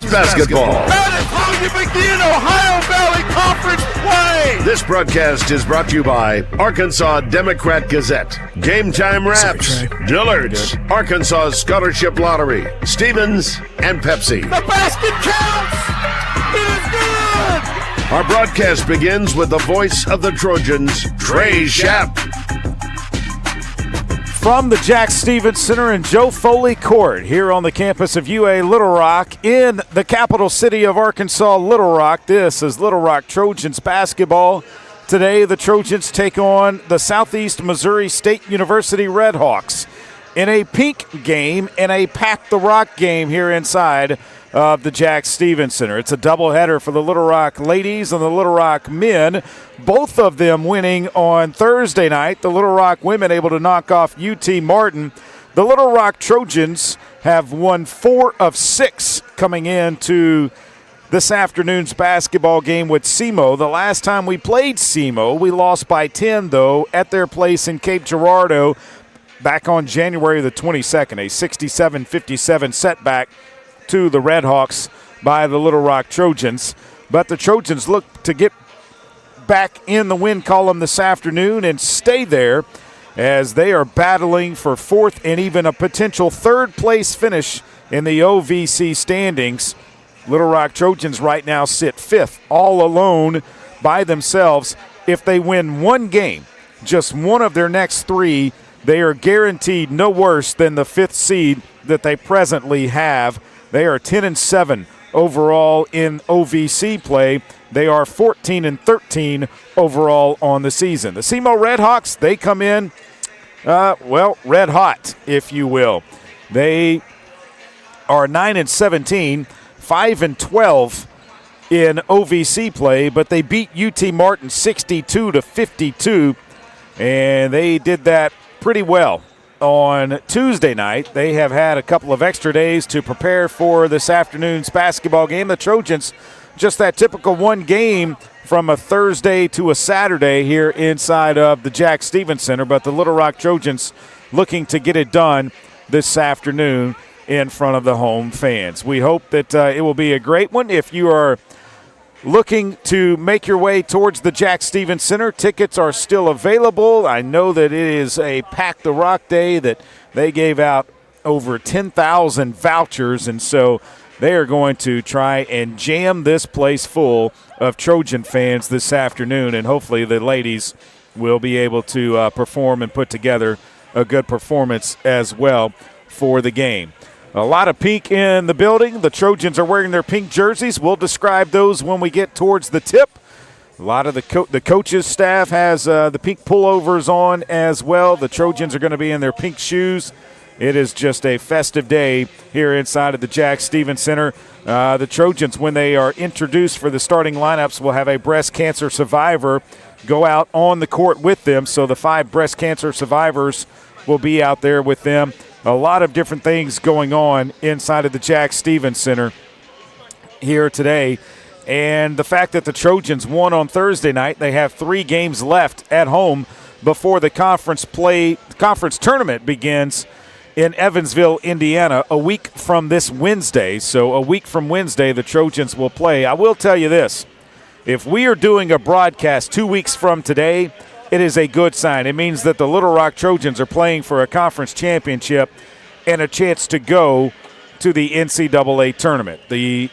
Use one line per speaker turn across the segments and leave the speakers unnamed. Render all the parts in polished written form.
basketball.
That is how you begin Ohio Valley Conference play.
This broadcast is brought to you by Arkansas Democrat Gazette, Game Time Wraps, Dillard's, Arkansas Scholarship Lottery, Stevens, and Pepsi.
The basket counts. It is good.
Our broadcast begins with the voice of the Trojans, Trey Schapp.
From the Jack Stevens Center and Joe Foley Court here on the campus of UA Little Rock in the capital city of Arkansas, Little Rock. This is Little Rock Trojans basketball. Today the Trojans take on the Southeast Missouri State University Redhawks in a pink game and a Pack the Rock game here inside of the Jack Stevens Center. It's a doubleheader for the Little Rock ladies and the Little Rock men, both of them winning on Thursday night. The Little Rock women able to knock off UT Martin. The Little Rock Trojans have won 4 of 6 coming into this afternoon's basketball game with SEMO. The last time we played SEMO, we lost by 10, though, at their place in Cape Girardeau back on January the 22nd, a 67-57 setback to the Redhawks by the Little Rock Trojans. But the Trojans look to get back in the win column this afternoon and stay there as they are battling for 4th and even a potential 3rd place finish in the OVC standings. Little Rock Trojans right now sit 5th, all alone by themselves. If they win one game, just one of their next 3, they are guaranteed no worse than the 5th seed that they presently have. They are 10-7 overall in OVC play. They are 14-13 overall on the season. The SEMO Redhawks, they come in, red hot, if you will. They are 9-17, 5-12 in OVC play, but they beat UT Martin 62-52, and they did that pretty well on Tuesday night. They have had a couple of extra days to prepare for this afternoon's basketball game. The Trojans, just that typical one game from a Thursday to a Saturday here inside of the Jack Stevens Center, but the Little Rock Trojans looking to get it done this afternoon in front of the home fans. We hope that it will be a great one. If you are looking to make your way towards the Jack Stevens Center, tickets are still available. I know that it is a Pack the Rock day, that they gave out over 10,000 vouchers, and so they are going to try and jam this place full of Trojan fans this afternoon, and hopefully the ladies will be able to perform and put together a good performance as well for the game. A lot of pink in the building. The Trojans are wearing their pink jerseys. We'll describe those when we get towards the tip. A lot of the coaches' staff has the pink pullovers on as well. The Trojans are going to be in their pink shoes. It is just a festive day here inside of the Jack Stevens Center. The Trojans, when they are introduced for the starting lineups, will have a breast cancer survivor go out on the court with them. So the 5 breast cancer survivors will be out there with them. A lot of different things going on inside of the Jack Stevens Center here today. And the fact that the Trojans won on Thursday night, they have 3 games left at home before the conference tournament begins in Evansville, Indiana, a week from this Wednesday. So a week from Wednesday, the Trojans will play. I will tell you this. If we are doing a broadcast 2 weeks from today, it is a good sign. It means that the Little Rock Trojans are playing for a conference championship and a chance to go to the NCAA tournament. The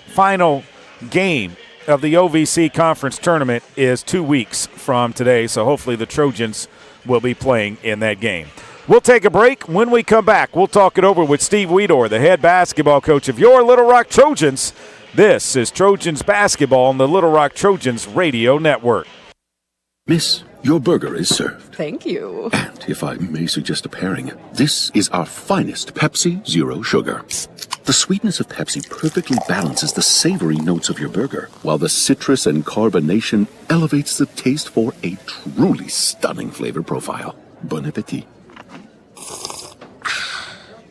final game of the OVC conference tournament is 2 weeks from today, so hopefully the Trojans will be playing in that game. We'll take a break. When we come back, we'll talk it over with Steve Weedor, the head basketball coach of your Little Rock Trojans. This is Trojans basketball on the Little Rock Trojans Radio Network.
Miss, your burger is served.
Thank you.
And if I may suggest a pairing, this is our finest Pepsi Zero Sugar. The sweetness of Pepsi perfectly balances the savory notes of your burger, while the citrus and carbonation elevates the taste for a truly stunning flavor profile. Bon appetit.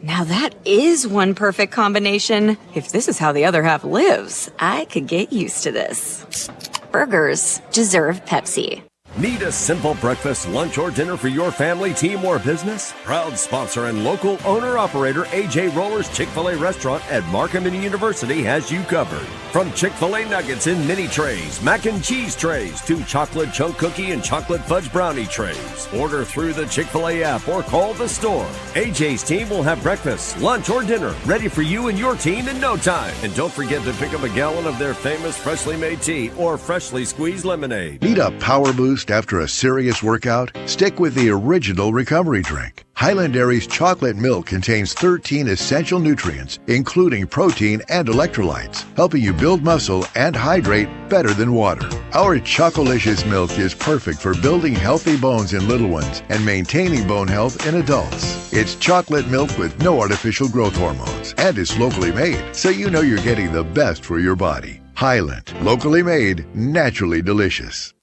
Now that is one perfect combination. If this is how the other half lives, I could get used to this. Burgers deserve Pepsi.
Need a simple breakfast, lunch, or dinner for your family, team, or business? Proud sponsor and local owner-operator AJ Roller's Chick-fil-A restaurant at Markham University has you covered. From Chick-fil-A nuggets in mini trays, mac and cheese trays, to chocolate chunk cookie and chocolate fudge brownie trays. Order through the Chick-fil-A app or call the store. AJ's team will have breakfast, lunch, or dinner ready for you and your team in no time. And don't forget to pick up a gallon of their famous freshly made tea or freshly squeezed lemonade.
Need a power boost after a serious workout? Stick with the original recovery drink. Highland Dairy's chocolate milk contains 13 essential nutrients, including protein and electrolytes, helping you build muscle and hydrate better than water. Our Chocolicious milk is perfect for building healthy bones in little ones and maintaining bone health in adults. It's chocolate milk with no artificial growth hormones, and it's locally made, so you know you're getting the best for your body. Highland, locally made, naturally delicious.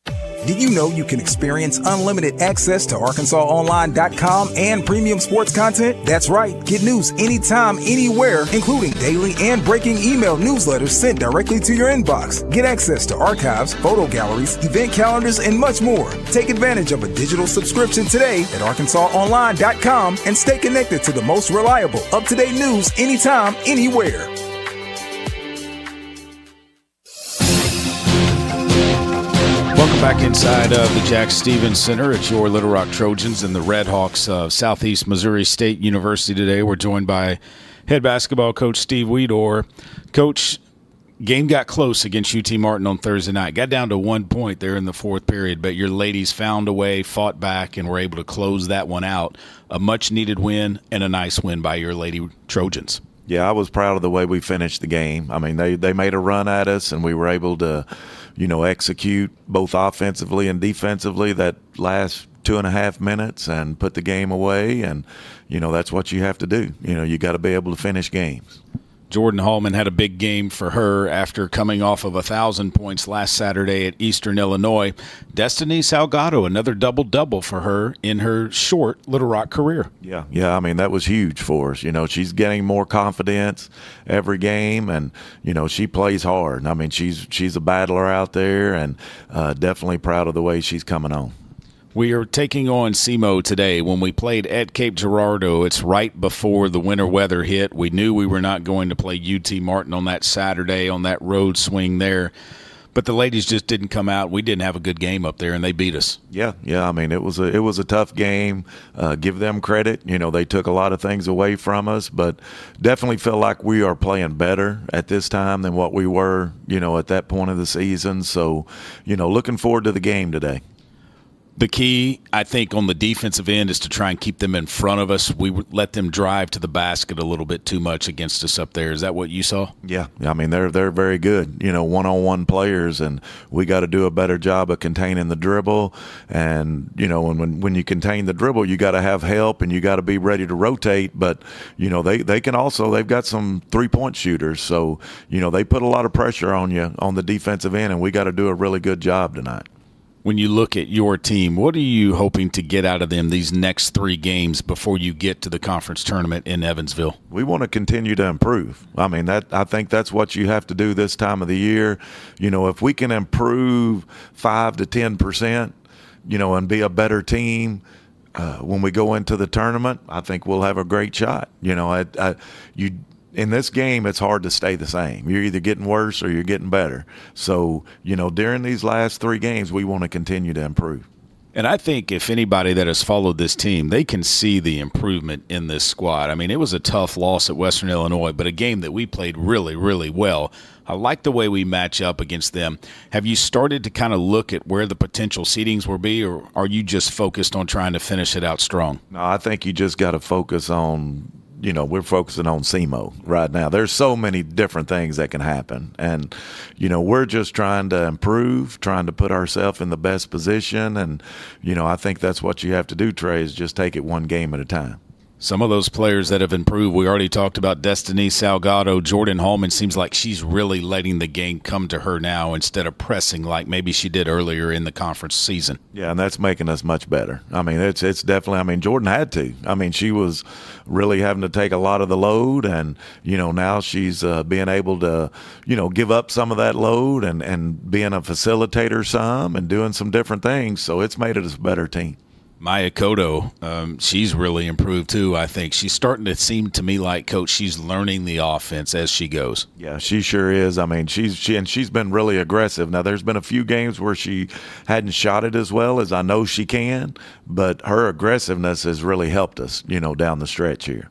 Did you know you can experience unlimited access to ArkansasOnline.com and premium sports content? That's right. Get news anytime, anywhere, including daily and breaking email newsletters sent directly to your inbox. Get access to archives, photo galleries, event calendars, and much more. Take advantage of a digital subscription today at ArkansasOnline.com and stay connected to the most reliable, up-to-date news anytime, anywhere.
Welcome back inside of the Jack Stevens Center at your Little Rock Trojans and the Red Hawks of Southeast Missouri State University today. We're joined by head basketball coach Steve Weedor. Coach, game got close against UT Martin on Thursday night. Got down to 1 point there in the fourth period, but your ladies found a way, fought back, and were able to close that one out. A much-needed win and a nice win by your Lady Trojans.
Yeah, I was proud of the way we finished the game. I mean, they made a run at us, and we were able to – execute both offensively and defensively that last 2.5 minutes and put the game away. And, that's what you have to do. You got to be able to finish games.
Jordan Hallman had a big game for her after coming off of 1,000 points last Saturday at Eastern Illinois. Destiny Salgado, another double-double for her in her short Little Rock career.
Yeah, I mean, that was huge for us. She's getting more confidence every game, and, she plays hard. I mean, she's a battler out there, and definitely proud of the way she's coming on.
We are taking on SEMO today. When we played at Cape Girardeau, it's right before the winter weather hit. We knew we were not going to play UT Martin on that Saturday on that road swing there. But the ladies just didn't come out. We didn't have a good game up there, and they beat us.
Yeah. I mean, it was a tough game. Give them credit. They took a lot of things away from us, but definitely feel like we are playing better at this time than what we were, at that point of the season. So, looking forward to the game today.
The key, I think, on the defensive end is to try and keep them in front of us. We let them drive to the basket a little bit too much against us up there. Is that what you saw?
Yeah. I mean, they're very good, one-on-one players, and we got to do a better job of containing the dribble. And, when you contain the dribble, you got to have help and you got to be ready to rotate. But, they can also – they've got some three-point shooters. So, they put a lot of pressure on you on the defensive end, and we got to do a really good job tonight.
When you look at your team, what are you hoping to get out of them these next 3 games before you get to the conference tournament in Evansville?
We want to continue to improve. I mean, I think that's what you have to do this time of the year. If we can improve 5 to 10%, and be a better team when we go into the tournament, I think we'll have a great shot. In this game, it's hard to stay the same. You're either getting worse or you're getting better. So, during these last 3 games, we want to continue to improve.
And I think if anybody that has followed this team, they can see the improvement in this squad. I mean, it was a tough loss at Western Illinois, but a game that we played really, really well. I like the way we match up against them. Have you started to kind of look at where the potential seedings will be, or are you just focused on trying to finish it out strong?
No, I think you just got to focus on – we're focusing on SEMO right now. There's so many different things that can happen. And, we're just trying to improve, trying to put ourselves in the best position. And, I think that's what you have to do, Trey, is just take it one game at a time.
Some of those players that have improved, we already talked about Destiny Salgado. Jordan Hallman seems like she's really letting the game come to her now instead of pressing like maybe she did earlier in the conference season.
Yeah, and that's making us much better. I mean, it's definitely – I mean, Jordan had to. I mean, she was really having to take a lot of the load, and, now she's being able to, give up some of that load and being a facilitator some and doing some different things. So it's made us a better team.
Maya Cotto, she's really improved too, I think. She's starting to seem to me like, Coach, she's learning the offense as she goes.
Yeah, she sure is. I mean, she's been really aggressive. Now, there's been a few games where she hadn't shot it as well as I know she can, but her aggressiveness has really helped us, down the stretch here.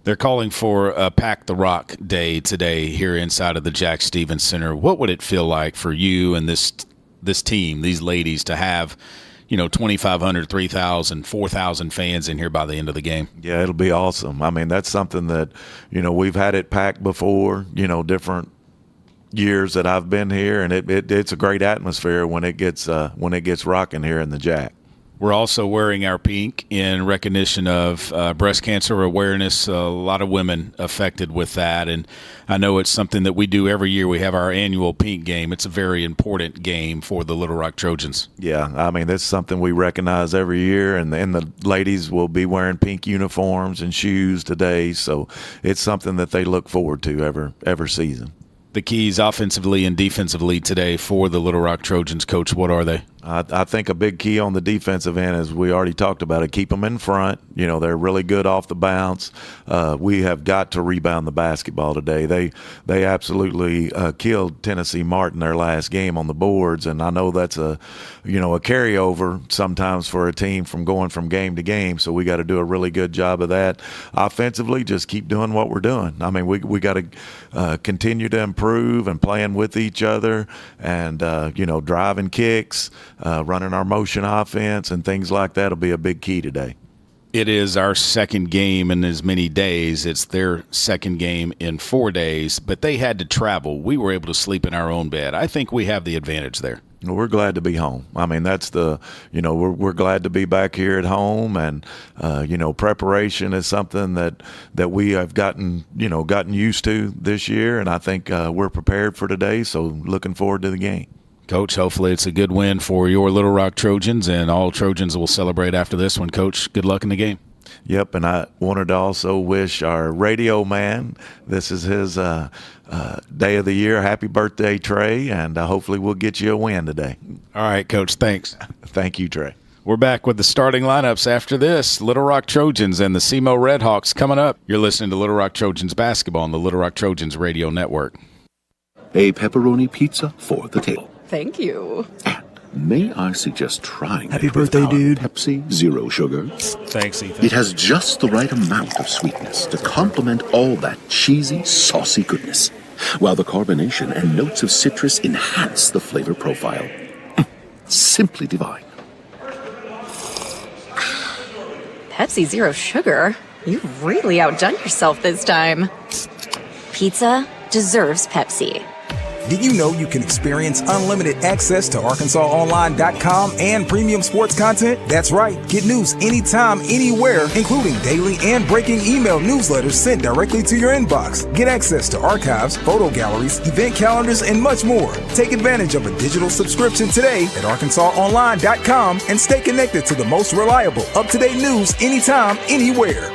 They're calling for a Pack the Rock day today here inside of the Jack Stevens Center. What would it feel like for you and this team, these ladies, to have 2,500, 3,000, 4,000 fans in here by the end of the game?
Yeah, it'll be awesome. I mean, that's something that, we've had it packed before, different years that I've been here, and it's a great atmosphere when it gets rocking here in the Jack.
We're also wearing our pink in recognition of breast cancer awareness. A lot of women affected with that, and I know it's something that we do every year. We have our annual pink game. It's a very important game for the Little Rock Trojans.
Yeah, I mean, that's something we recognize every year, and the ladies will be wearing pink uniforms and shoes today, so it's something that they look forward to every season.
The keys offensively and defensively today for the Little Rock Trojans, Coach, what are they?
I think a big key on the defensive end, as we already talked about it, keep them in front. They're really good off the bounce. We have got to rebound the basketball today. They absolutely killed Tennessee Martin their last game on the boards, and I know that's a carryover sometimes for a team from going from game to game. So we got to do a really good job of that. Offensively, just keep doing what we're doing. I mean, we got to continue to improve and playing with each other, and driving kicks. Running our motion offense and things like that will be a big key today.
It is our second game in as many days. It's their second game in 4 days, but they had to travel. We were able to sleep in our own bed. I think we have the advantage there.
Well, we're glad to be home. I mean, that's we're glad to be back here at home, and preparation is something that we have gotten used to this year, and I think we're prepared for today. So looking forward to the game.
Coach, hopefully it's a good win for your Little Rock Trojans, and all Trojans will celebrate after this one. Coach, good luck in the game.
Yep, and I wanted to also wish our radio man, this is his day of the year, happy birthday, Trey, and hopefully we'll get you a win today.
All right, Coach, thanks.
Thank you, Trey.
We're back with the starting lineups after this. Little Rock Trojans and the SEMO Redhawks coming up. You're listening to Little Rock Trojans basketball on the Little Rock Trojans radio network.
A pepperoni pizza for the table.
Thank you.
And may I suggest trying
Happy birthday, dude.
Pepsi Zero Sugar?
Thanks, Ethan.
It has just the right amount of sweetness to complement all that cheesy, saucy goodness, while the carbonation and notes of citrus enhance the flavor profile. Simply divine.
Pepsi Zero Sugar? You've really outdone yourself this time. Pizza deserves Pepsi.
Did you know you can experience unlimited access to ArkansasOnline.com and premium sports content? That's right. Get news anytime, anywhere, including daily and breaking email newsletters sent directly to your inbox. Get access to archives, photo galleries, event calendars, and much more. Take advantage of a digital subscription today at ArkansasOnline.com and stay connected to the most reliable, up-to-date news anytime, anywhere.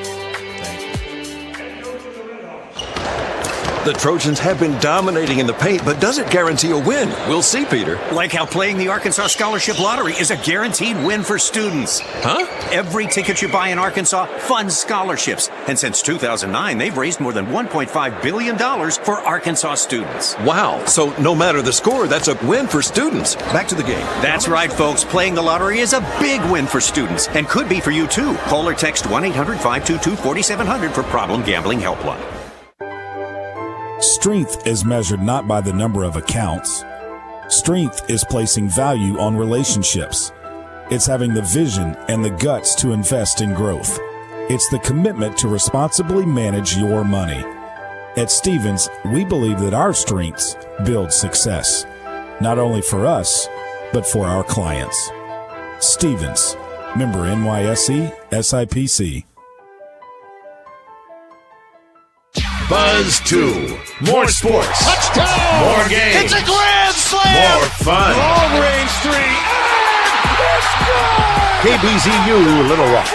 The Trojans have been dominating in the paint, but does it guarantee a win? We'll see, Peter.
Like how playing the Arkansas Scholarship Lottery is a guaranteed win for students.
Huh?
Every ticket you buy in Arkansas funds scholarships. And since 2009, they've raised more than $1.5 billion for Arkansas students.
Wow. So no matter the score, that's a win for students. Back to the game.
That's right, folks. Playing the lottery is a big win for students and could be for you, too. Call or text 1-800-522-4700 for Problem Gambling Helpline.
Strength is measured not by the number of accounts. Strength is placing value on relationships. It's having the vision and the guts to invest in growth. It's the commitment to responsibly manage your money. At Stevens, we believe that our strengths build success, not only for us, but for our clients. Stevens, member NYSE, SIPC.
Buzz 2. More sports.
Touchdown!
More games.
It's a grand slam!
More fun.
Long range three. And it's good!
KBZU Little Rock.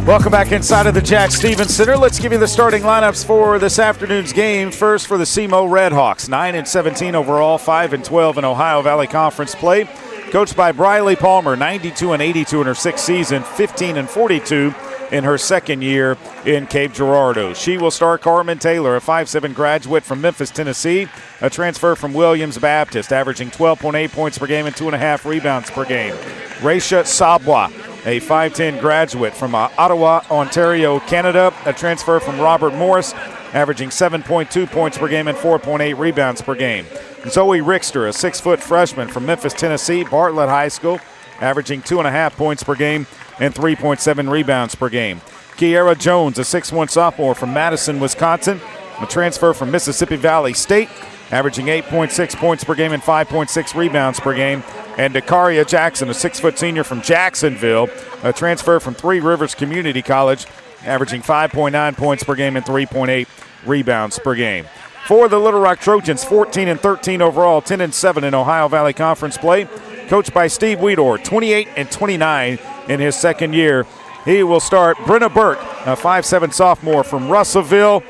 Welcome back inside of the Jack Stevens Center. Let's give you the starting lineups for this afternoon's game. First for the SEMO Redhawks, 9-17 overall, 5-12 in Ohio Valley Conference play. Coached by Briley Palmer, 92-82 in her sixth season, 15-42 in her second year in Cape Girardeau. She will start Carmen Taylor, a 5'7 graduate from Memphis, Tennessee, a transfer from Williams Baptist, averaging 12.8 points per game and 2.5 rebounds per game. Raisha Sabwa, a 5'10 graduate from Ottawa, Ontario, Canada, a transfer from Robert Morris, averaging 7.2 points per game and 4.8 rebounds per game. Zoe Rickster, a 6-foot freshman from Memphis, Tennessee, Bartlett High School, averaging 2.5 points per game and 3.7 rebounds per game. Kiara Jones, a 6'1 sophomore from Madison, Wisconsin, a transfer from Mississippi Valley State, averaging 8.6 points per game and 5.6 rebounds per game. And Dakaria Jackson, a 6-foot senior from Jacksonville, a transfer from Three Rivers Community College, averaging 5.9 points per game and 3.8 rebounds per game. For the Little Rock Trojans, 14-13 overall, 10-7 in Ohio Valley Conference play. Coached by Steve Weedor, 28-29 in his second year. He will start Brenna Burke, a 5'7 sophomore from Russellville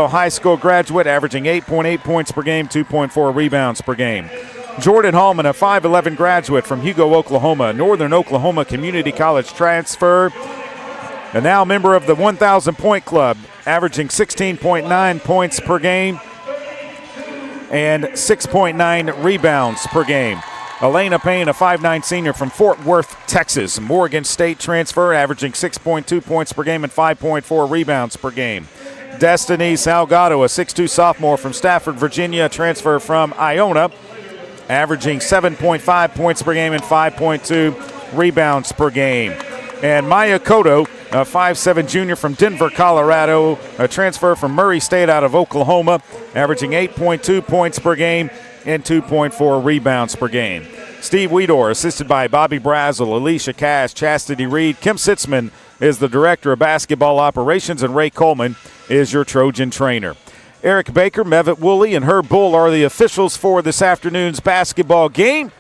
High School graduate, averaging 8.8 points per game, 2.4 rebounds per game. Jordan Hallman, a 5'11 graduate from Hugo, Oklahoma, Northern Oklahoma Community College transfer, and now member of the 1,000 Point Club, averaging 16.9 points per game and 6.9 rebounds per game. Elena Payne, a 5'9 senior from Fort Worth, Texas, Morgan State transfer, averaging 6.2 points per game and 5.4 rebounds per game. Destiny Salgado, a 6'2 sophomore from Stafford, Virginia, transfer from Iona, averaging 7.5 points per game and 5.2 rebounds per game. And Maya Cotto, a 5'7 junior from Denver, Colorado, a transfer from Murray State out of Oklahoma, averaging 8.2 points per game and 2.4 rebounds per game. Steve Weedor, assisted by Bobby Brazel, Alicia Cash, Chastity Reed. Kim Sitzman is the director of basketball operations, and Ray Coleman is your Trojan trainer. Eric Baker, Mevitt Woolley, and Herb Bull are the officials for this afternoon's basketball game.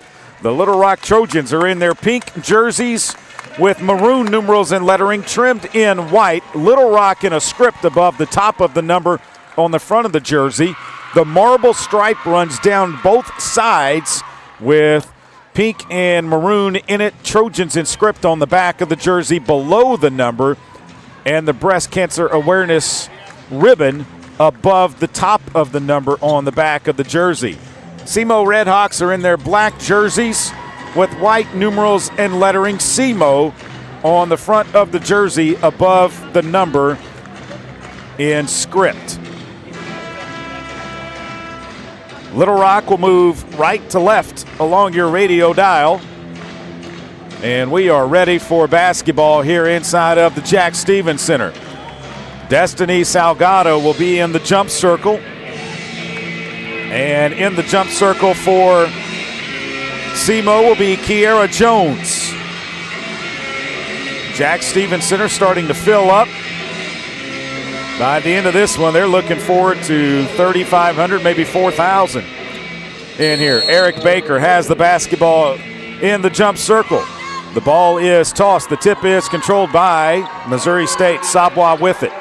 The Little Rock Trojans are in their pink jerseys with maroon numerals and lettering trimmed in white. Little Rock in a script above the top of the number on the front of the jersey. The marble stripe runs down both sides with pink and maroon in it. Trojans in script on the back of the jersey below the number, and the breast cancer awareness ribbon above the top of the number on the back of the jersey. SEMO Redhawks are in their black jerseys with white numerals and lettering SEMO on the front of the jersey above the number in script. Little Rock will move right to left along your radio dial. And we are ready for basketball here inside of the Jack Stevens Center. Destiny Salgado will be in the jump circle. And in the jump circle for SEMO will be Kiara Jones. Jack Stevens Center starting to fill up. By the end of this one, they're looking forward to 3,500, maybe 4,000 in here. Eric Baker has the basketball in the jump circle. The ball is tossed. The tip is controlled by Missouri State. Sabwa with it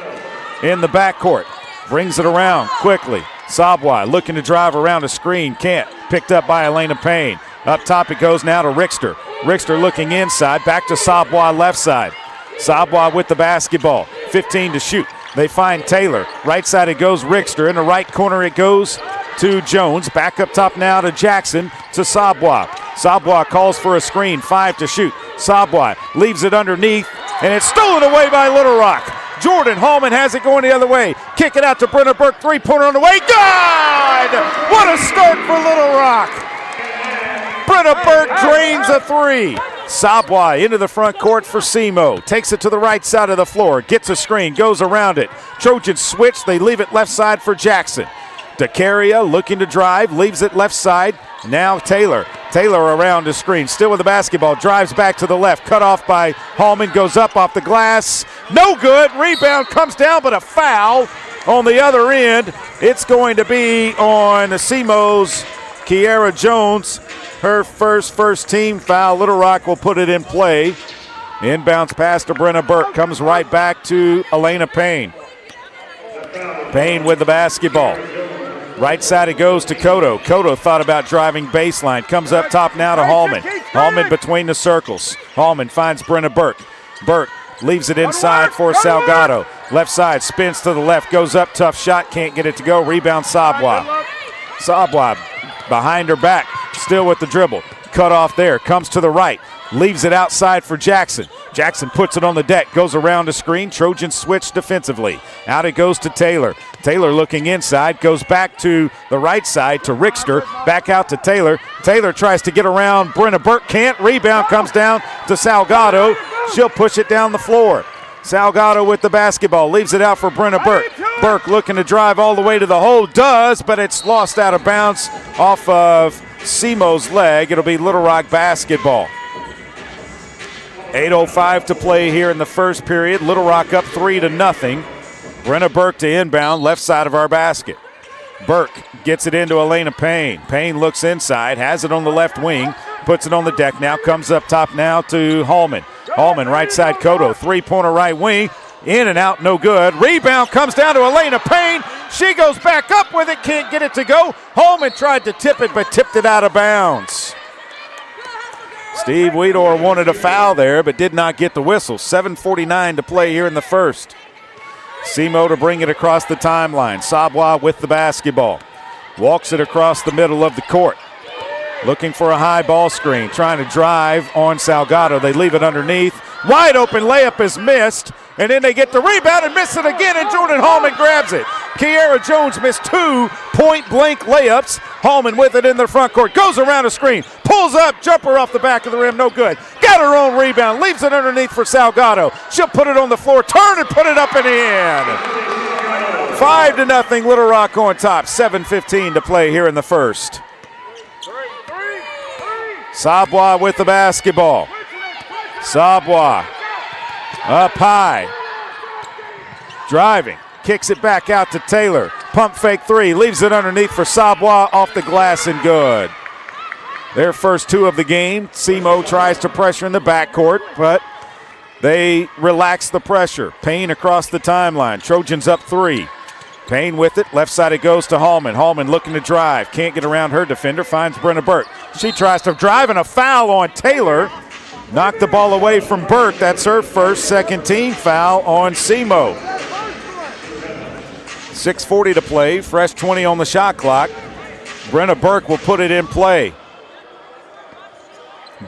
in the backcourt. Brings it around quickly. Sabwa looking to drive around a screen. Can't. Picked up by Elena Payne. Up top it goes now to Rickster. Rickster looking inside. Back to Sabwa left side. Sabwa with the basketball. 15 to shoot. They find Taylor. Right side it goes Rickster. In the right corner it goes to Jones. Back up top now to Jackson to Sabwa. Sabwa calls for a screen. 5 to shoot. Sabwa leaves it underneath, and it's stolen away by Little Rock. Jordan Hallman has it going the other way. Kick it out to Brenna Burke. Three-pointer on the way. Good! What a start for Little Rock. Brenna Burke drains a three. Sabwa into the front court for SEMO. Takes it to the right side of the floor. Gets a screen. Goes around it. Trojans switch. They leave it left side for Jackson. DeCaria looking to drive, leaves it left side. Now Taylor. Taylor around the screen, still with the basketball, drives back to the left, cut off by Hallman, goes up off the glass. No good. Rebound comes down, but a foul on the other end. It's going to be on SEMO's Kiara Jones. Her first team foul. Little Rock will put it in play. Inbounds pass to Brenna Burke. Comes right back to Elena Payne. Payne with the basketball. Right side it goes to Cotto. Cotto thought about driving baseline. Comes up top now to Hallman. Hallman between the circles. Hallman finds Brenna Burke. Burke leaves it inside for Salgado. Left side, spins to the left, goes up, tough shot, can't get it to go. Rebound Sabwa. Sabwa behind her back, still with the dribble. Cut off there, comes to the right, leaves it outside for Jackson. Jackson puts it on the deck, goes around the screen. Trojans switch defensively. Out it goes to Taylor. Taylor looking inside, goes back to the right side to Rickster. Back out to Taylor. Taylor tries to get around Brenna Burke, can't. Rebound comes down to Salgado. She'll push it down the floor. Salgado with the basketball, leaves it out for Brenna Burke. Burke looking to drive all the way to the hole, does, but it's lost out of bounds off of SEMO's leg. It'll be Little Rock basketball. 8:05 to play here in the first period. Little Rock up 3-0. Brenna Burke to inbound, left side of our basket. Burke gets it into Elena Payne. Payne looks inside, has it on the left wing, puts it on the deck now, comes up top now to Hallman. Hallman, right side, Cotto, three-pointer right wing, in and out, no good. Rebound comes down to Elena Payne. She goes back up with it, can't get it to go. Hallman tried to tip it, but tipped it out of bounds. Steve Weedor wanted a foul there, but did not get the whistle. 7:49 to play here in the first. SEMO to bring it across the timeline. Sabwa with the basketball. Walks it across the middle of the court. Looking for a high ball screen. Trying to drive on Salgado. They leave it underneath. Wide open layup is missed. And then they get the rebound and miss it again, and Jordan Hallman grabs it. Kiara Jones missed 2 point-blank layups. Hallman with it in the front court. Goes around a screen. Pulls up. Jumper off the back of the rim. No good. Got her own rebound. Leaves it underneath for Salgado. She'll put it on the floor. Turn and put it up and in. 5-0 Little Rock on top. 7:15 to play here in the first. Sabwa with the basketball. Sabwa up high. Driving. Kicks it back out to Taylor. Pump fake three. Leaves it underneath for Sabwa. Off the glass and good. Their first 2 of the game. SEMO tries to pressure in the backcourt, but they relax the pressure. Payne across the timeline. Trojans up 3. Payne with it. Left side it goes to Hallman. Hallman looking to drive. Can't get around her defender. Finds Brenna Burke. She tries to drive and a foul on Taylor. Knocked the ball away from Burke. That's her first second team foul on SEMO. 6:40 to play. Fresh 20 on the shot clock. Brenna Burke will put it in play.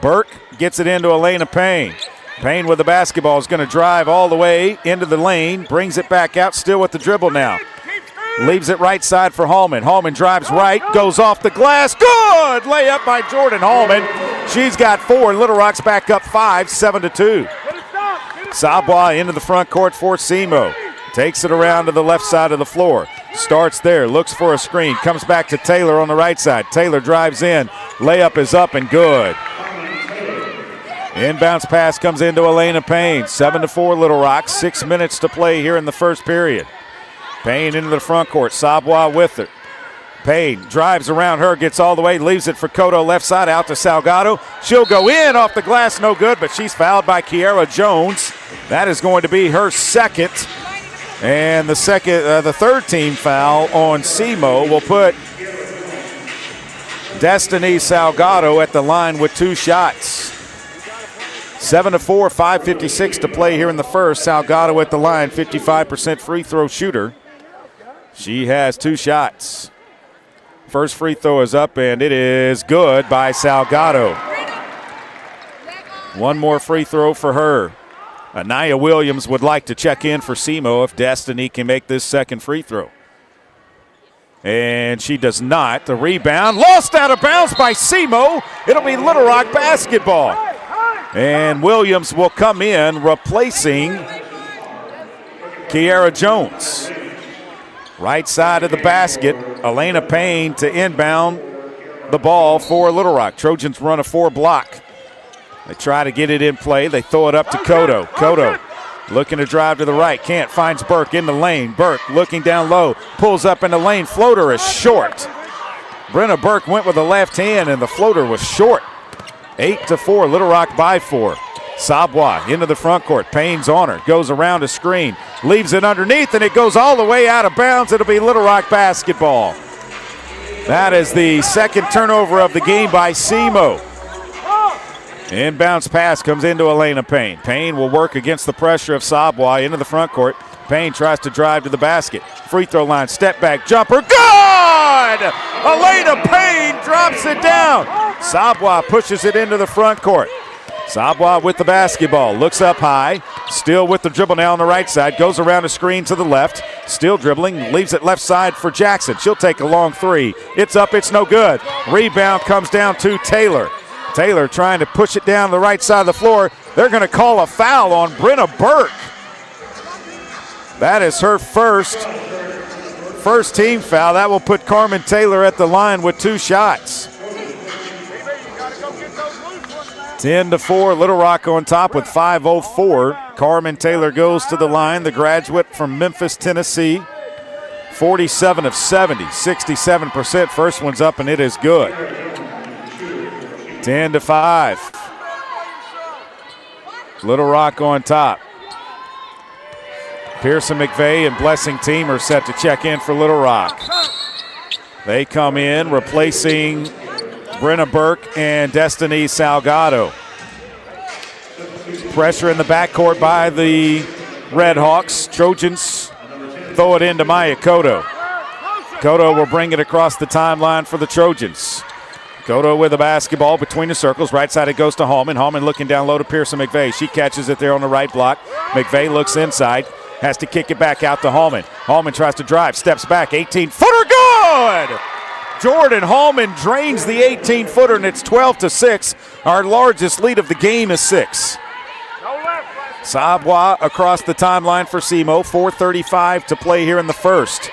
Burke gets it into Elena Payne. Payne with the basketball is going to drive all the way into the lane. Brings it back out, still with the dribble now. Leaves it right side for Hallman. Hallman drives right, goes off the glass. Good layup by Jordan Hallman. She's got 4. Little Rock's back up 5, 7-2. Sabwa into the front court for SEMO. Takes it around to the left side of the floor. Starts there, looks for a screen. Comes back to Taylor on the right side. Taylor drives in. Layup is up and good. Inbounds pass comes into Elena Payne. 7-4 Little Rock. 6 minutes to play here in the first period. Payne into the front court. Sabwa with it. Payne drives around her, gets all the way, leaves it for Cotto left side out to Salgado. She'll go in off the glass, no good, but she's fouled by Kiara Jones. That is going to be her second. And the third team foul on SEMO will put Destiny Salgado at the line with 2 shots. 7-4, 5:56 to play here in the first. Salgado at the line, 55% free throw shooter. She has 2 shots. First free throw is up, and it is good by Salgado. 1 more free throw for her. Anaya Williams would like to check in for SEMO if Destiny can make this second free throw. And she does not. The rebound lost out of bounds by SEMO. It'll be Little Rock basketball. And Williams will come in replacing Kiara Jones. Right side of the basket. Elena Payne to inbound the ball for Little Rock. Trojans run a 4 block. They try to get it in play. They throw it up to Cotto. Cotto looking to drive to the right. Can't. Finds Burke in the lane. Burke looking down low. Pulls up in the lane. Floater is short. Brenna Burke went with the left hand, and the floater was short. 8-4. Little Rock by 4. Sabwa into the front court. Payne's on her. Goes around a screen. Leaves it underneath, and it goes all the way out of bounds. It'll be Little Rock basketball. That is the second turnover of the game by SEMO. Inbounds pass comes into Elena Payne. Payne will work against the pressure of Sabwa into the front court. Payne tries to drive to the basket. Free throw line, step back, jumper, good! Elena Payne drops it down. Sabwa pushes it into the front court. Sabwa with the basketball, looks up high, still with the dribble now on the right side, goes around a screen to the left, still dribbling, leaves it left side for Jackson. She'll take a long 3. It's up, it's no good. Rebound comes down to Taylor. Taylor trying to push it down the right side of the floor. They're going to call a foul on Brenna Burke. That is her first team foul. That will put Carmen Taylor at the line with 2 shots. 10-4, Little Rock on top with 5:04. Carmen Taylor goes to the line, the graduate from Memphis, Tennessee. 47 of 70, 67%. First one's up, and it is good. 10-5. Little Rock on top. Pearson McVeigh and Blessing Team are set to check in for Little Rock. They come in replacing Brenna Burke and Destiny Salgado. Pressure in the backcourt by the Red Hawks. Trojans throw it into Maya Cotto. Cotto will bring it across the timeline for the Trojans. Cotto with the basketball between the circles. Right side it goes to Hallman. Hallman looking down low to Pearson McVeigh. She catches it there on the right block. McVeigh looks inside. Has to kick it back out to Hallman. Hallman tries to drive. Steps back. 18-footer. Good! Jordan Hallman drains the 18-footer, and it's 12-6. Our largest lead of the game is 6. Sabwa across the timeline for SEMO. 4:35 to play here in the first.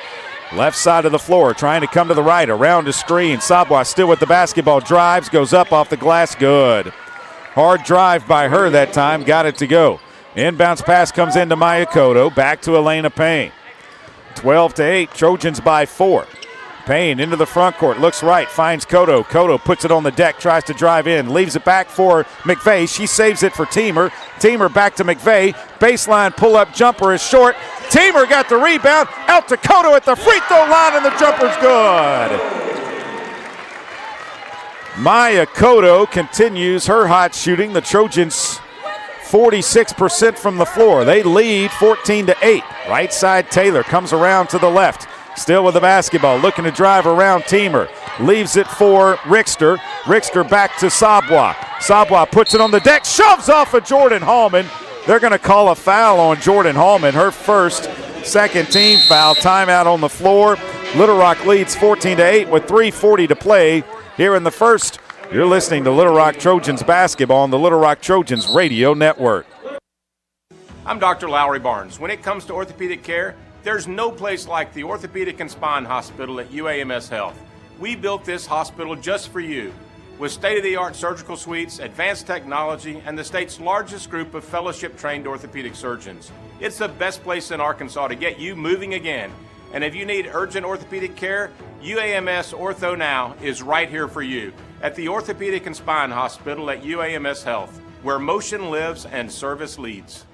Left side of the floor, trying to come to the right, around a screen. Sabwa still with the basketball, drives, goes up off the glass, good. Hard drive by her that time, got it to go. Inbounds pass comes into Maya Cotto, back to Elena Payne. 12-8, Trojans by 4. Payne into the front court, looks right, finds Cotto. Cotto puts it on the deck, tries to drive in, leaves it back for McVeigh. She saves it for Teamer. Teamer back to McVeigh. Baseline pull-up jumper is short. Teamer got the rebound, out to Cotto at the free throw line, and the jumper's good. Maya Cotto continues her hot shooting. The Trojans 46% from the floor. They lead 14-8. Right side Taylor comes around to the left. Still with the basketball, looking to drive around Teamer. Leaves it for Rickster. Rickster back to Sabwa. Sabwa puts it on the deck, shoves off of Jordan Hallman. They're going to call a foul on Jordan Hallman, her second team foul. Timeout on the floor. Little Rock leads 14-8 with 3:40 to play here in the first. You're listening to Little Rock Trojans basketball on the Little Rock Trojans Radio Network.
I'm Dr. Lowry Barnes. When it comes to orthopedic care, there's no place like the Orthopedic and Spine Hospital at UAMS Health. We built this hospital just for you, with state-of-the-art surgical suites, advanced technology, and the state's largest group of fellowship-trained orthopedic surgeons. It's the best place in Arkansas to get you moving again. And if you need urgent orthopedic care, UAMS Ortho Now is right here for you at the Orthopedic and Spine Hospital at UAMS Health, where motion lives and service leads.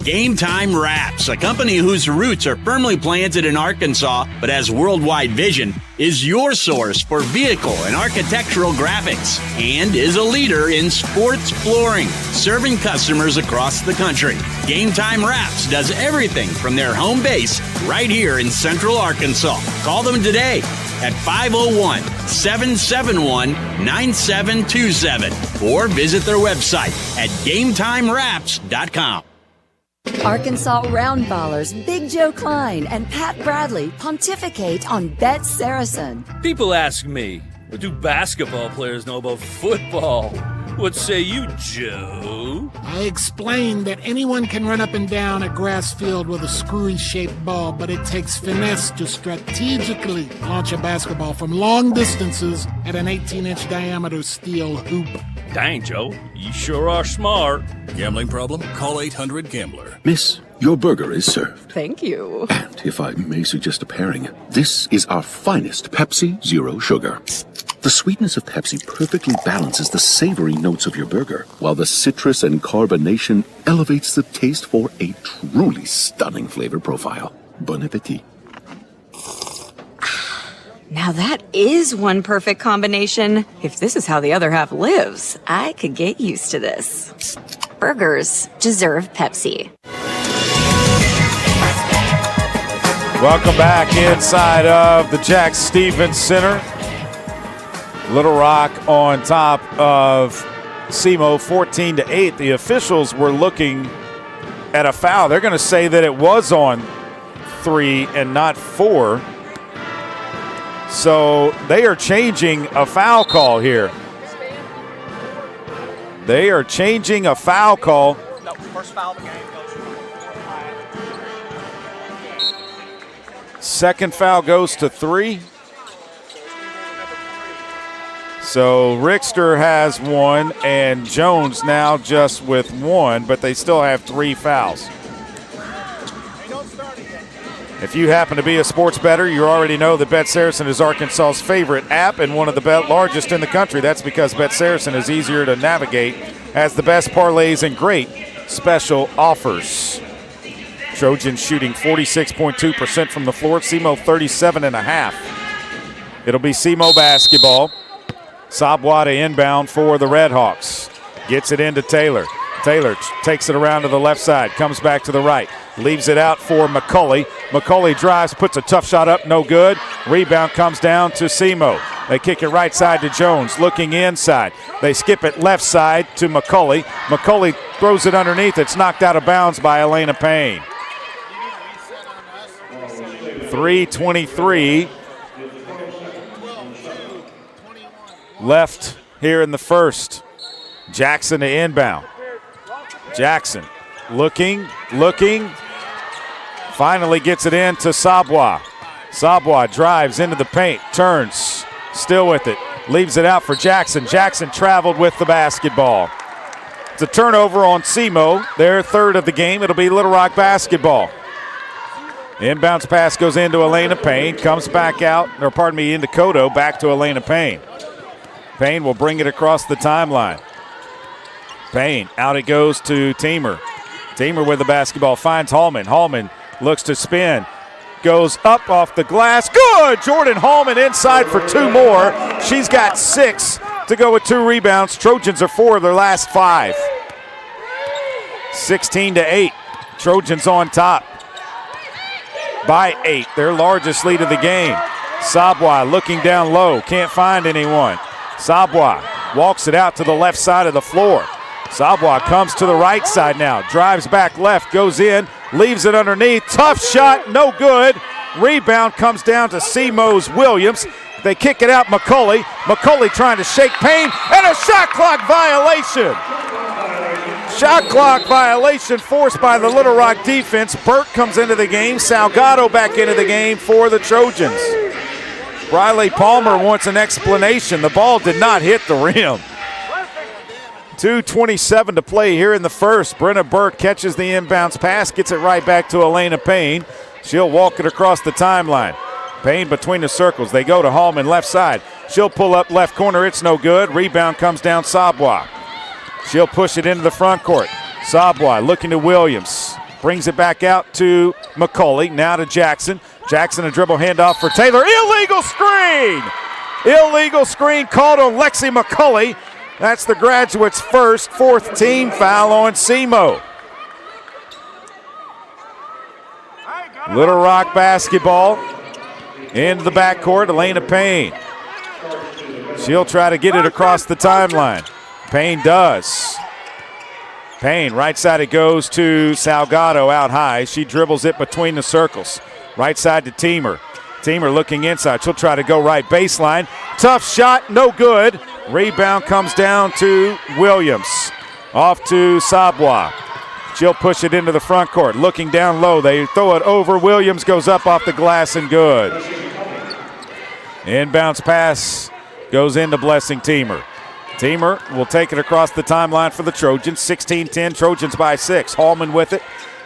Game Time Wraps, a company whose roots are firmly planted in Arkansas but has worldwide vision, is your source for vehicle and architectural graphics and is a leader in sports flooring, serving customers across the country. Game Time Wraps does everything from their home base right here in Central Arkansas. Call them today at 501-771-9727 or visit their website at GameTimeWraps.com.
Arkansas Roundballers Big Joe Klein and Pat Bradley pontificate on Bet Saracen.
People ask me, what do basketball players know about football? What say you, Joe?
I explained that anyone can run up and down a grass field with a screwy-shaped ball, but it takes finesse to strategically launch a basketball from long distances at an 18-inch diameter steel hoop.
Dang, Joe, you sure are smart. Gambling problem? Call 800-GAMBLER.
Miss, your burger is served.
Thank you.
And if I may suggest a pairing, this is our finest Pepsi Zero Sugar. The sweetness of Pepsi perfectly balances the savory notes of your burger, while the citrus and carbonation elevates the taste for a truly stunning flavor profile. Bon appetit.
Now that is one perfect combination. If this is how the other half lives, I could get used to this. Burgers deserve Pepsi.
Welcome back inside of the Jack Stevens Center. Little Rock on top of SEMO 14-8. The officials were looking at a foul. They're going to say that it was on 3 and not 4. So they are changing a foul call here. They are changing a foul call.
No, first foul of the game goes from 4-5.
Second foul goes to 3. So Rickster has 1 and Jones now just with 1, but they still have 3 fouls. If you happen to be a sports bettor, you already know that Bet Saracen is Arkansas's favorite app and one of the largest in the country. That's because Bet Saracen is easier to navigate, has the best parlays and great special offers. Trojans shooting 46.2% from the floor. SEMO 37.5. It'll be SEMO basketball. Sabwada inbound for the Redhawks. Gets it into Taylor. Taylor takes it around to the left side, comes back to the right, leaves it out for McCulley. McCulley drives, puts a tough shot up, no good. Rebound comes down to SEMO. They kick it right side to Jones, looking inside. They skip it left side to McCulley. McCulley throws it underneath. It's knocked out of bounds by Elena Payne. 3:23 left here in the first. Jackson to inbound. Jackson looking, finally gets it in to Sabwa. Sabwa drives into the paint, turns, still with it, leaves it out for Jackson. Jackson traveled with the basketball. It's a turnover on SEMO, their third of the game. It'll be Little Rock basketball. Inbounds pass goes into Elena Payne, comes back out, into Cotto, back to Elena Payne. Payne will bring it across the timeline. Payne, out it goes to Teamer. Teamer with the basketball, finds Hallman. Hallman looks to spin, goes up off the glass. Good! Jordan Hallman inside for 2 more. She's got 6 to go with 2 rebounds. Trojans are 4 of their last 5. 16-8. Trojans on top by 8, their largest lead of the game. Sabwa looking down low, can't find anyone. Sabwa walks it out to the left side of the floor. Sabwa comes to the right side now, drives back left, goes in, leaves it underneath. Tough shot, no good. Rebound comes down to SEMO's Williams. They kick it out, McCulley. McCulley trying to shake Payne, and a shot clock violation. Shot clock violation forced by the Little Rock defense. Burt comes into the game. Salgado back into the game for the Trojans. Briley Palmer wants an explanation. The ball did not hit the rim. 2:27 to play here in the first. Brenna Burke catches the inbounds pass, gets it right back to Elena Payne. She'll walk it across the timeline. Payne between the circles. They go to Hallman left side. She'll pull up left corner. It's no good. Rebound comes down Sabwa. She'll push it into the front court. Sabwa looking to Williams. Brings it back out to McCulley. Now to Jackson. Jackson a dribble handoff for Taylor. Illegal screen! Illegal screen called on Lexi McCulley. That's the Graduates' first, 4th team foul on SEMO. Little Rock basketball into the backcourt. Elena Payne. She'll try to get it across the timeline. Payne does. Payne, right side it goes to Salgado out high. She dribbles it between the circles. Right side to Teamer. Teamer looking inside. She'll try to go right baseline. Tough shot, no good. Rebound comes down to Williams. Off to Sabwa. She'll push it into the front court. Looking down low. They throw it over. Williams goes up off the glass and good. Inbounds pass goes into Blessing Teamer. Teamer will take it across the timeline for the Trojans. 16-10, Trojans by 6. Hallman with it.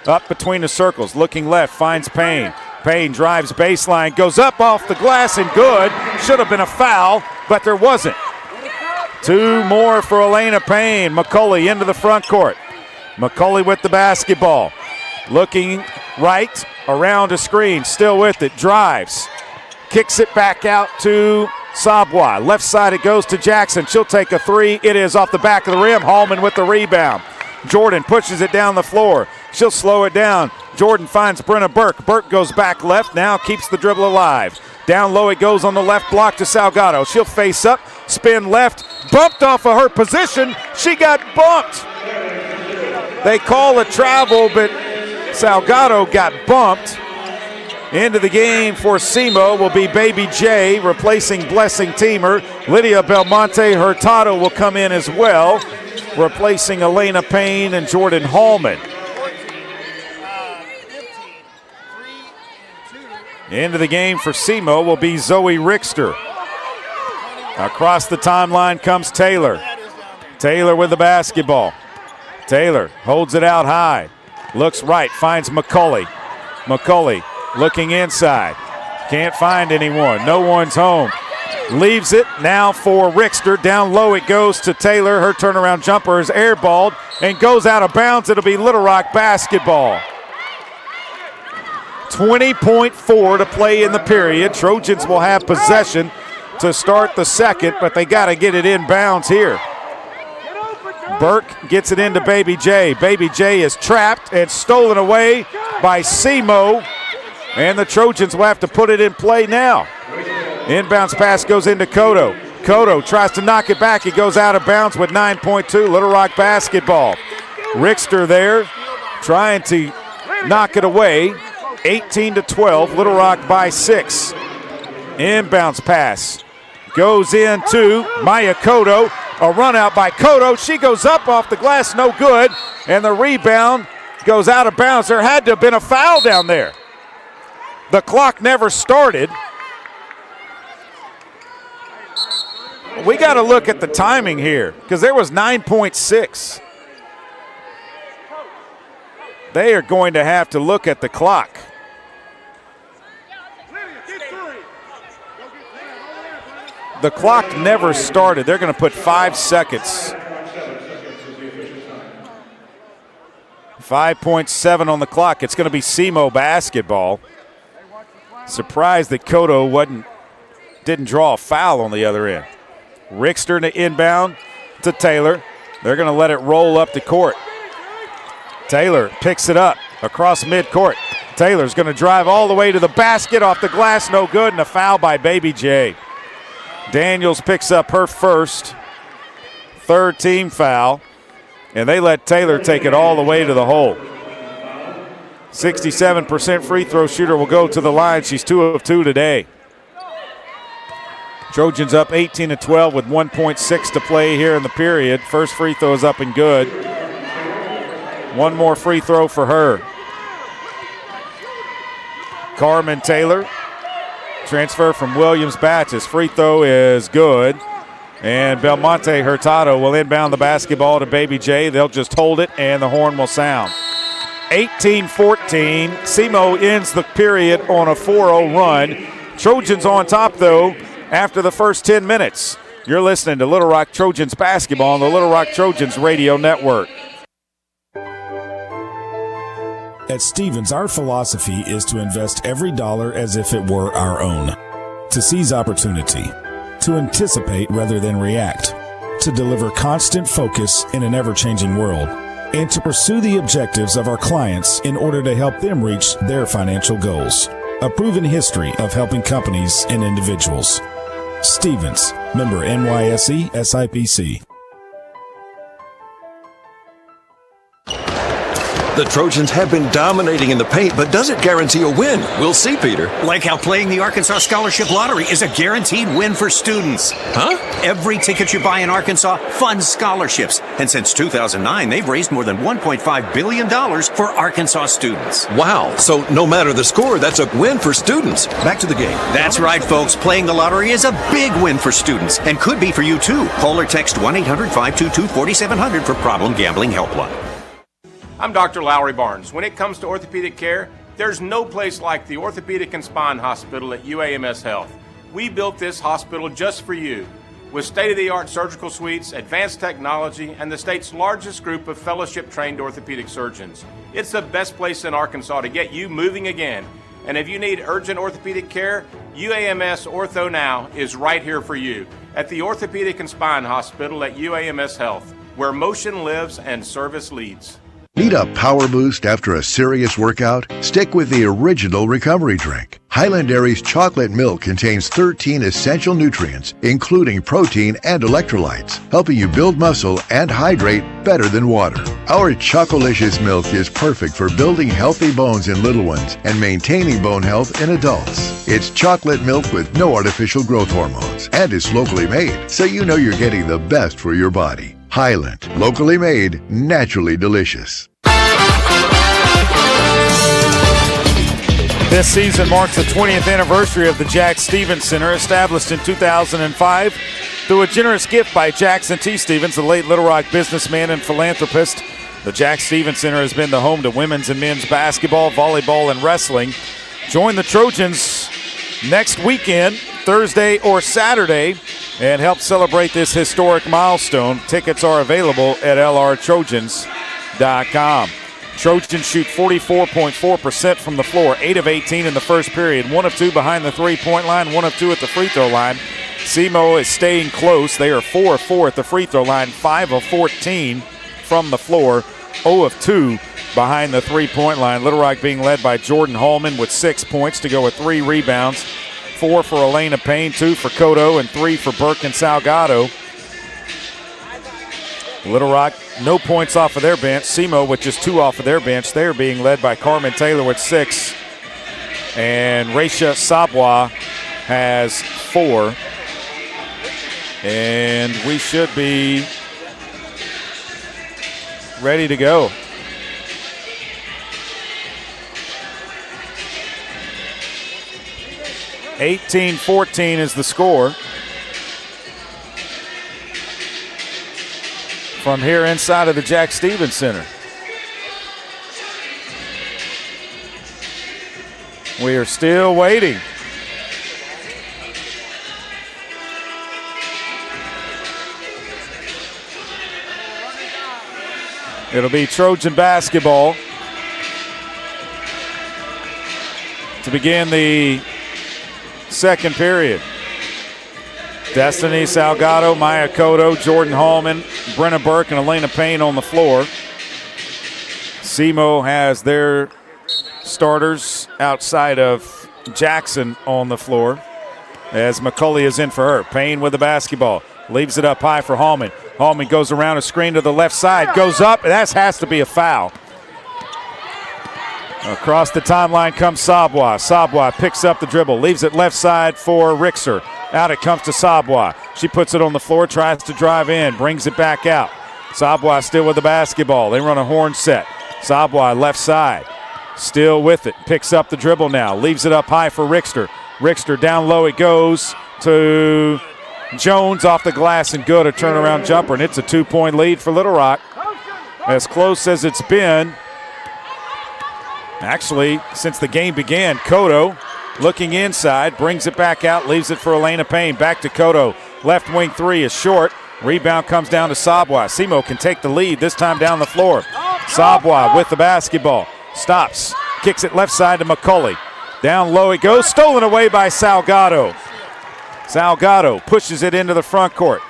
Up between the circles. Looking left, finds Payne. Payne drives baseline, goes up off the glass and good. Should have been a foul, but there wasn't. 2 more for Elena Payne. McCulley into the front court. McCulley with the basketball. Looking right, around a screen, still with it, drives. Kicks it back out to Sabwa. Left side it goes to Jackson. She'll take a 3. It is off the back of the rim. Hallman with the rebound. Jordan pushes it down the floor. She'll slow it down. Jordan finds Brenna Burke. Burke goes back left, now keeps the dribble alive. Down low it goes on the left block to Salgado. She'll face up, spin left, bumped off of her position. She got bumped. They call a travel, but Salgado got bumped. Into the game for SEMO will be Baby J replacing Blessing Teamer. Lydia Belmonte Hurtado will come in as well, replacing Elena Payne and Jordan Hallman. Into the game for SEMO will be Zoe Rickster. Across the timeline comes Taylor. Taylor with the basketball. Taylor holds it out high. Looks right, finds McCulley. McCulley looking inside. Can't find anyone. No one's home. Leaves it now for Rickster. Down low it goes to Taylor. Her turnaround jumper is airballed and goes out of bounds. It'll be Little Rock basketball. 20.4 to play in the period. Trojans will have possession to start the second, but they got to get it inbounds here. Burke gets it into Baby J. Baby J is trapped and stolen away by SEMO, and the Trojans will have to put it in play now. Inbounds pass goes into Cotto. Cotto tries to knock it back. He goes out of bounds with 9.2. Little Rock basketball. Rickster there trying to knock it away. 18-12, Little Rock by 6. Inbounds pass goes into Maya Cotto. A run out by Cotto. She goes up off the glass, no good. And the rebound goes out of bounds. There had to have been a foul down there. The clock never started. We got to look at the timing here because there was 9.6. They are going to have to look at the clock. The clock never started. They're going to put 5 seconds. 5.7 on the clock. It's going to be SEMO basketball. Surprised that Cotto didn't draw a foul on the other end. Rickster to inbound to Taylor. They're going to let it roll up the court. Taylor picks it up across midcourt. Taylor's going to drive all the way to the basket, off the glass, no good, and a foul by Baby J. Daniels picks up her first, 3rd team foul, and they let Taylor take it all the way to the hole. 67% free throw shooter will go to the line. She's 2 of 2 today. Trojans up 18-12 with 1.6 to play here in the period. First free throw is up and good. 1 more free throw for her. Carmen Taylor, transfer from Williams-Batches. Free throw is good. And Belmonte Hurtado will inbound the basketball to Baby J. They'll just hold it, and the horn will sound. 18-14. SEMO ends the period on a 4-0 run. Trojans on top, though, after the first 10 minutes. You're listening to Little Rock Trojans basketball on the Little Rock Trojans radio network.
At Stevens, our philosophy is to invest every dollar as if it were our own, to seize opportunity, to anticipate rather than react, to deliver constant focus in an ever-changing world, and to pursue the objectives of our clients in order to help them reach their financial goals. A proven history of helping companies and individuals. Stevens, member NYSE SIPC.
The Trojans have been dominating in the paint, but does it guarantee a win? We'll see, Peter.
Like how playing the Arkansas Scholarship Lottery is a guaranteed win for students.
Huh?
Every ticket you buy in Arkansas funds scholarships. And since 2009, they've raised more than $1.5 billion for Arkansas students.
Wow. So no matter the score, that's a win for students. Back to the game.
That's right, folks. Playing the lottery is a big win for students and could be for you, too. Call or text 1-800-522-4700 for Problem Gambling Helpline.
I'm Dr. Lowry Barnes. When it comes to orthopedic care, there's no place like the Orthopedic and Spine Hospital at UAMS Health. We built this hospital just for you, with state-of-the-art surgical suites, advanced technology, and the state's largest group of fellowship-trained orthopedic surgeons. It's the best place in Arkansas to get you moving again. And if you need urgent orthopedic care, UAMS Ortho Now is right here for you at the Orthopedic and Spine Hospital at UAMS Health, where motion lives and service leads.
Need a power boost after a serious workout? Stick with the original recovery drink. Highland Dairy's chocolate milk contains 13 essential nutrients, including protein and electrolytes, helping you build muscle and hydrate better than water. Our Chocolicious milk is perfect for building healthy bones in little ones and maintaining bone health in adults. It's chocolate milk with no artificial growth hormones, and it's locally made, so you know you're getting the best for your body. Highland, locally made, naturally delicious.
This season marks the 20th anniversary of the Jack Stevens Center, established in 2005 through a generous gift by Jackson T. Stevens, the late Little Rock businessman and philanthropist. The Jack Stevens Center has been the home to women's and men's basketball, volleyball, and wrestling. Join the Trojans next weekend, Thursday or Saturday, and help celebrate this historic milestone. Tickets are available at lrtrojans.com. Trojans shoot 44.4% from the floor, 8 of 18 in the first period, 1 of 2 behind the three-point line, 1 of 2 at the free throw line. SEMO is staying close. They are 4 of 4 at the free throw line, 5 of 14 from the floor, 0 of 2 behind the three-point line. Little Rock being led by Jordan Hallman with 6 points to go with 3 rebounds. 4 for Elena Payne, 2 for Cotto, and 3 for Burke and Salgado. Little Rock, no points off of their bench. SEMO with just 2 off of their bench. They're being led by Carmen Taylor with 6. And Raisha Sabwa has 4. And we should be ready to go. (18-14) is the score. From here inside of the Jack Stevens Center. We are still waiting. It'll be Trojan basketball to begin the second period. Destiny Salgado, Maya Cotto, Jordan Hallman, Brenna Burke, and Elena Payne on the floor. SEMO has their starters outside of Jackson on the floor as McCulley is in for her. Payne with the basketball. Leaves it up high for Hallman. Hallman goes around a screen to the left side. Goes up. That has to be a foul. Across the timeline comes Sabwa. Sabwa picks up the dribble. Leaves it left side for Rixer. Out it comes to Sabwa. She puts it on the floor, tries to drive in, brings it back out. Sabwa still with the basketball. They run a horn set. Sabwa left side. Still with it. Picks up the dribble now. Leaves it up high for Rixter. Rixter down low it goes to Jones off the glass and good. A turnaround jumper, and it's a 2-point lead for Little Rock. As close as it's been. Actually, since the game began, Cotto looking inside, brings it back out, leaves it for Elena Payne. Back to Cotto. Left wing 3 is short. Rebound comes down to Sabwa. SEMO can take the lead, this time down the floor. Sabwa with the basketball. Stops. Kicks it left side to McCulley. Down low it goes. Stolen away by Salgado. Salgado pushes it into the front court.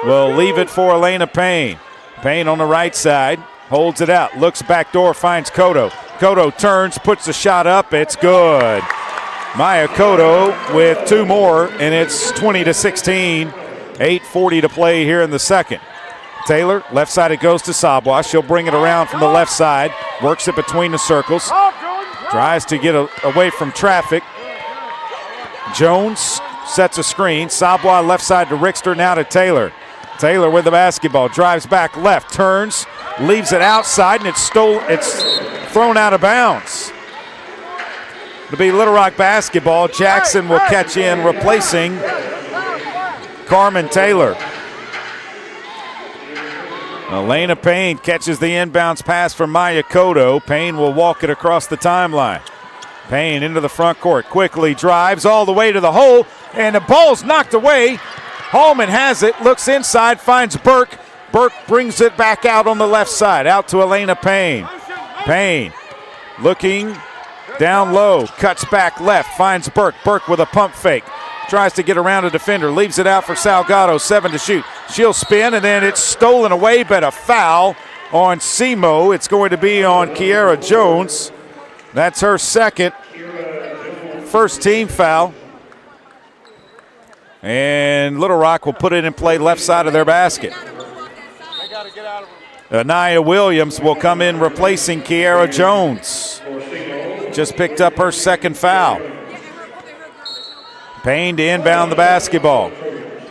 Will leave it for Elena Payne. Payne on the right side. Holds it out. Looks back door. Finds Cotto. Cotto turns. Puts the shot up. It's good. Maya Cotto with 2 more, and it's 20-16. 8:40 to play here in the second. Taylor, left side it goes to Sabwa. She'll bring it around from the left side. Works it between the circles. Tries to get away from traffic. Jones sets a screen. Sabwa left side to Rickster, now to Taylor. Taylor with the basketball. Drives back left. Turns. Leaves it outside, and it's thrown out of bounds. It'll be Little Rock basketball. Jackson will catch in, replacing Carmen Taylor. Elena Payne catches the inbounds pass from Maya Cotto. Payne will walk it across the timeline. Payne into the front court, quickly drives all the way to the hole, and the ball's knocked away. Hallman has it, looks inside, finds Burke. Burke brings it back out on the left side, out to Elena Payne. Payne looking down low, cuts back left, finds Burke. Burke with a pump fake. Tries to get around a defender, leaves it out for Salgado, 7 to shoot. She'll spin, and then it's stolen away, but a foul on SEMO. It's going to be on Kiara Jones. That's her second, first team foul. And Little Rock will put it in play left side of their basket. Anaya Williams will come in replacing Kiara Jones. Just picked up her second foul. Payne to inbound the basketball.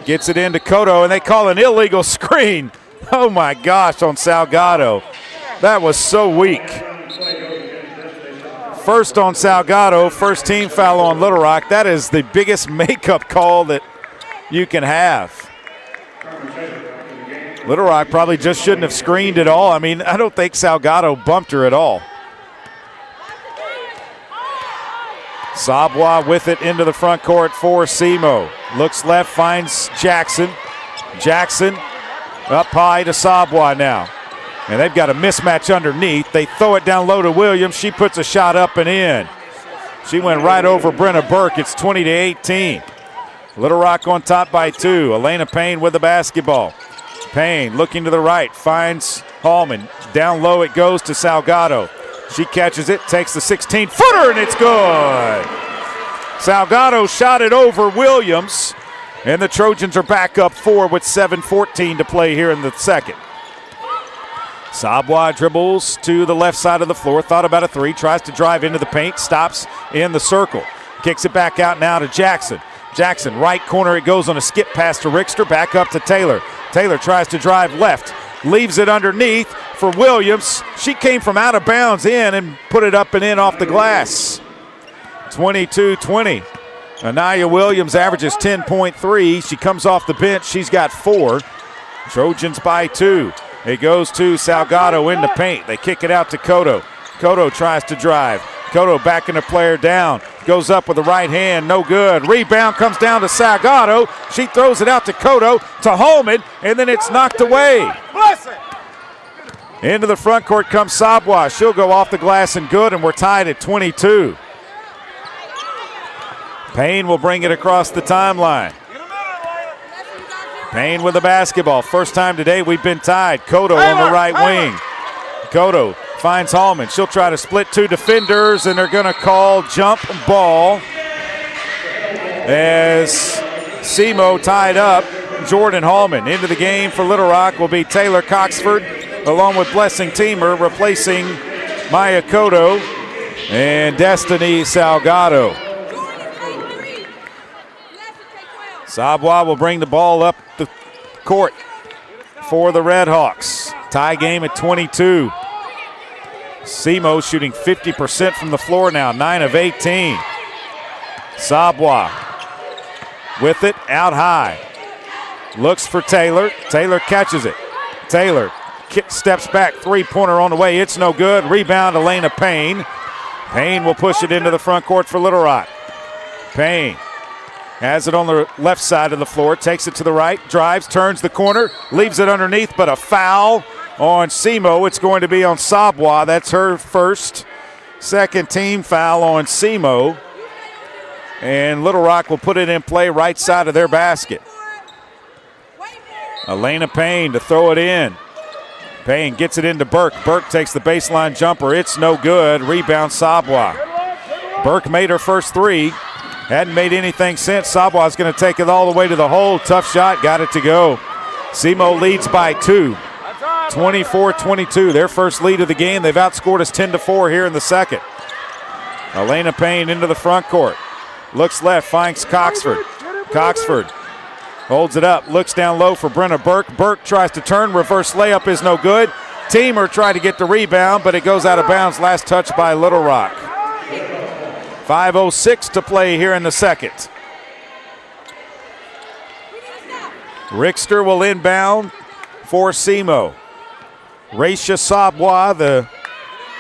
Gets it into Cotto, and they call an illegal screen. Oh my gosh, on Salgado. That was so weak. First on Salgado, first team foul on Little Rock. That is the biggest makeup call that you can have. Little Rock probably just shouldn't have screened at all. I mean, I don't think Salgado bumped her at all. Sabwa with it into the front court for SEMO. Looks left, finds Jackson. Jackson up high to Sabwa now. And they've got a mismatch underneath. They throw it down low to Williams. She puts a shot up and in. She went right over Brenna Burke. It's 20-18. Little Rock on top by 2. Elena Payne with the basketball. Payne looking to the right, finds Hallman. Down low it goes to Salgado. She catches it, takes the 16-footer, and it's good. Salgado shot it over Williams, and the Trojans are back up 4 with 7:14 to play here in the second. Sabwa dribbles to the left side of the floor, thought about a 3, tries to drive into the paint, stops in the circle. Kicks it back out now to Jackson. Jackson, right corner, it goes on a skip pass to Rickster, back up to Taylor. Taylor tries to drive left, leaves it underneath for Williams. She came from out of bounds in and put it up and in off the glass. 22-20. Anaya Williams averages 10.3. She comes off the bench. She's got 4. Trojans by 2. It goes to Salgado in the paint. They kick it out to Cotto. Cotto tries to drive. Cotto backing the player down. Goes up with the right hand. No good. Rebound comes down to Salgado. She throws it out to Cotto, to Holman, and then it's knocked away. Into the front court comes Sabwa. She'll go off the glass and good, and we're tied at 22. Payne will bring it across the timeline. Payne with the basketball. First time today we've been tied. Cotto on the right wing. Cotto finds Hallman. She'll try to split 2 defenders, and they're going to call jump ball as SEMO tied up Jordan Hallman. Into the game for Little Rock will be Taylor Coxford, along with Blessing Teamer, replacing Maya Cotto and Destiny Salgado. Sabwa will bring the ball up the court for the Redhawks. Tie game at 22. SEMO shooting 50% from the floor now, 9 of 18. Sabwa with it out high. Looks for Taylor. Taylor catches it. Taylor steps back, 3-pointer on the way. It's no good. Rebound, Elena Payne. Payne will push it into the front court for Little Rock. Payne has it on the left side of the floor, takes it to the right, drives, turns the corner, leaves it underneath, but a foul on SEMO. It's going to be on Sabwa. That's her second team foul on SEMO. And Little Rock will put it in play right side of their basket. Elena Payne to throw it in. Payne gets it into Burke. Burke takes the baseline jumper. It's no good. Rebound Sabwa. Burke made her first 3. Hadn't made anything since. Sabwa's going to take it all the way to the hole. Tough shot. Got it to go. SEMO leads by 2. 24-22, their first lead of the game. They've outscored us 10-4 here in the second. Elena Payne into the front court. Looks left, finds Coxford. Coxford holds it up, looks down low for Brenna Burke. Burke tries to turn, reverse layup is no good. Teamer tried to get the rebound, but it goes out of bounds. Last touch by Little Rock. 5:06 to play here in the second. Rickster will inbound for SEMO. Raisha Sabwa, the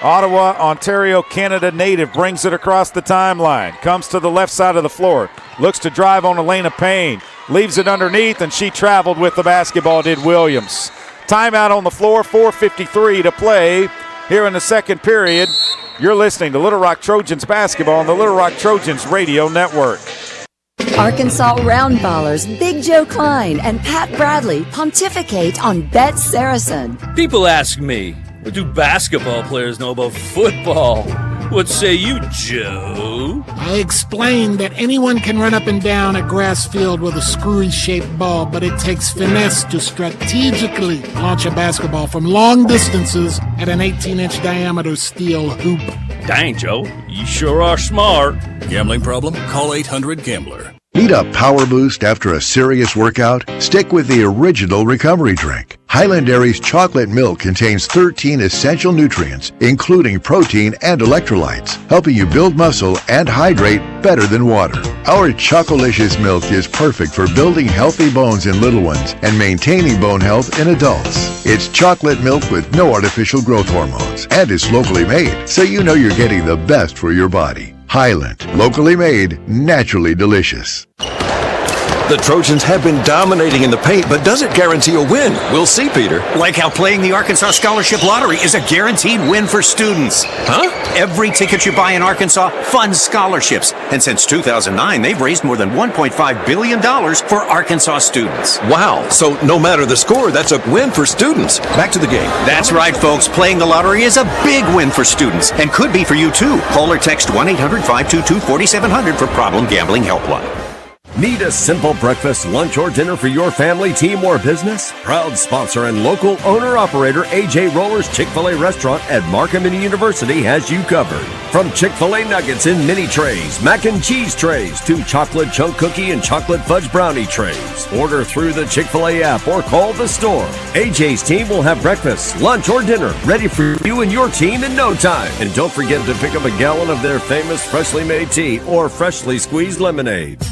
Ottawa, Ontario, Canada native, brings it across the timeline. Comes to the left side of the floor. Looks to drive on Elena Payne. Leaves it underneath, and she traveled with the basketball, did Williams. Timeout on the floor, 4:53 to play here in the second period. You're listening to Little Rock Trojans basketball on the Little Rock Trojans radio network.
Arkansas Roundballers Big Joe Klein and Pat Bradley pontificate on Bet Saracen.
People ask me, what do basketball players know about football? What say you, Joe?
I explained that anyone can run up and down a grass field with a screwy-shaped ball, but it takes finesse to strategically launch a basketball from long distances at an 18-inch diameter steel hoop.
Dang, Joe, you sure are smart. Gambling problem? Call 800-GAMBLER.
Need a power boost after a serious workout? Stick with the original recovery drink. Highland Dairy's chocolate milk contains 13 essential nutrients, including protein and electrolytes, helping you build muscle and hydrate better than water. Our Chocolicious milk is perfect for building healthy bones in little ones and maintaining bone health in adults. It's chocolate milk with no artificial growth hormones and is locally made, so you know you're getting the best for your body. Highland, locally made, naturally delicious.
The Trojans have been dominating in the paint, but does it guarantee a win? We'll see, Peter.
Like how playing the Arkansas Scholarship Lottery is a guaranteed win for students.
Huh?
Every ticket you buy in Arkansas funds scholarships. And since 2009, they've raised more than $1.5 billion for Arkansas students.
Wow. So no matter the score, that's a win for students. Back to the game.
That's right, folks. Playing the lottery is a big win for students and could be for you, too. Call or text 1-800-522-4700 for Problem Gambling Helpline.
Need a simple breakfast, lunch, or dinner for your family, team, or business? Proud sponsor and local owner-operator AJ Roller's Chick-fil-A restaurant at Markham University has you covered. From Chick-fil-A nuggets in mini trays, mac and cheese trays, to chocolate chunk cookie and chocolate fudge brownie trays. Order through the Chick-fil-A app or call the store. AJ's team will have breakfast, lunch, or dinner ready for you and your team in no time. And don't forget to pick up a gallon of their famous freshly made tea or freshly squeezed lemonade.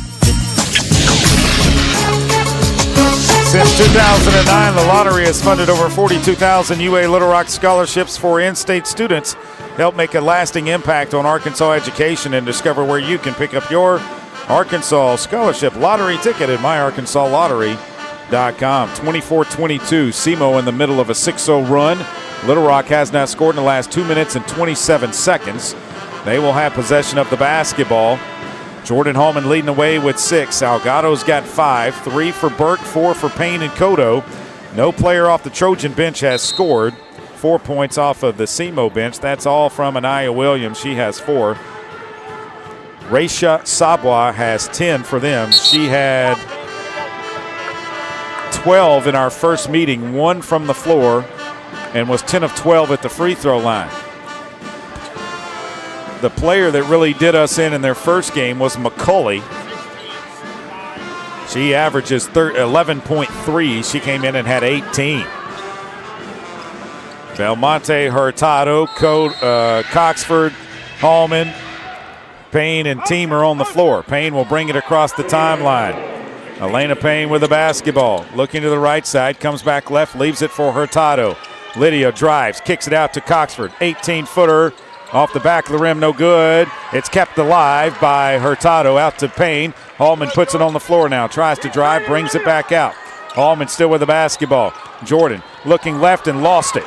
Since 2009, the lottery has funded over 42,000 UA Little Rock scholarships for in-state students. Help make a lasting impact on Arkansas education and discover where you can pick up your Arkansas Scholarship Lottery ticket at myarkansasLottery.com. 24-22, SEMO in the middle of a 6-0 run. Little Rock has not scored in the last 2 minutes and 27 seconds. They will have possession of the basketball. Jordan Hallman leading the way with 6. Salgado's got 5. 3 for Burke, 4 for Payne and Cotto. No player off the Trojan bench has scored. 4 points off of the SEMO bench. That's all from Anaya Williams. She has 4. Raisha Sabwa has 10 for them. She had 12 in our first meeting, 1 from the floor, and was 10 of 12 at the free throw line. The player that really did us in their first game was McCulley. She averages 11.3. She came in and had 18. Belmonte, Hurtado, Coxford, Hallman, Payne, and Teamer on the floor. Payne will bring it across the timeline. Elena Payne with the basketball. Looking to the right side, comes back left, leaves it for Hurtado. Lydia drives, kicks it out to Coxford. 18-footer. Off the back of the rim, no good. It's kept alive by Hurtado, out to Payne. Hallman puts it on the floor now, tries to drive, brings it back out. Hallman still with the basketball. Jordan looking left and lost it.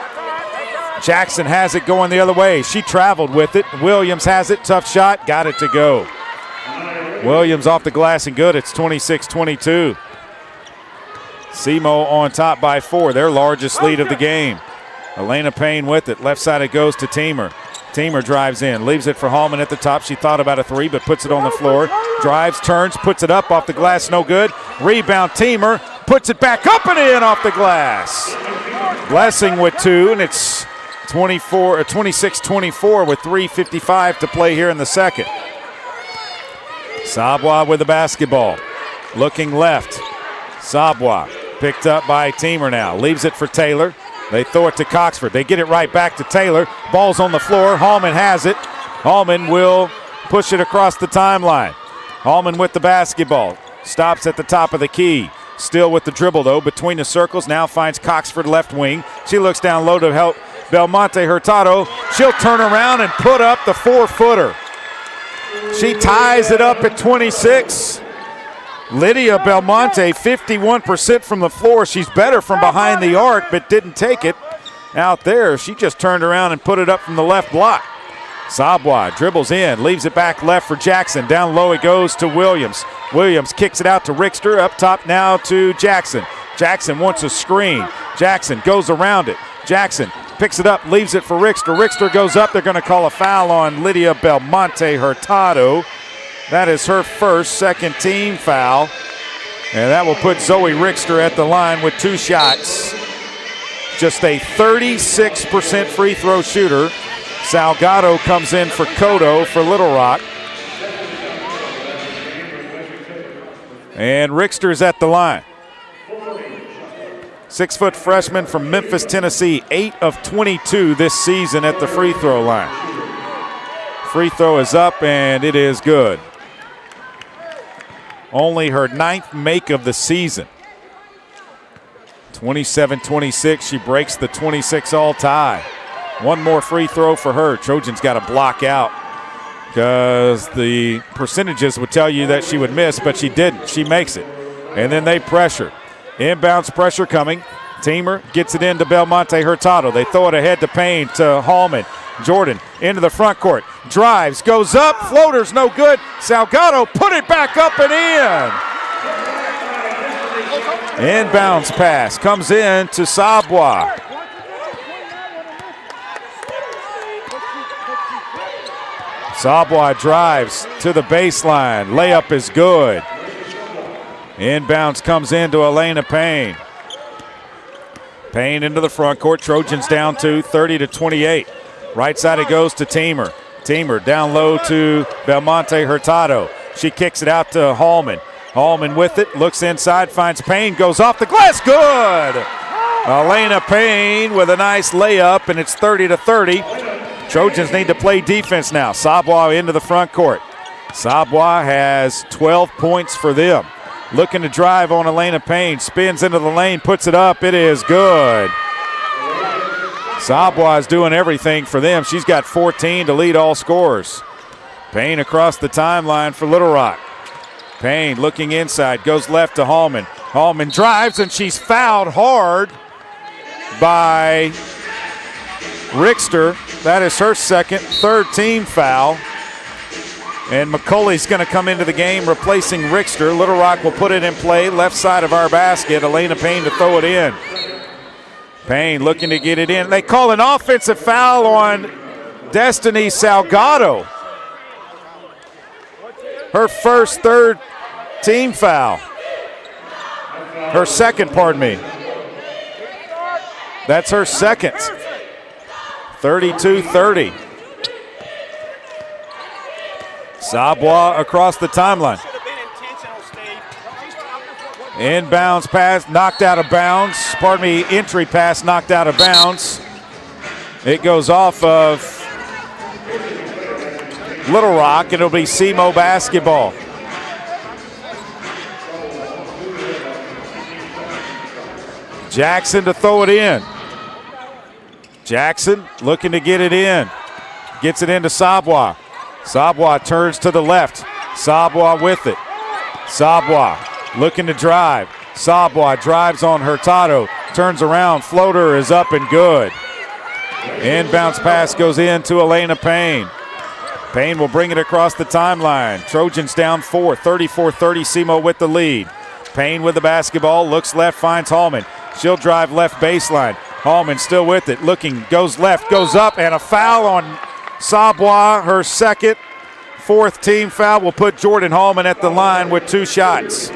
Jackson has it going the other way. She traveled with it. Williams has it, tough shot, got it to go. Williams off the glass and good. It's 26-22. SEMO on top by 4, their largest lead of the game. Elena Payne with it. Left side it goes to Teamer. Teamer drives in, leaves it for Hallman at the top. She thought about a 3, but puts it on the floor. Drives, turns, puts it up off the glass, no good. Rebound, Teamer puts it back up and in off the glass. Blessing with 2, and it's 26-24 with 3:55 to play here in the second. Sabwa with the basketball. Looking left. Sabwa picked up by Teamer now. Leaves it for Taylor. They throw it to Coxford. They get it right back to Taylor. Ball's on the floor. Hallman has it. Hallman will push it across the timeline. Hallman with the basketball. Stops at the top of the key. Still with the dribble, though, between the circles. Now finds Coxford left wing. She looks down low to help Belmonte Hurtado. She'll turn around and put up the 4-footer. She ties it up at 26. Lydia Belmonte, 51% from the floor. She's better from behind the arc, but didn't take it out there. She just turned around and put it up from the left block. Sabwa dribbles in, leaves it back left for Jackson. Down low it goes to Williams. Williams kicks it out to Rickster. Up top now to Jackson. Jackson wants a screen. Jackson goes around it. Jackson picks it up, leaves it for Rickster. Rickster goes up. They're going to call a foul on Lydia Belmonte Hurtado. That is her second team foul. And that will put Zoe Rickster at the line with 2 shots. Just a 36% free throw shooter. Salgado comes in for Cotto for Little Rock. And Rickster's at the line. 6-foot freshman from Memphis, Tennessee, 8 of 22 this season at the free throw line. Free throw is up and it is good. Only her 9th make of the season. 27-26, she breaks the 26-all tie. One more free throw for her. Trojans got to block out because the percentages would tell you that she would miss, but she didn't. She makes it. And then they pressure. Inbounds pressure coming. Teamer gets it into Belmonte Hurtado. They throw it ahead to Payne, to Hallman. Jordan into the front court. Drives, goes up, floater's no good. Salgado put it back up and in. Inbounds pass comes in to Sabwa. Sabwa drives to the baseline. Layup is good. Inbounds comes into Elena Payne. Payne into the front court. Trojans down 30-28. Right side it goes to Teamer. Teamer down low to Belmonte Hurtado. She kicks it out to Hallman. Hallman with it. Looks inside. Finds Payne. Goes off the glass. Good! Elena Payne with a nice layup, and it's 30-30. Trojans need to play defense now. Sabwa into the front court. Sabwa has 12 points for them. Looking to drive on Elena Payne. Spins into the lane, puts it up. It is good. Sabwa is doing everything for them. She's got 14 to lead all scorers. Payne across the timeline for Little Rock. Payne looking inside, goes left to Hallman. Hallman drives, and she's fouled hard by Rickster. That is her third team foul. And McCulley's going to come into the game replacing Rickster. Little Rock will put it in play, left side of our basket. Elena Payne to throw it in. Payne looking to get it in. They call an offensive foul on Destiny Salgado. Her third team foul. Her second, pardon me. That's her second. 32-30. Sabwa across the timeline. Inbounds pass knocked out of bounds. Pardon me, entry pass knocked out of bounds. It goes off of Little Rock, and it'll be SEMO basketball. Jackson to throw it in. Jackson looking to get it in. Gets it into Sabwa. Sabwa turns to the left. Sabwa with it. Sabwa looking to drive. Sabwa drives on Hurtado. Turns around. Floater is up and good. Inbounds pass goes in to Elena Payne. Payne will bring it across the timeline. Trojans down 4. 34-30. SEMO with the lead. Payne with the basketball. Looks left. Finds Hallman. She'll drive left baseline. Hallman still with it. Looking. Goes left. Goes up. And a foul on Sabwa. Her fourth team foul will put Jordan Hallman at the line with 2 shots.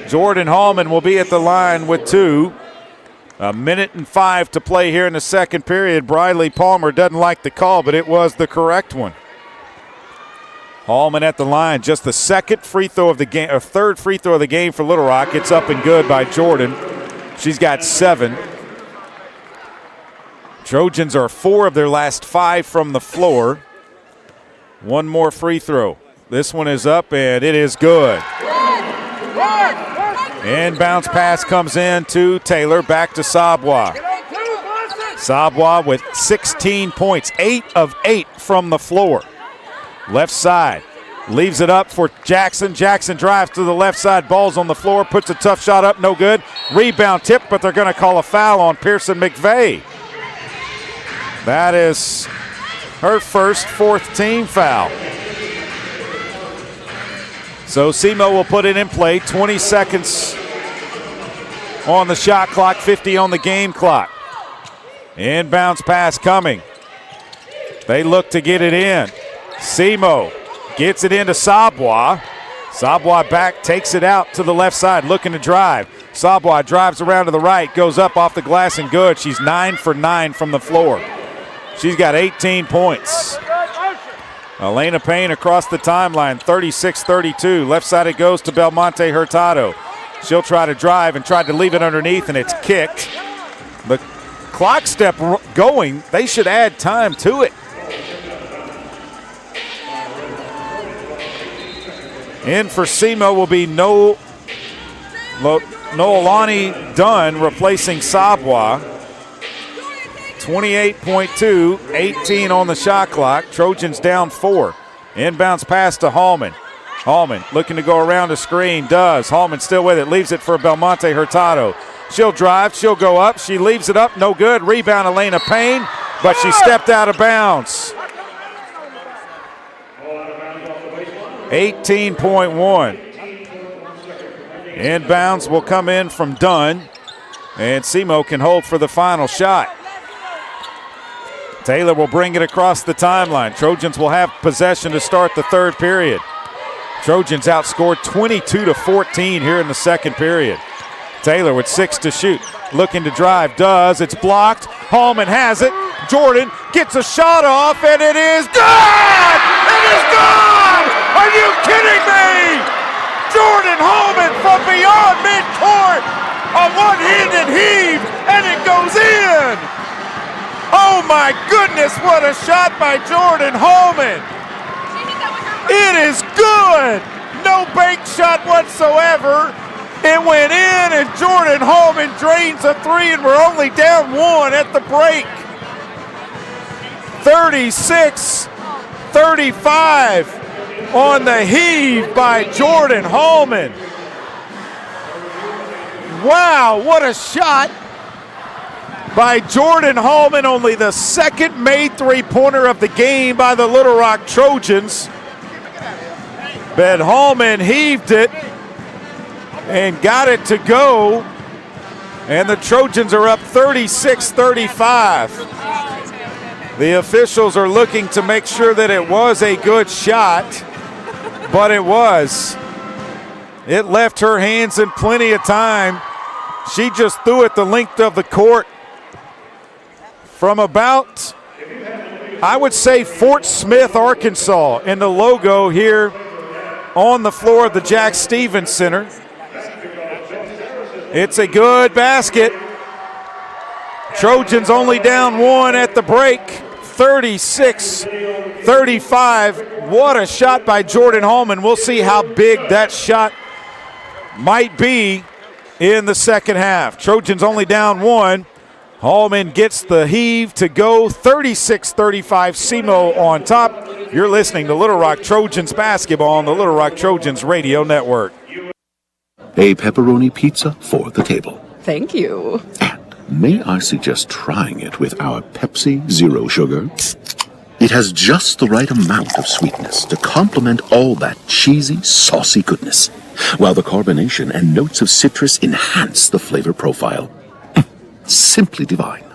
Jordan Hallman will be at the line with 2. 1:05 to play here in the second period. Briley Palmer doesn't like the call, but it was the correct one. Hallman at the line, just the second free throw of the game, or third free throw of the game for Little Rock. It's up and good by Jordan. She's got 7. Trojans are 4 of their last 5 from the floor. One more free throw. This one is up and it is good. Inbounds pass comes in to Taylor, back to Sabwa. Sabwa with 16 points, 8 of 8 from the floor. Left side, leaves it up for Jackson. Jackson drives to the left side, ball's on the floor, puts a tough shot up, no good. Rebound tip, but they're going to call a foul on Pearson McVeigh. That is her first, 4th team foul. So SEMO will put it in play. 20 seconds on the shot clock, 50 on the game clock. Inbounds pass coming. They look to get it in. SEMO gets it into Sabwa. Sabwa back, takes it out to the left side, looking to drive. Sabwa drives around to the right, goes up off the glass and good. She's 9 for 9 from the floor. She's got 18 points. Elena Payne across the timeline, 36-32. Left side it goes to Belmonte Hurtado. She'll try to drive and tried to leave it underneath, and it's kicked. The clock step going. They should add time to it. In for SEMO will be Noelani Dunn replacing Sabwa. 28.2, 18 on the shot clock. Trojans down 4. Inbounds pass to Hallman. Hallman looking to go around the screen, does. Hallman still with it, leaves it for Belmonte Hurtado. She'll drive, she'll go up, she leaves it up, no good. Rebound Elena Payne, but she stepped out of bounds. 18.1. Inbounds will come in from Dunn, and SEMO can hold for the final shot. Taylor will bring it across the timeline. Trojans will have possession to start the third period. Trojans outscored 22-14 here in the second period. Taylor with 6 to shoot, looking to drive, does. It's blocked. Hallman has it. Jordan gets a shot off, and it is good! It is good! Are you kidding me? Jordan Hallman from beyond midcourt. A one-handed heave, and it goes in. Oh my goodness, what a shot by Jordan Hallman. It is good. No bank shot whatsoever. It went in, and Jordan Hallman drains a 3, and we're only down 1 at the break. 36-35 on the heave by Jordan Hallman. Wow, what a shot by Jordan Hallman, only the second made three-pointer of the game by the Little Rock Trojans. But Hallman heaved it and got it to go, and the Trojans are up 36-35. The officials are looking to make sure that it was a good shot, but it was. It left her hands in plenty of time. She just threw it the length of the court from about, I would say, Fort Smith, Arkansas, in the logo here on the floor of the Jack Stevens Center. It's a good basket. Trojans only down 1 at the break, 36-35. What a shot by Jordan Hallman. We'll see how big that shot might be in the second half. Trojans only down 1. Hallman gets the heave to go, 36-35, SEMO on top. You're listening to Little Rock Trojans basketball on the Little Rock Trojans Radio Network.
A pepperoni pizza for the table.
Thank you.
May I suggest trying it with our Pepsi Zero Sugar? It has just the right amount of sweetness to complement all that cheesy, saucy goodness, while the carbonation and notes of citrus enhance the flavor profile. Simply divine.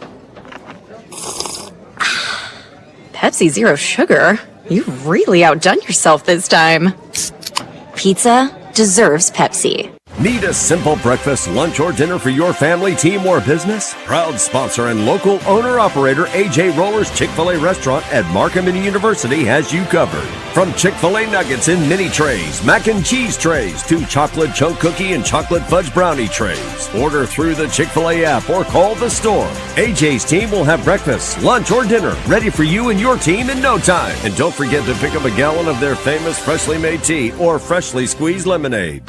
Pepsi Zero Sugar? You've really outdone yourself this time. Pizza deserves Pepsi.
Need a simple breakfast, lunch, or dinner for your family, team, or business? Proud sponsor and local owner-operator AJ Roller's Chick-fil-A restaurant at Markham University has you covered. From Chick-fil-A nuggets in mini trays, mac and cheese trays, to chocolate chunk cookie and chocolate fudge brownie trays. Order through the Chick-fil-A app or call the store. AJ's team will have breakfast, lunch, or dinner ready for you and your team in no time. And don't forget to pick up a gallon of their famous freshly made tea or freshly squeezed lemonade.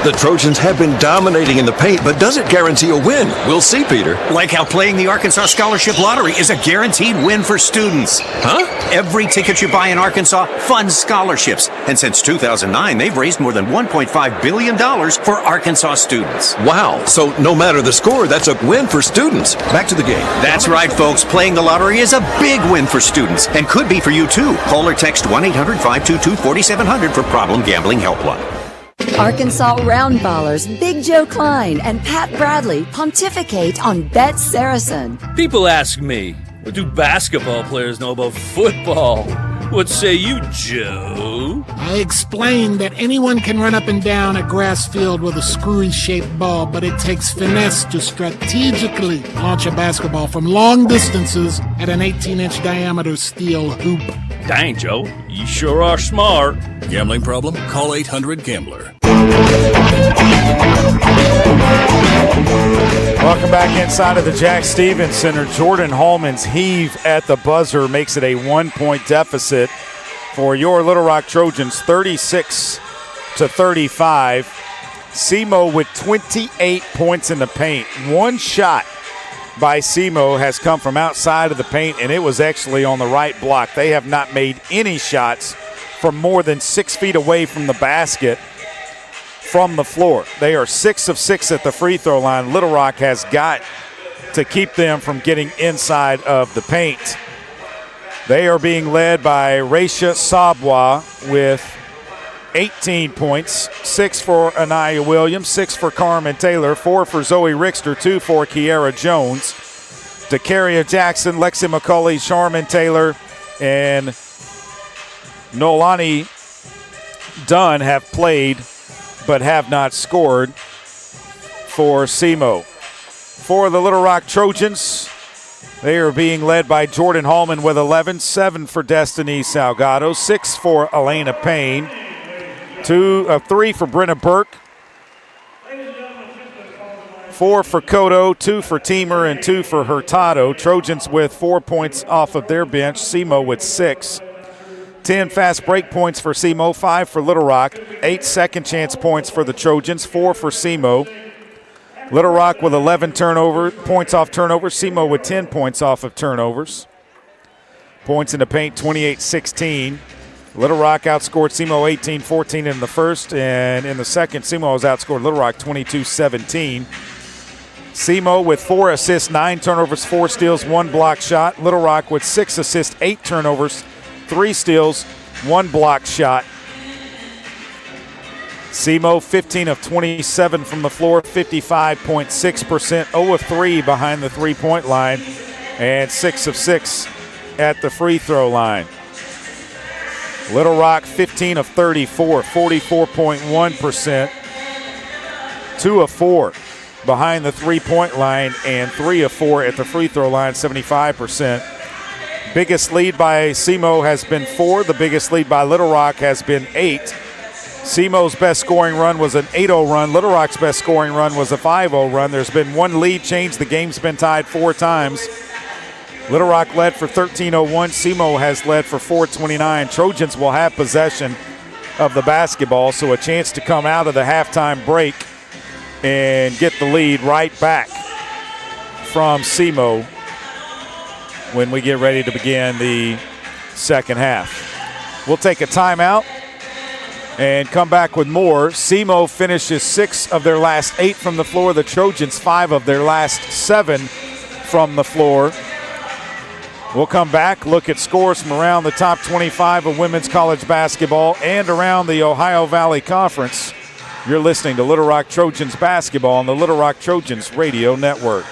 The Trojans have been dominating in the paint, but does it guarantee a win? We'll see, Peter.
Like how playing the Arkansas Scholarship Lottery is a guaranteed win for students.
Huh?
Every ticket you buy in Arkansas funds scholarships. And since 2009, they've raised more than $1.5 billion for Arkansas students.
Wow. So no matter the score, that's a win for students. Back to the game.
That's right, folks. Playing the lottery is a big win for students and could be for you, too. Call or text 1-800-522-4700 for Problem Gambling Helpline.
Arkansas round ballers Big Joe Klein and Pat Bradley pontificate on Bet Saracen.
People ask me, what do basketball players know about football? What say you, Joe?
I explained that anyone can run up and down a grass field with a screwy-shaped ball, but it takes finesse to strategically launch a basketball from long distances at an 18-inch diameter steel hoop.
Dang, Joe, you sure are smart.
Gambling problem? Call 800-GAMBLER.
Welcome back inside of the Jack Stevens Center. Jordan Hallman's heave at the buzzer makes it a 1-point deficit for your Little Rock Trojans, 36-35. SEMO with 28 points in the paint. One shot by SEMO has come from outside of the paint, and it was actually on the right block. They have not made any shots from more than 6 feet away from the basket from the floor. They are 6 of 6 at the free throw line. Little Rock has got to keep them from getting inside of the paint. They are being led by Raisha Sabwa with 18 points, 6 for Anaya Williams, 6 for Carmen Taylor, 4 for Zoe Rickster, 2 for Kiara Jones. Dakaria Jackson, Lexi McCauley, Charmin Taylor, and Nolani Dunn have played but have not scored for SEMO. For the Little Rock Trojans, they are being led by Jordan Hallman with 11, 7 for Destiny Salgado, 6 for Elena Payne, 3 for Brenna Burke, 4 for Cotto, 2 for Teamer, and 2 for Hurtado. Trojans with 4 points off of their bench, SEMO with 6. 10 fast break points for SEMO, 5 for Little Rock, 8 second chance points for the Trojans, 4 for SEMO. Little Rock with 11 points off turnovers, SEMO with 10 points off of turnovers. Points in the paint, 28-16. Little Rock outscored SEMO 18-14 in the first, and in the second, SEMO has outscored Little Rock 22-17. SEMO with 4 assists, 9 turnovers, 4 steals, 1 block shot. Little Rock with 6 assists, 8 turnovers, 3 steals, 1 block shot. SEMO 15 of 27 from the floor, 55.6%, 0 of 3 behind the three-point line, and 6 of 6 at the free throw line. Little Rock 15 of 34, 44.1%, 2 of 4 behind the three-point line, and 3 of 4 at the free throw line, 75%. Biggest lead by SEMO has been 4. The biggest lead by Little Rock has been 8. SEMO's best scoring run was an 8-0 run. Little Rock's best scoring run was a 5-0 run. There's been 1 lead change. The game's been tied 4 times. Little Rock led for 13:01. SEMO has led for 4:29. Trojans will have possession of the basketball, so a chance to come out of the halftime break and get the lead right back from SEMO when we get ready to begin the second half. We'll take a timeout and come back with more. SEMO finishes 6 of their last 8 from the floor. The Trojans 5 of their last 7 from the floor. We'll come back, look at scores from around the top 25 of women's college basketball and around the Ohio Valley Conference. You're listening to Little Rock Trojans basketball on the Little Rock Trojans Radio Network.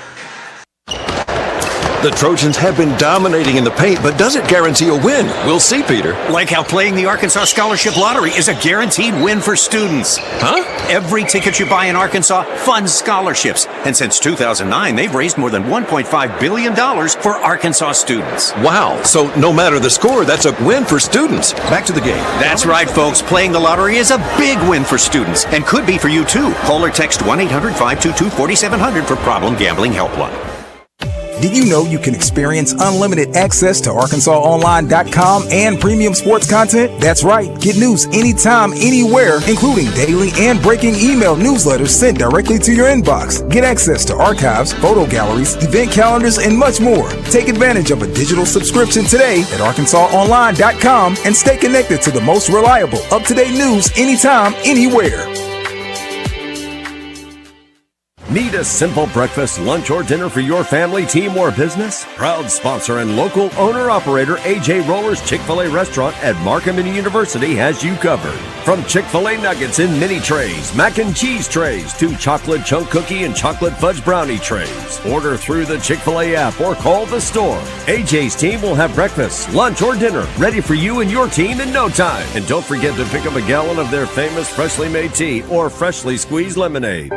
The Trojans have been dominating in the paint, but does it guarantee a win? We'll see, Peter.
Like how playing the Arkansas Scholarship Lottery is a guaranteed win for students.
Huh?
Every ticket you buy in Arkansas funds scholarships. And since 2009, they've raised more than $1.5 billion for Arkansas students.
Wow. So no matter the score, that's a win for students. Back to the game.
That's right, folks. Playing the lottery is a big win for students and could be for you, too. Call or text 1-800-522-4700 for Problem Gambling Helpline.
Did you know you can experience unlimited access to ArkansasOnline.com and premium sports content? That's right. Get news anytime, anywhere, including daily and breaking email newsletters sent directly to your inbox. Get access to archives, photo galleries, event calendars, and much more. Take advantage of a digital subscription today at ArkansasOnline.com and stay connected to the most reliable, up-to-date news anytime, anywhere.
Need a simple breakfast, lunch, or dinner for your family, team, or business? Proud sponsor and local owner-operator AJ Roller's Chick-fil-A restaurant at Markham University has you covered. From Chick-fil-A nuggets in mini trays, mac and cheese trays, to chocolate chunk cookie and chocolate fudge brownie trays. Order through the Chick-fil-A app or call the store. AJ's team will have breakfast, lunch, or dinner ready for you and your team in no time. And don't forget to pick up a gallon of their famous freshly made tea or freshly squeezed lemonade.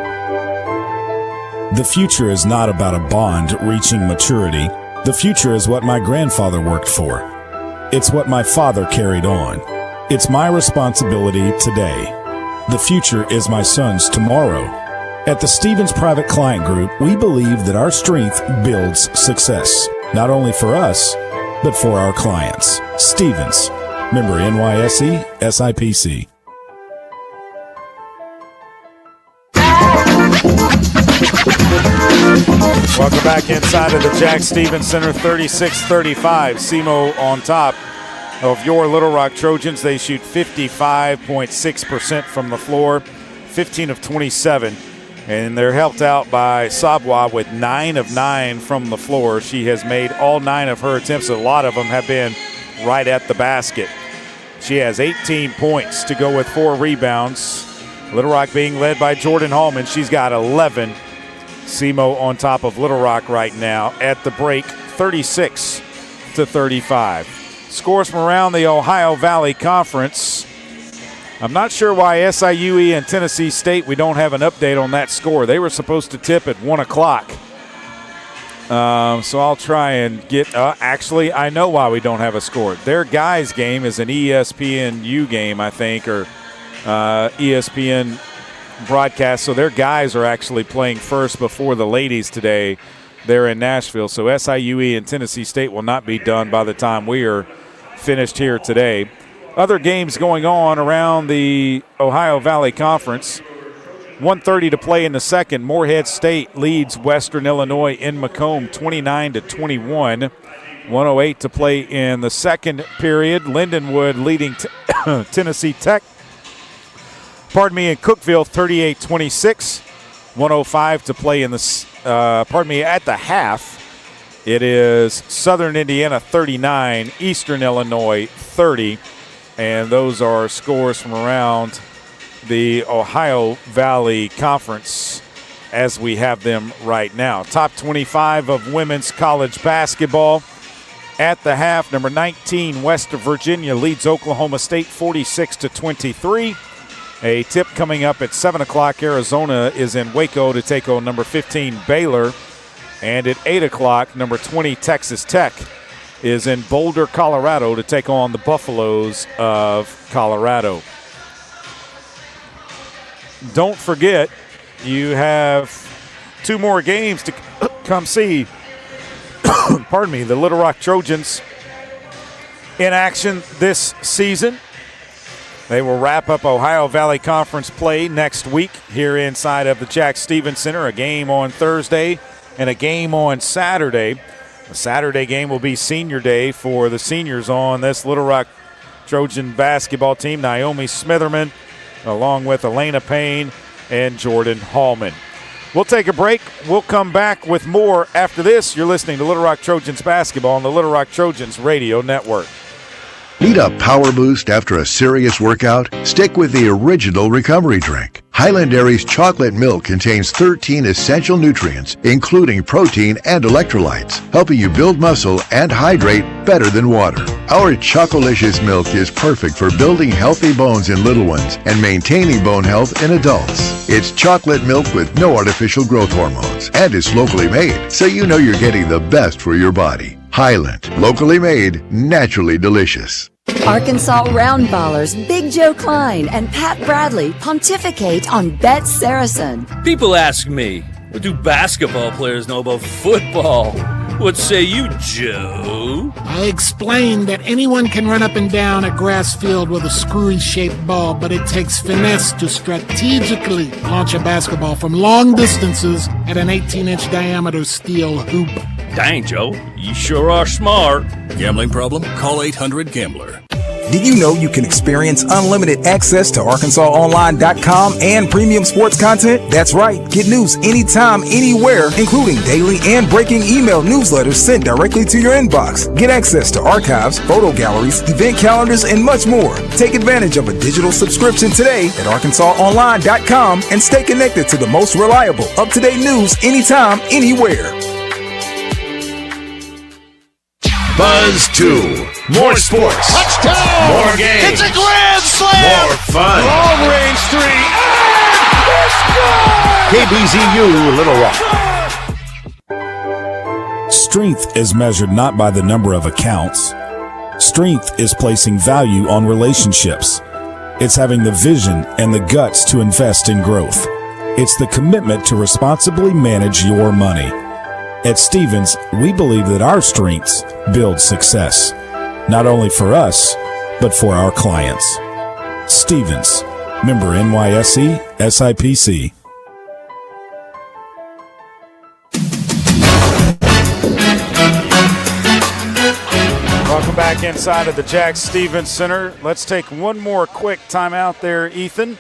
The future is not about a bond reaching maturity. The future is what my grandfather worked for. It's what my father carried on. It's my responsibility today. The future is my son's tomorrow. At the Stevens Private Client Group, we believe that our strength builds success, not only for us, but for our clients. Stevens, member NYSE, SIPC.
Welcome back inside of the Jack Stevens Center, 36-35. SEMO on top of your Little Rock Trojans. They shoot 55.6% from the floor, 15 of 27. And they're helped out by Sabwa with 9 of 9 from the floor. She has made all 9 of her attempts. A lot of them have been right at the basket. She has 18 points to go with 4 rebounds. Little Rock being led by Jordan Hallman. She's got 11. SEMO on top of Little Rock right now at the break, 36-35. Scores from around the Ohio Valley Conference. I'm not sure why SIUE and Tennessee State, we don't have an update on that score. They were supposed to tip at 1 o'clock. So I'll try and get actually, I know why we don't have a score. Their guys' game is an ESPNU game, I think, or ESPN broadcast, so their guys are actually playing first before the ladies today. They're in Nashville, so SIUE and Tennessee State will not be done by the time we are finished here today. Other games going on around the Ohio Valley Conference. 1:30 to play in the second. Morehead State leads Western Illinois in Macomb 29-21. 1:08 to play in the second period. Lindenwood leading Tennessee Tech in Cookeville, 38-26. 1:05 to play in the, at the half. It is Southern Indiana 39, Eastern Illinois 30. And those are scores from around the Ohio Valley Conference as we have them right now. Top 25 of women's college basketball. At the half, number 19, West Virginia leads Oklahoma State 46-23. A tip coming up at 7 o'clock. Arizona is in Waco to take on number 15, Baylor. And at 8 o'clock, number 20, Texas Tech is in Boulder, Colorado to take on the Buffaloes of Colorado. Don't forget, you have 2 more games to come see. Pardon me, the Little Rock Trojans in action this season. They will wrap up Ohio Valley Conference play next week here inside of the Jack Stevens Center. A game on Thursday and a game on Saturday. The Saturday game will be senior day for the seniors on this Little Rock Trojan basketball team. Naomi Smitherman, along with Elena Payne and Jordan Hallman. We'll take a break. We'll come back with more after this. You're listening to Little Rock Trojans basketball on the Little Rock Trojans Radio Network.
Need a power boost after a serious workout? Stick with the original recovery drink. Highland Dairy's chocolate milk contains 13 essential nutrients, including protein and electrolytes, helping you build muscle and hydrate better than water. Our Chocolicious milk is perfect for building healthy bones in little ones and maintaining bone health in adults. It's chocolate milk with no artificial growth hormones and is locally made, so you know you're getting the best for your body. Highland, locally made, naturally delicious.
Arkansas Roundballers Big Joe Klein and Pat Bradley pontificate on Bet Saracen.
People ask me, what do basketball players know about football? What say you, Joe?
I explained that anyone can run up and down a grass field with a screwy-shaped ball, but it takes finesse to strategically launch a basketball from long distances at an 18-inch diameter steel hoop.
Dang, Joe, you sure are smart.
Gambling problem? Call 800-GAMBLER.
Did you know you can experience unlimited access to ArkansasOnline.com and premium sports content? That's right. Get news anytime, anywhere, including daily and breaking email newsletters sent directly to your inbox. Get access to archives, photo galleries, event calendars, and much more. Take advantage of a digital subscription today at ArkansasOnline.com and stay connected to the most reliable, up-to-date news anytime, anywhere.
Buzz 2. More sports.
Touchdown!
More games.
It's a grand slam!
More fun.
Long range three. And
KBZU Little Rock.
Strength is measured not by the number of accounts. Strength is placing value on relationships. It's having the vision and the guts to invest in growth. It's the commitment to responsibly manage your money. At Stevens, we believe that our strengths build success, not only for us, but for our clients. Stevens, member NYSE, SIPC.
Welcome back inside of the Jack Stevens Center. Let's take one more quick timeout there, Ethan.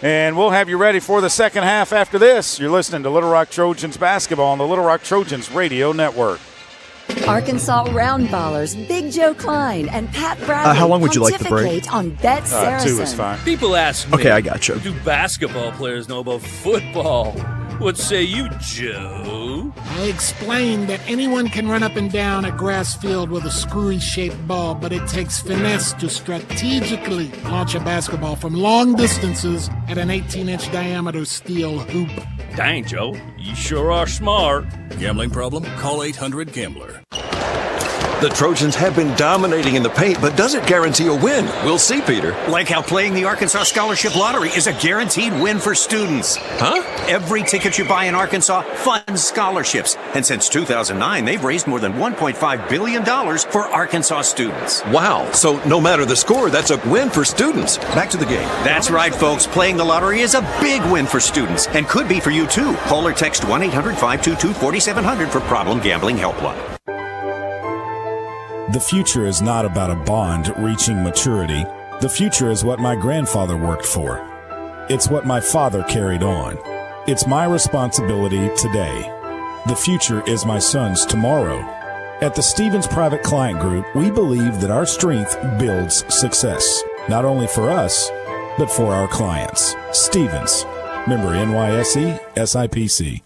And we'll have you ready for the second half after this. You're listening to Little Rock Trojans basketball on the Little Rock Trojans radio network.
Arkansas Roundballers Big Joe Klein and Pat Bradley
how long would you like the break?
pontificate on Bet Saracen.
2 is fine.
People ask me,
Okay, I got you.
what do basketball players know about football? What say you, Joe?
I explained that anyone can run up and down a grass field with a screwy-shaped ball, but it takes finesse to strategically launch a basketball from long distances at an 18-inch diameter steel hoop.
Dang, Joe, you sure are smart.
Gambling problem? Call 800-GAMBLER.
The Trojans have been dominating in the paint, but does it guarantee a win? We'll see, Peter.
Like how playing the Arkansas Scholarship Lottery is a guaranteed win for students.
Huh?
Every ticket you buy in Arkansas funds scholarships. And since 2009, they've raised more than $1.5 billion for Arkansas students.
Wow. So no matter the score, that's a win for students. Back to the game.
That's right, folks. Playing the lottery is a big win for students and could be for you, too. Call or text 1-800-522-4700 for Problem Gambling Helpline.
The future is not about a bond reaching maturity. The future is what my grandfather worked for. It's what my father carried on. It's my responsibility today. The future is my son's tomorrow. At the Stevens Private Client Group, we believe that our strength builds success, not only for us, but for our clients. Stevens, member NYSE, SIPC.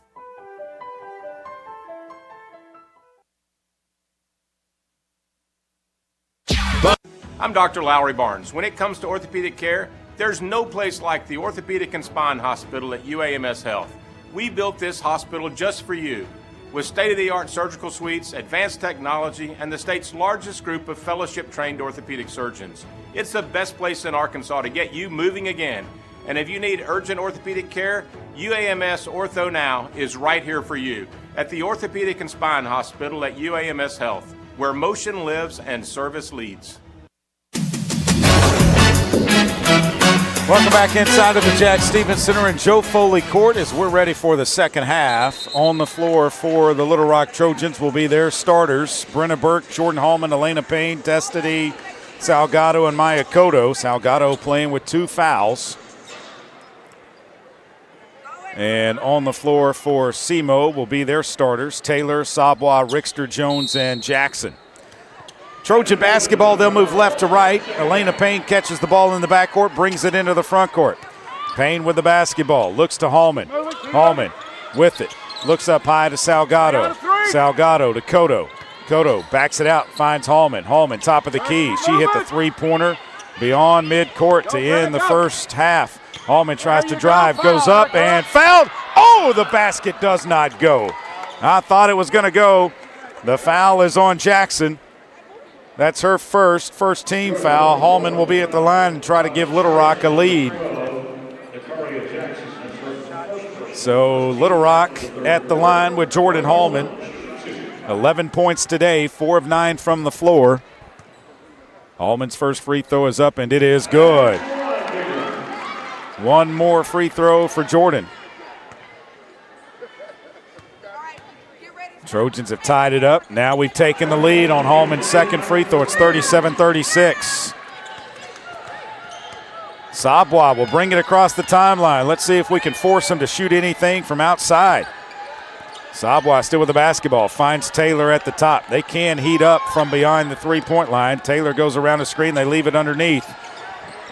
I'm Dr. Lowry Barnes. When it comes to orthopedic care, there's no place like the Orthopedic and Spine Hospital at UAMS Health. We built this hospital just for you, with state-of-the-art surgical suites, advanced technology, and the state's largest group of fellowship-trained orthopedic surgeons. It's the best place in Arkansas to get you moving again. And if you need urgent orthopedic care, UAMS Ortho Now is right here for you at the Orthopedic and Spine Hospital at UAMS Health, where motion lives and service leads.
Welcome back inside of the Jack Stevens Center in Joe Foley Court as we're ready for the second half. On the floor for the Little Rock Trojans will be their starters, Brenna Burke, Jordan Hallman, Elena Payne, Destiny Salgado, and Maya Cotto. Salgado playing with 2 fouls. And on the floor for SEMO will be their starters, Taylor, Sabwa, Rickster, Jones, and Jackson. Trojan basketball, they'll move left to right. Elena Payne catches the ball in the backcourt, brings it into the front court. Payne with the basketball. Looks to Hallman. Hallman with it. Looks up high to Salgado. Salgado to Cotto. Cotto backs it out, finds Hallman. Hallman, top of the key. She hit the three-pointer beyond midcourt to end the first half. Hallman tries to drive, goes up and fouled. Oh, the basket does not go. I thought it was going to go. The foul is on Jackson. That's her first team foul. Hallman will be at the line and try to give Little Rock a lead. So Little Rock at the line with Jordan Hallman. 11 points today, 4 of 9 from the floor. Hallman's first free throw is up, and it is good. One more free throw for Jordan. Trojans have tied it up. Now we've taken the lead on Hallman's second free throw. It's 37-36. Sabwa will bring it across the timeline. Let's see if we can force him to shoot anything from outside. Sabwa still with the basketball. Finds Taylor at the top. They can heat up from behind the three-point line. Taylor goes around the screen. They leave it underneath.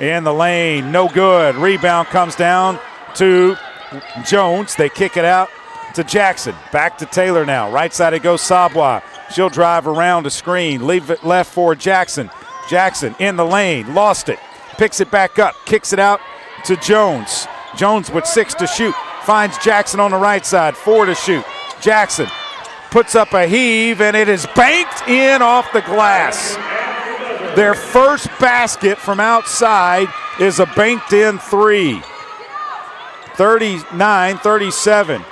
In the lane, no good. Rebound comes down to Jones. They kick it out to Jackson. Back to Taylor now. Right side it goes Sabwa. She'll drive around the screen. Leave it left for Jackson. Jackson in the lane. Lost it. Picks it back up. Kicks it out to Jones. Jones with 6 to shoot. Finds Jackson on the right side. 4 to shoot. Jackson puts up a heave, and it is banked in off the glass. Their first basket from outside is a banked-in three. 39-37.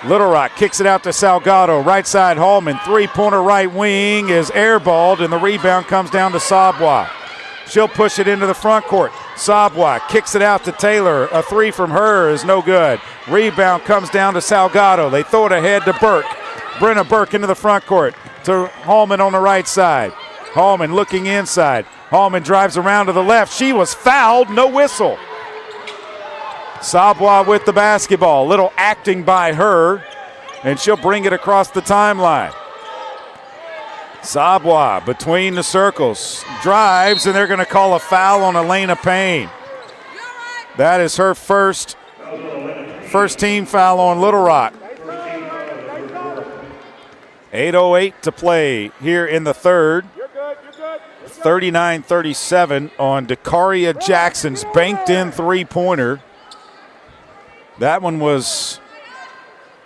Little Rock kicks it out to Salgado. Right side, Hallman. Three-pointer right wing is airballed, and the rebound comes down to Sabwa. She'll push it into the front court. Sabwa kicks it out to Taylor. A three from her is no good. Rebound comes down to Salgado. They throw it ahead to Burke. Brenna Burke into the front court to Hallman on the right side. Hallman looking inside. Hallman drives around to the left. She was fouled. No whistle. Sabwa with the basketball. Little acting by her, and she'll bring it across the timeline. Sabwa between the circles. Drives, and they're going to call a foul on Elena Payne. That is her first team foul on Little Rock. 8:08 to play here in the third. 39-37 on Dakaria Jackson's banked-in three-pointer. That one was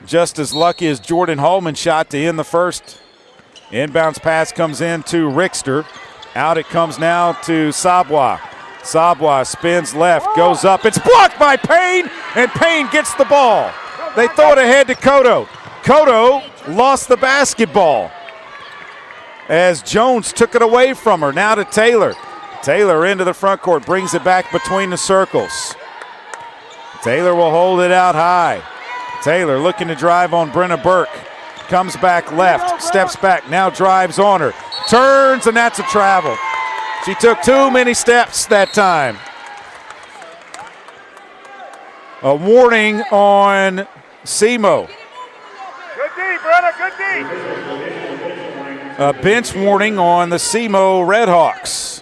just as lucky as Jordan Hallman shot to end the first. Inbounds pass comes in to Rickster. Out it comes now to Sabwa. Sabwa spins left, goes up. It's blocked by Payne, and Payne gets the ball. They throw it ahead to Cotto. Cotto lost the basketball as Jones took it away from her. Now to Taylor. Taylor into the front court, brings it back between the circles. Taylor will hold it out high. Taylor looking to drive on Brenna Burke. Comes back left, steps back, now drives on her. Turns, and that's a travel. She took too many steps that time. A warning on SEMO.
Good D, Brenna, good D.
A bench warning on the SEMO Redhawks.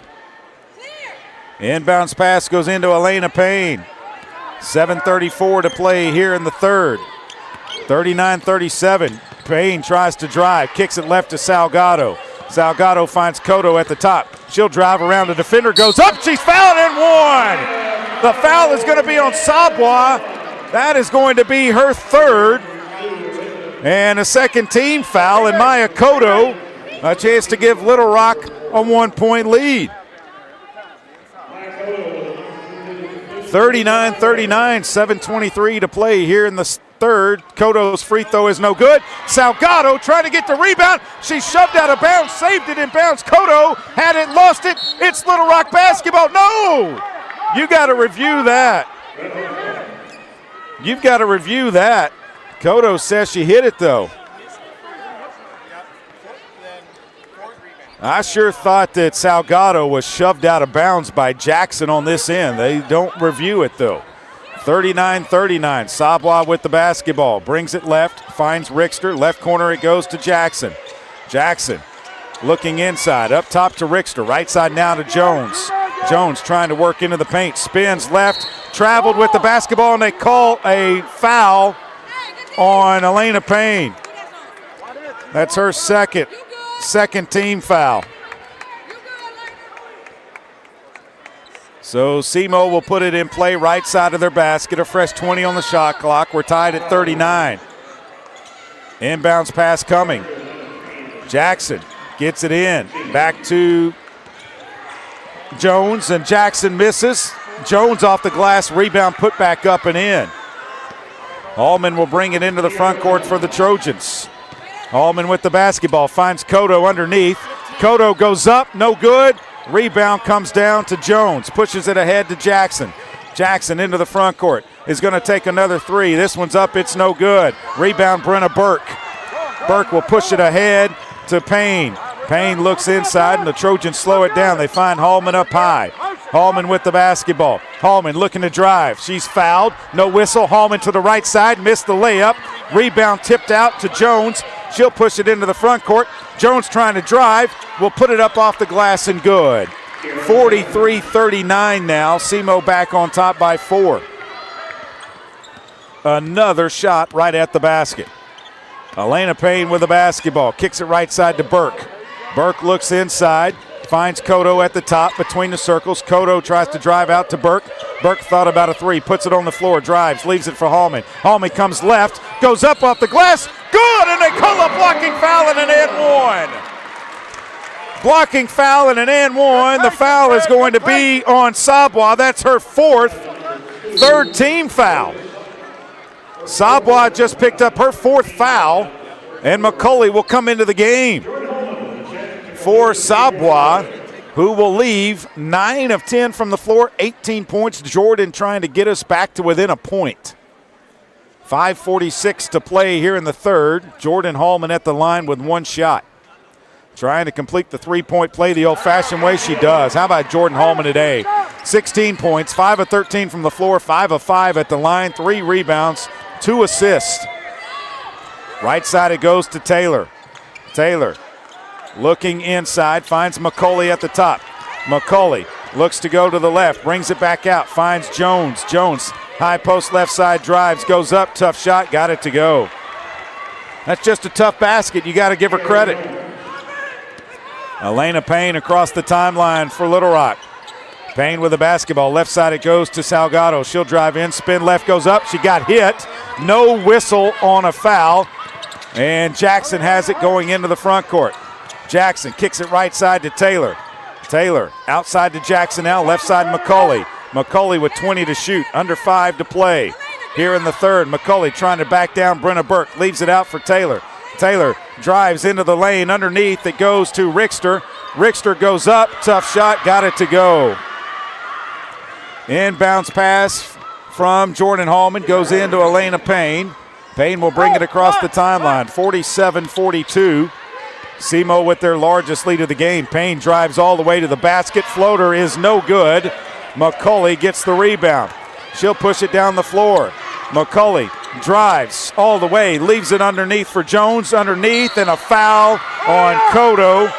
Inbounds pass goes into Elena Payne. 7:34 to play here in the third. 39-37. Payne tries to drive, kicks it left to Salgado. Salgado finds Cotto at the top. She'll drive around, the defender goes up, she's fouled and one. The foul is going to be on Sabwa. That is going to be her third. And a second team foul, and Maya Cotto a chance to give Little Rock a 1-point lead. 39-39, 7:23 to play here in the third. Cotto's free throw is no good. Salgado trying to get the rebound. She shoved out of bounds, saved it in bounds. Cotto had it, lost it. It's Little Rock basketball. No! You got to review that. You've got to review that. Cotto says she hit it, though. I sure thought that Salgado was shoved out of bounds by Jackson on this end. They don't review it, though. 39-39, Sabwa with the basketball. Brings it left, finds Rickster. Left corner it goes to Jackson. Jackson looking inside, up top to Rickster. Right side now to Jones. Jones trying to work into the paint, spins left, traveled with the basketball, and they call a foul on Elena Payne. That's her second team foul. So SEMO will put it in play right side of their basket. A fresh 20 on the shot clock. We're tied at 39. Inbounds pass coming. Jackson gets it in. Back to Jones, and Jackson misses. Jones off the glass, rebound put back up and in. Allman will bring it into the front court for the Trojans. Allman with the basketball, finds Cotto underneath. Cotto goes up, no good. Rebound comes down to Jones, pushes it ahead to Jackson. Jackson into the front court, is going to take another three. This one's up, it's no good. Rebound, Brenna Burke. Burke will push it ahead to Payne. Payne looks inside, and the Trojans slow it down. They find Hallman up high. Hallman with the basketball. Hallman looking to drive. She's fouled. No whistle. Hallman to the right side. Missed the layup. Rebound tipped out to Jones. She'll push it into the front court. Jones trying to drive. Will put it up off the glass and good. 43-39 now. SEMO back on top by 4. Another shot right at the basket. Elena Payne with the basketball. Kicks it right side to Burke. Burke looks inside. Finds Cotto at the top between the circles. Cotto tries to drive out to Burke. Burke thought about a three, puts it on the floor, drives, leaves it for Hallman. Hallman comes left, goes up off the glass. Good, and they call a blocking foul and an and one. Blocking foul and an and one. The foul is going to be on Sabwa. That's her third team foul. Sabwa just picked up her 4th foul, and McCulley will come into the game for Sabwa, who will leave 9 of 10 from the floor, 18 points. Jordan trying to get us back to within a point. 5:46 to play here in the third. Jordan Hallman at the line with 1 shot. Trying to complete the three-point play the old-fashioned way she does. How about Jordan Hallman today? 16 points, 5 of 13 from the floor, 5 of 5 at the line, 3 rebounds, 2 assists. Right side it goes to Taylor. Taylor looking inside, finds McCulley at the top. McCulley looks to go to the left, brings it back out, finds Jones. Jones, high post left side, drives, goes up, tough shot, got it to go. That's just a tough basket. You got to give her credit. Elena Payne across the timeline for Little Rock. Payne with the basketball. Left side it goes to Salgado. She'll drive in, spin left, goes up. She got hit. No whistle on a foul. And Jackson has it going into the front court. Jackson kicks it right side to Taylor. Taylor outside to Jackson now. Left side McCulley. McCulley with 20 to shoot. Under 5 to play. Here in the third, McCulley trying to back down Brenna Burke. Leaves it out for Taylor. Taylor drives into the lane. Underneath it goes to Rickster. Rickster goes up. Tough shot. Got it to go. Inbounds pass from Jordan Hallman. Goes into Elena Payne. Payne will bring it across the timeline. 47-42. SEMO with their largest lead of the game. Payne drives all the way to the basket. Floater is no good. McCulley gets the rebound. She'll push it down the floor. McCulley drives all the way, leaves it underneath for Jones. Underneath, and a foul on Cotto.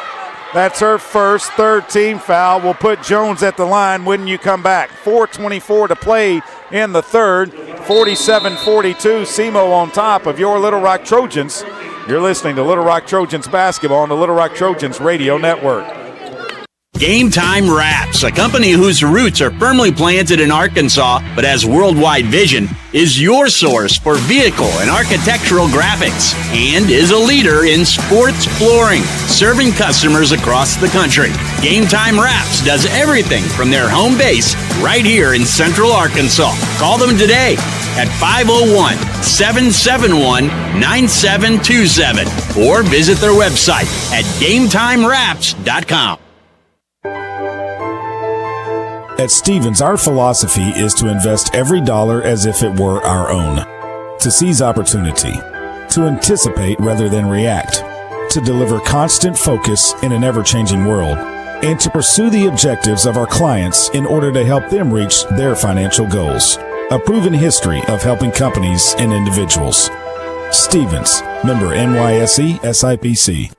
That's her third team foul. Will put Jones at the line when you come back. 4:24 to play in the third. 47-42. SEMO on top of your Little Rock Trojans. You're listening to Little Rock Trojans basketball on the Little Rock Trojans radio network.
Game Time Wraps, a company whose roots are firmly planted in Arkansas but has worldwide vision, is your source for vehicle and architectural graphics and is a leader in sports flooring, serving customers across the country. Game Time Wraps does everything from their home base right here in Central Arkansas. Call them today at 501-771-9727 or visit their website at GameTimeWraps.com.
At Stevens, our philosophy is to invest every dollar as if it were our own, to seize opportunity, to anticipate rather than react, to deliver constant focus in an ever-changing world, and to pursue the objectives of our clients in order to help them reach their financial goals. A proven history of helping companies and individuals. Stevens, member NYSE, SIPC.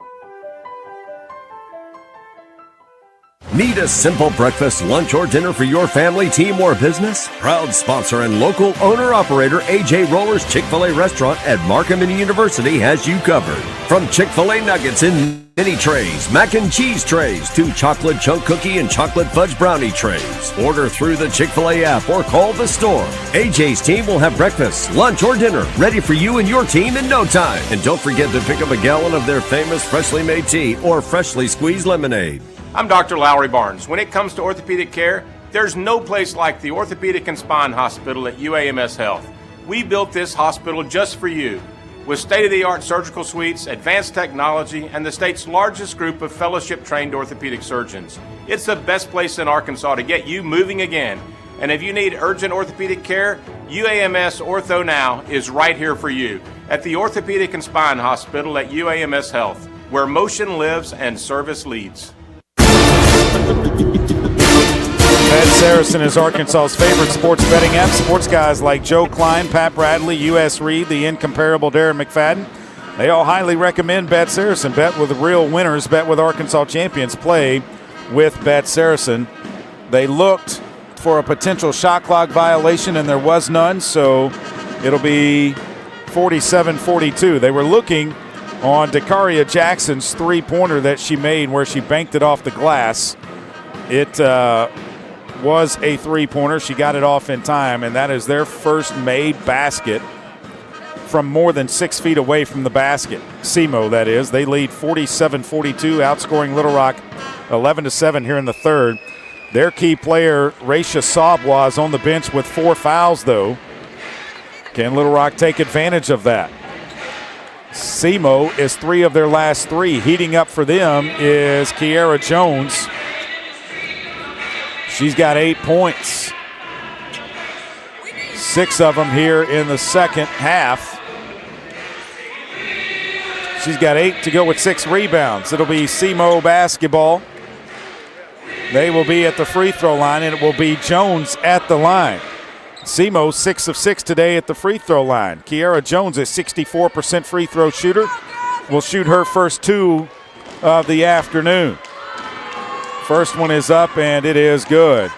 Need a simple breakfast, lunch, or dinner for your family, team, or business? Proud sponsor and local owner-operator AJ Roller's Chick-fil-A restaurant at Markham University has you covered. From Chick-fil-A nuggets in mini trays, mac and cheese trays, to chocolate chunk cookie and chocolate fudge brownie trays. Order through the Chick-fil-A app or call the store. AJ's team will have breakfast, lunch, or dinner ready for you and your team in no time. And don't forget to pick up a gallon of their famous freshly made tea or freshly squeezed lemonade.
I'm Dr. Lowry Barnes. When it comes to orthopedic care, there's no place like the Orthopedic and Spine Hospital at UAMS Health. We built this hospital just for you, with state-of-the-art surgical suites, advanced technology, and the state's largest group of fellowship-trained orthopedic surgeons. It's the best place in Arkansas to get you moving again. And if you need urgent orthopedic care, UAMS Ortho Now is right here for you at the Orthopedic and Spine Hospital at UAMS Health, where motion lives and service leads.
Bet Saracen is Arkansas's favorite sports betting app. Sports guys like Joe Klein, Pat Bradley, U.S. Reed, the incomparable Darren McFadden. They all highly recommend Bet Saracen. Bet with real winners. Bet with Arkansas champions. Play with Bet Saracen. They looked for a potential shot clock violation, and there was none, so it'll be 47-42. They were looking on Dakaria Jackson's three-pointer that she made where she banked it off the glass. It was a three-pointer. She got it off in time, and that is their first made basket from more than 6 feet away from the basket. SEMO, that is. They lead 47-42, outscoring Little Rock 11-7 here in the third. Their key player, Raisha Sabwa, is on the bench with 4 fouls, though. Can Little Rock take advantage of that? SEMO is 3 of their last 3. Heating up for them is Kiara Jones. She's got 8 points. 6 of them here in the second half. She's got 8 to go with 6 rebounds. It'll be SEMO basketball. They will be at the free throw line, and it will be Jones at the line. SEMO 6 of 6 today at the free throw line. Kiara Jones, a 64% free throw shooter, will shoot her first 2 of the afternoon. First one is up, and it is good.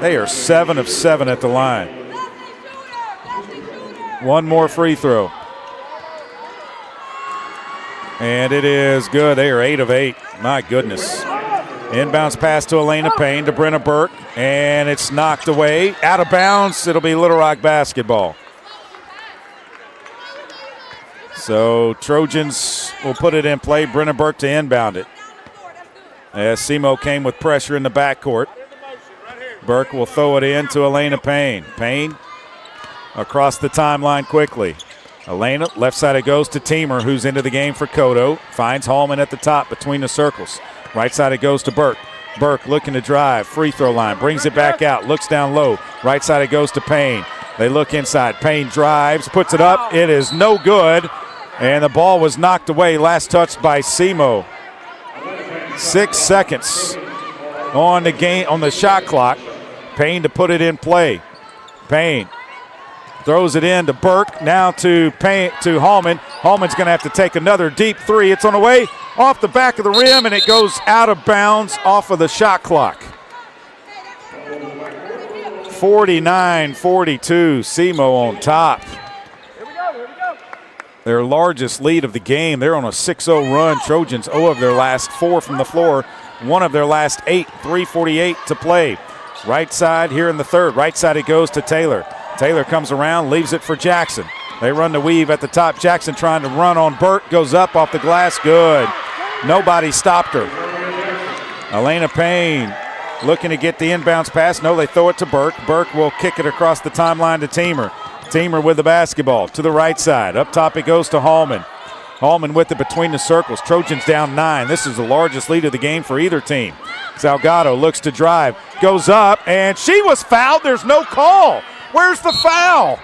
They are 7 of 7 at the line. One more free throw. And it is good. They are 8 of 8. My goodness. Inbounds pass to Elena Payne to Brenna Burke, and it's knocked away. Out of bounds. It'll be Little Rock basketball. So Trojans will put it in play. Brenna Burke to inbound it. As SEMO came with pressure in the backcourt. Burke will throw it in to Elena Payne. Payne across the timeline quickly. Elena, left side it goes to Teamer, who's into the game for Kodo. Finds Hallman at the top between the circles. Right side it goes to Burke. Burke looking to drive. Free throw line. Brings it back out. Looks down low. Right side it goes to Payne. They look inside. Payne drives. Puts it up. It is no good. And the ball was knocked away. Last touched by SEMO. 6 seconds on the game, on the shot clock. Payne to put it in play. Payne throws it in to Burke. Now to Payne, to Hallman. Hallman's going to have to take another deep 3. It's on the way off the back of the rim, and it goes out of bounds off of the shot clock. 49-42, SEMO on top. Their largest lead of the game. They're on a 6-0 run. Trojans 0 of their last 4 from the floor, 1 of their last 8, 3:48 to play. Right side here in the third. Right side it goes to Taylor. Taylor comes around, leaves it for Jackson. They run the weave at the top. Jackson trying to run on Burke. Goes up off the glass. Good. Nobody stopped her. Elena Payne looking to get the inbounds pass. No, they throw it to Burke. Burke will kick it across the timeline to Teamer. Teamer with the basketball to the right side. Up top it goes to Hallman. Hallman with it between the circles. Trojans down 9. This is the largest lead of the game for either team. Salgado looks to drive. Goes up, and she was fouled. There's no call. Where's the foul?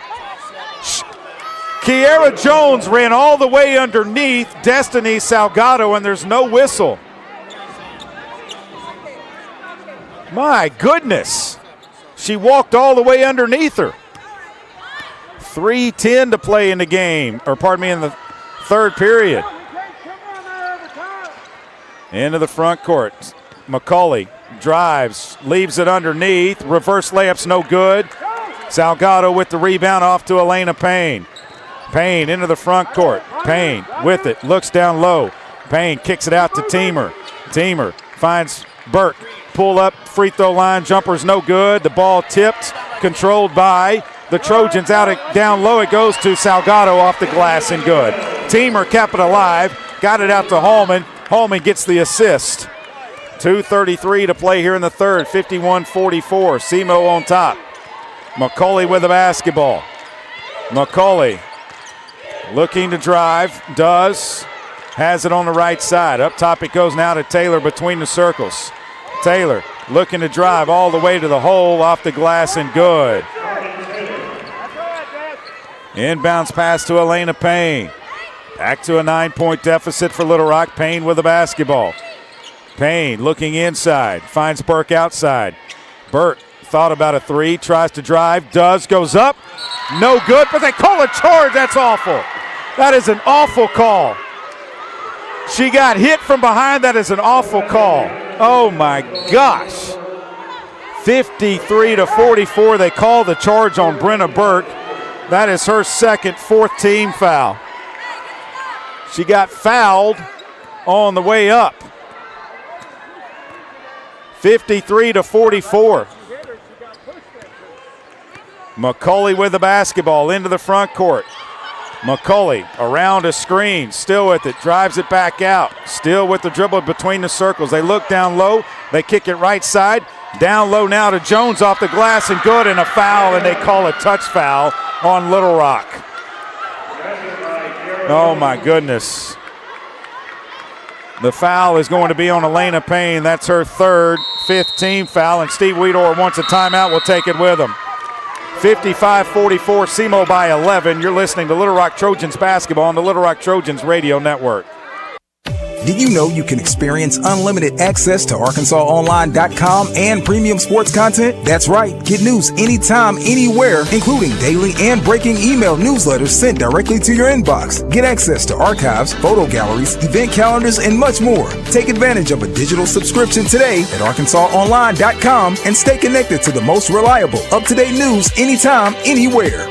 Kiara Jones ran all the way underneath Destiny Salgado, and there's no whistle. My goodness. She walked all the way underneath her. 3:10 to play in the game, or pardon me, in the third period. Into the front court. McCauley drives, leaves it underneath. Reverse layup's no good. Salgado with the rebound off to Elena Payne. Payne into the front court. Payne with it, looks down low. Payne kicks it out to Teamer. Teamer finds Burke. Pull up, free throw line, jumper's no good. The ball tipped, controlled by the Trojans down low. It goes to Salgado off the glass and good. Teamer kept it alive, got it out to Hallman. Hallman gets the assist. 2:33 to play here in the third, 51-44. SEMO on top. McCauley with the basketball. McCauley looking to drive, does, has it on the right side. Up top it goes now to Taylor between the circles. Taylor looking to drive all the way to the hole, off the glass and good. Inbounds pass to Elena Payne. Back to a 9-point deficit for Little Rock. Payne with the basketball. Payne looking inside, finds Burke outside. Burke thought about a three, tries to drive, does, goes up. No good, but they call a charge. That's awful. That is an awful call. She got hit from behind. That is an awful call. Oh my gosh. 53-44. They call the charge on Brenna Burke. That is her second, fourth team foul. She got fouled on the way up. 53-44. McCauley with the basketball into the front court. McCauley around a screen, still with it, drives it back out, still with the dribble between the circles. They look down low, they kick it right side, down low now to Jones off the glass and good, and a foul, and they call a touch foul on Little Rock. Oh my goodness. The foul is going to be on Elena Payne. That's her third, fifth team foul, and Steve Weedor wants a timeout. We'll take it with him. 55-44, SEMO by 11. You're listening to Little Rock Trojans basketball on the Little Rock Trojans radio network.
Did you know you can experience unlimited access to ArkansasOnline.com and premium sports content? That's right. Get news anytime, anywhere, including daily and breaking email newsletters sent directly to your inbox. Get access to archives, photo galleries, event calendars, and much more. Take advantage of a digital subscription today at ArkansasOnline.com and stay connected to the most reliable, up-to-date news anytime, anywhere.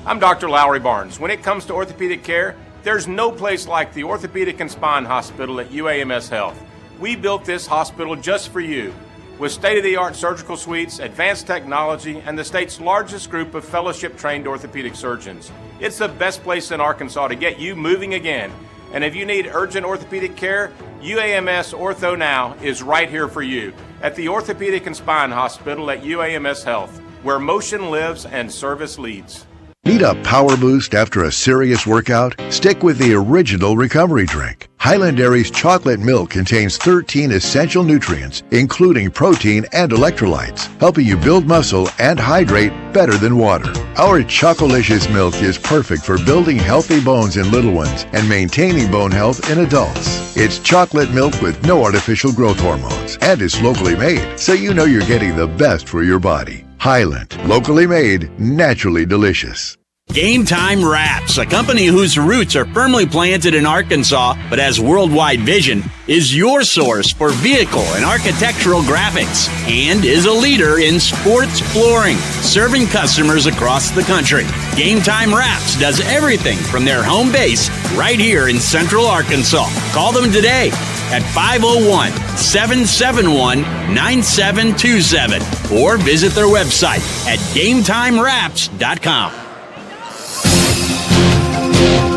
I'm Dr. Lowry Barnes. When it comes to orthopedic care, there's no place like the Orthopedic and Spine Hospital at UAMS Health. We built this hospital just for you, with state-of-the-art surgical suites, advanced technology, and the state's largest group of fellowship-trained orthopedic surgeons. It's the best place in Arkansas to get you moving again. And if you need urgent orthopedic care, UAMS Ortho Now is right here for you at the Orthopedic and Spine Hospital at UAMS Health, where motion lives and service leads.
Need a power boost after a serious workout? Stick with the original recovery drink. Highland Dairy's chocolate milk contains 13 essential nutrients, including protein and electrolytes, helping you build muscle and hydrate better than water. Our Chocolicious milk is perfect for building healthy bones in little ones and maintaining bone health in adults. It's chocolate milk with no artificial growth hormones and is locally made, so you know you're getting the best for your body. Highland, locally made, naturally delicious.
Game Time Wraps, a company whose roots are firmly planted in Arkansas but has worldwide vision, is your source for vehicle and architectural graphics and is a leader in sports flooring, serving customers across the country. Game Time Wraps does everything from their home base right here in Central Arkansas. Call them today at 501-771-9727 or visit their website at GameTimeWraps.com.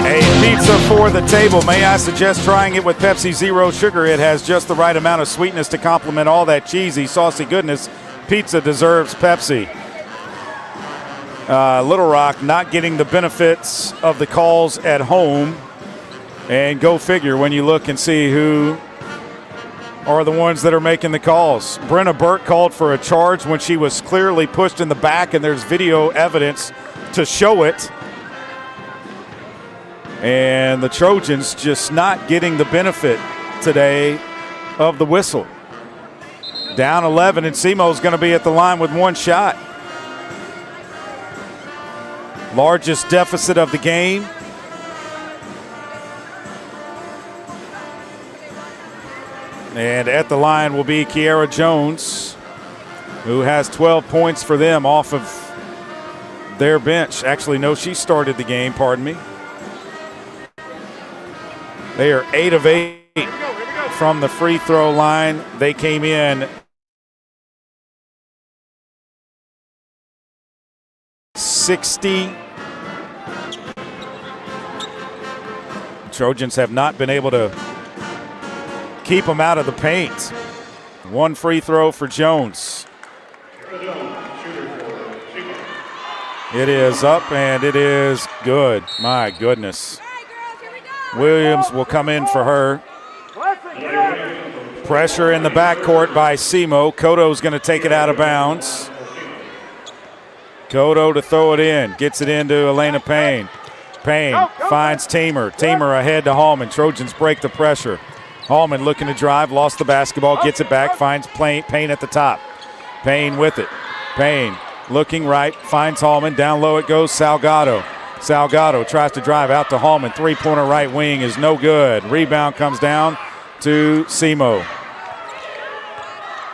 A pizza for the table. May I suggest trying it with Pepsi Zero Sugar? It has just the right amount of sweetness to complement all that cheesy, saucy goodness. Pizza deserves Pepsi. Little Rock not getting the benefits of the calls at home. And go figure when you look and see who are the ones that are making the calls. Brenna Burke called for a charge when she was clearly pushed in the back, and there's video evidence to show it. And the Trojans just not getting the benefit today of the whistle. Down 11, and SEMO's going to be at the line with one shot. Largest deficit of the game. And at the line will be Kiara Jones, who has 12 points for them off of their bench. Actually, no, she started the game, pardon me. They are 8 of 8 from the free throw line. They came in 60. Trojans have not been able to keep them out of the paint. One free throw for Jones. It is up and it is good. My goodness. Williams will come in for her. Pressure in the backcourt by SEMO. Koto's going to take it out of bounds. Koto to throw it in. Gets it into Elena Payne. Payne finds Teamer. Teamer ahead to Hallman. Trojans break the pressure. Hallman looking to drive. Lost the basketball. Gets it back. Finds Payne at the top. Payne with it. Payne looking right. Finds Hallman. Down low it goes. Salgado. Salgado tries to drive out to Hallman. Three-pointer right wing is no good. Rebound comes down to SEMO.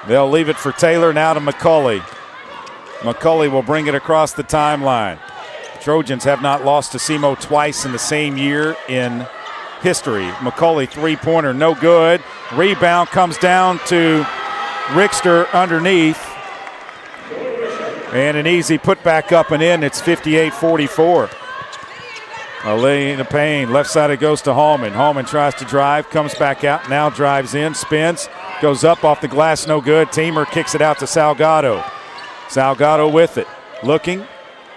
They'll leave it for Taylor. Now to McCulley. McCulley will bring it across the timeline. Trojans have not lost to SEMO twice in the same year in history. McCulley three-pointer, no good. Rebound comes down to Rickster underneath. And an easy putback up and in. It's 58-44. Elena Payne, left side it goes to Hallman. Hallman tries to drive, comes back out, now drives in, spins, goes up off the glass, no good. Teamer kicks it out to Salgado. Salgado with it, looking,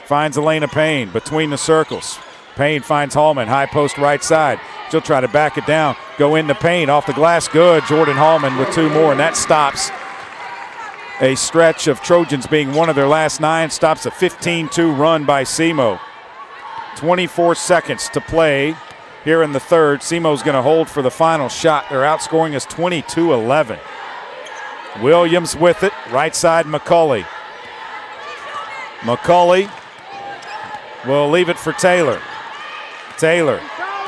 finds Elena Payne between the circles. Payne finds Hallman, high post right side. She'll try to back it down, go into Payne, off the glass, good. Jordan Hallman with two more, and that stops a stretch of Trojans being one of their last 9, stops a 15-2 run by SEMO. 24 seconds to play here in the third. SEMO's going to hold for the final shot. They're outscoring us 22-11. Williams with it, right side McCulley. McCulley will leave it for Taylor. Taylor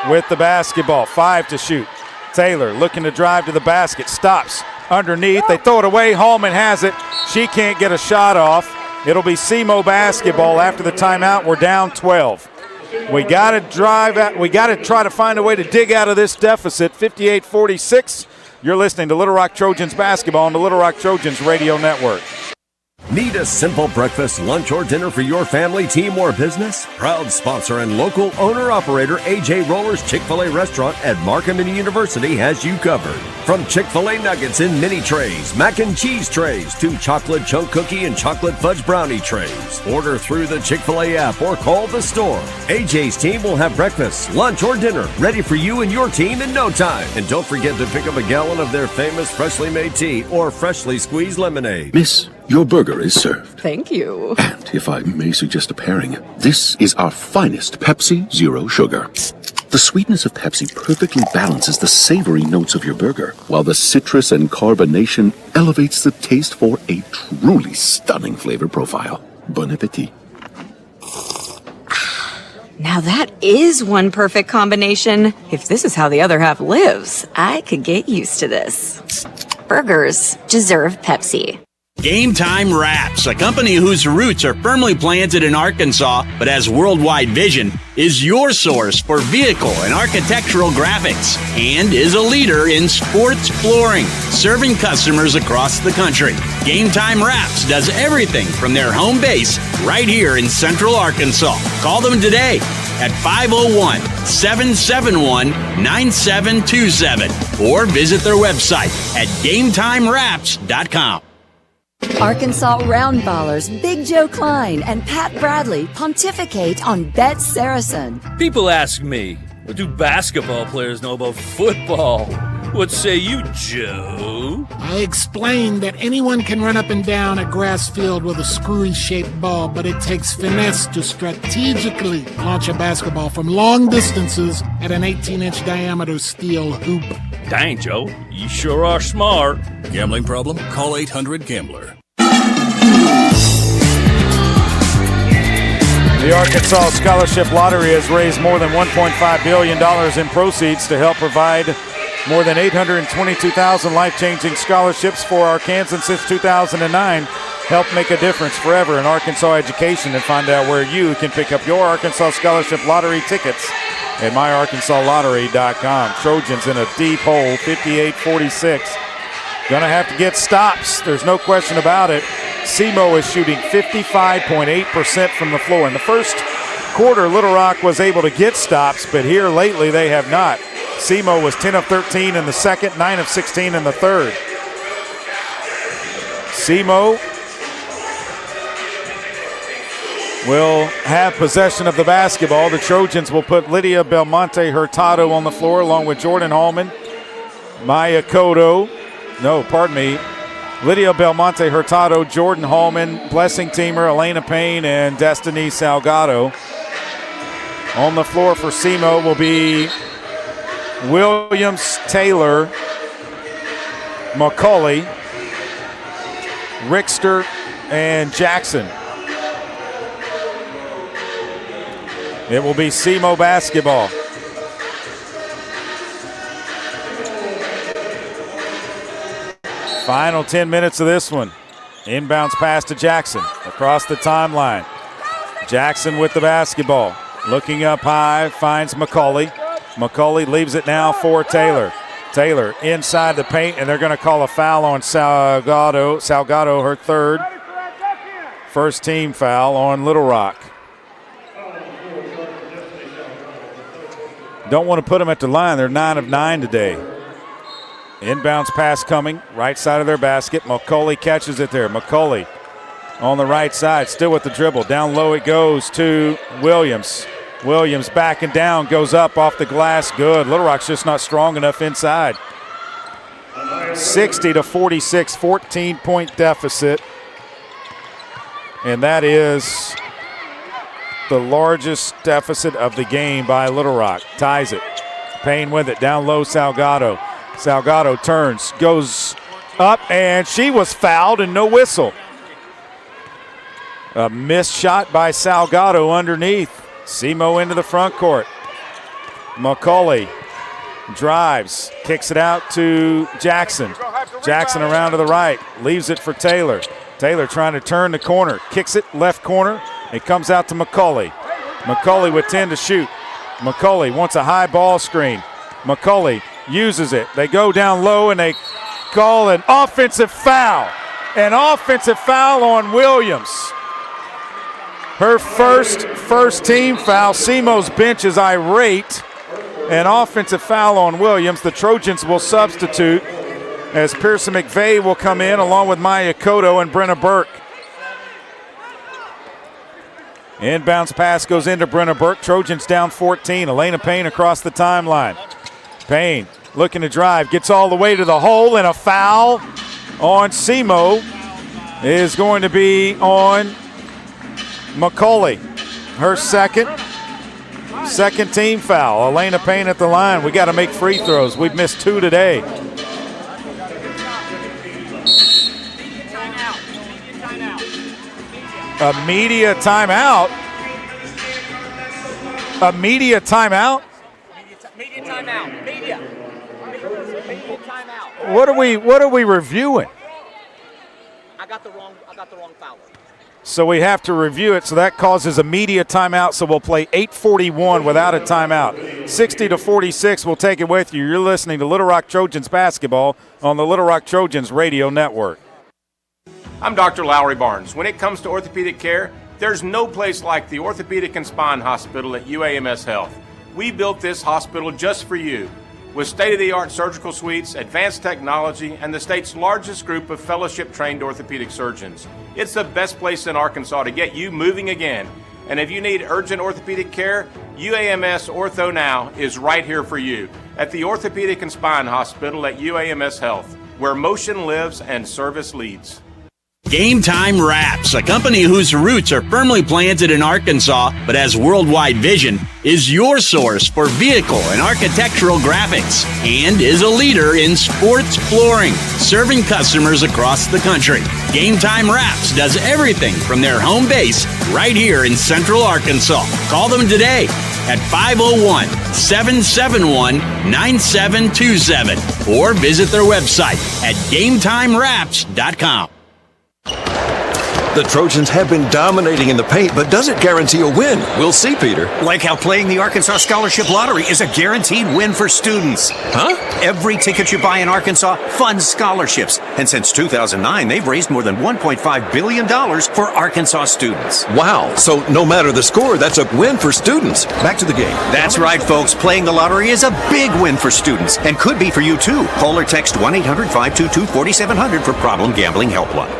with the basketball, 5 to shoot. Taylor looking to drive to the basket, stops underneath. They throw it away. Hallman has it. She can't get a shot off. It'll be SEMO basketball after the timeout. We're down 12. We got to try to find a way to dig out of this deficit. 58-46. You're listening to Little Rock Trojans basketball on the Little Rock Trojans radio network.
Need a simple breakfast, lunch, or dinner for your family, team, or business? Proud sponsor and local owner-operator AJ Roller's Chick-fil-A restaurant at Markham University has you covered. From Chick-fil-A nuggets in mini trays, mac and cheese trays, to chocolate chunk cookie and chocolate fudge brownie trays. Order through the Chick-fil-A app or call the store. AJ's team will have breakfast, lunch, or dinner ready for you and your team in no time. And don't forget to pick up a gallon of their famous freshly made tea or freshly squeezed lemonade.
Miss, your burger is served.
Thank you.
And if I may suggest a pairing, this is our finest Pepsi Zero Sugar. The sweetness of Pepsi perfectly balances the savory notes of your burger, while the citrus and carbonation elevates the taste for a truly stunning flavor profile. Bon appetit.
Now that is one perfect combination. If this is how the other half lives, I could get used to this. Burgers deserve Pepsi.
Game Time Wraps, a company whose roots are firmly planted in Arkansas but has worldwide vision, is your source for vehicle and architectural graphics and is a leader in sports flooring, serving customers across the country. Game Time Wraps does everything from their home base right here in Central Arkansas. Call them today at 501-771-9727 or visit their website at GameTimeWraps.com.
Arkansas Roundballers Big Joe Klein and Pat Bradley pontificate on Bet Saracen.
People ask me, what do basketball players know about football? What say you, Joe?
I explained that anyone can run up and down a grass field with a screwy-shaped ball, but it takes finesse to strategically launch a basketball from long distances at an 18-inch diameter steel hoop.
Dang, Joe, you sure are smart.
Gambling problem? Call 800-GAMBLER.
The Arkansas Scholarship Lottery has raised more than $1.5 billion in proceeds to help provide More than 822,000 life-changing scholarships for Arkansans since 2009 help make a difference forever in Arkansas education. And find out where you can pick up your Arkansas Scholarship Lottery tickets at myarkansaslottery.com. Trojans in a deep hole, 58-46. Going to have to get stops. There's no question about it. SEMO is shooting 55.8% from the floor. In the first quarter, Little Rock was able to get stops, but here lately they have not. SEMO was 10 of 13 in the second, 9 of 16 in the third. SEMO will have possession of the basketball. The Trojans will put Lydia Belmonte Hurtado on the floor along with Jordan Hallman, Lydia Belmonte Hurtado, Jordan Hallman, Blessing Teamer, Elena Payne, and Destiny Salgado. On the floor for SEMO will be Williams, Taylor, McCauley, Rickster, and Jackson. It will be SEMO basketball. Final 10 minutes of this one. Inbounds pass to Jackson across the timeline. Jackson with the basketball. Looking up high, finds McCauley. McCauley leaves it now for Taylor. Taylor inside the paint, and they're going to call a foul on Salgado. Salgado, her third. First team foul on Little Rock. Don't want to put them at the line. They're 9 of 9 today. Inbounds pass coming, right side of their basket. McCauley catches it there. McCauley on the right side, still with the dribble. Down low it goes to Williams. Williams backing down, goes up off the glass. Good. Little Rock's just not strong enough inside. 60-46, 14-point deficit. And that is the largest deficit of the game by Little Rock. Ties it. Payne with it. Down low, Salgado. Salgado turns, goes up, and she was fouled and no whistle. A missed shot by Salgado underneath. SEMO into the front court. McCauley drives, kicks it out to Jackson. Jackson around to the right, leaves it for Taylor. Taylor trying to turn the corner, kicks it left corner. It comes out to McCauley. McCauley with 10 to shoot. McCauley wants a high ball screen. McCauley uses it. They go down low and they call an offensive foul. An offensive foul on Williams. Her first team foul. SEMO's bench is irate. An offensive foul on Williams. The Trojans will substitute as Pearson McVeigh will come in along with Maya Cotto and Brenna Burke. Inbounds pass goes into Brenna Burke. Trojans down 14. Elena Payne across the timeline. Payne looking to drive, gets all the way to the hole, and a foul on SEMO is going to be on McCauley. Her second team foul. Elena Payne at the line. We got to make free throws. We've missed 2 today. A media timeout. A media timeout.
Media timeout. Media timeout.
What are we reviewing?
I got the wrong foul.
So we have to review it, so that causes a media timeout, so we'll play 8:41 without a timeout. 60-46, we'll take it with you. You're listening to Little Rock Trojans basketball on the Little Rock Trojans radio network.
I'm Dr. Lowry Barnes. When it comes to orthopedic care, there's no place like the Orthopedic and Spine Hospital at UAMS Health. We built this hospital just for you, with state-of-the-art surgical suites, advanced technology, and the state's largest group of fellowship-trained orthopedic surgeons. It's the best place in Arkansas to get you moving again. And if you need urgent orthopedic care, UAMS Ortho Now is right here for you at the Orthopedic and Spine Hospital at UAMS Health, where motion lives and service leads.
Game Time Wraps, a company whose roots are firmly planted in Arkansas but has worldwide vision, is your source for vehicle and architectural graphics and is a leader in sports flooring, serving customers across the country. Game Time Wraps does everything from their home base right here in Central Arkansas. Call them today at 501-771-9727 or visit their website at GameTimeWraps.com.
The Trojans have been dominating in the paint, but does it guarantee a win? We'll see, Peter.
Like how playing the Arkansas Scholarship Lottery is a guaranteed win for students.
Huh?
Every ticket you buy in Arkansas funds scholarships. And since 2009, they've raised more than $1.5 billion for Arkansas students.
Wow. So no matter the score, that's a win for students. Back to the game.
That's right, folks. Playing the lottery is a big win for students and could be for you, too. Call or text 1-800-522-4700 for Problem Gambling Helpline.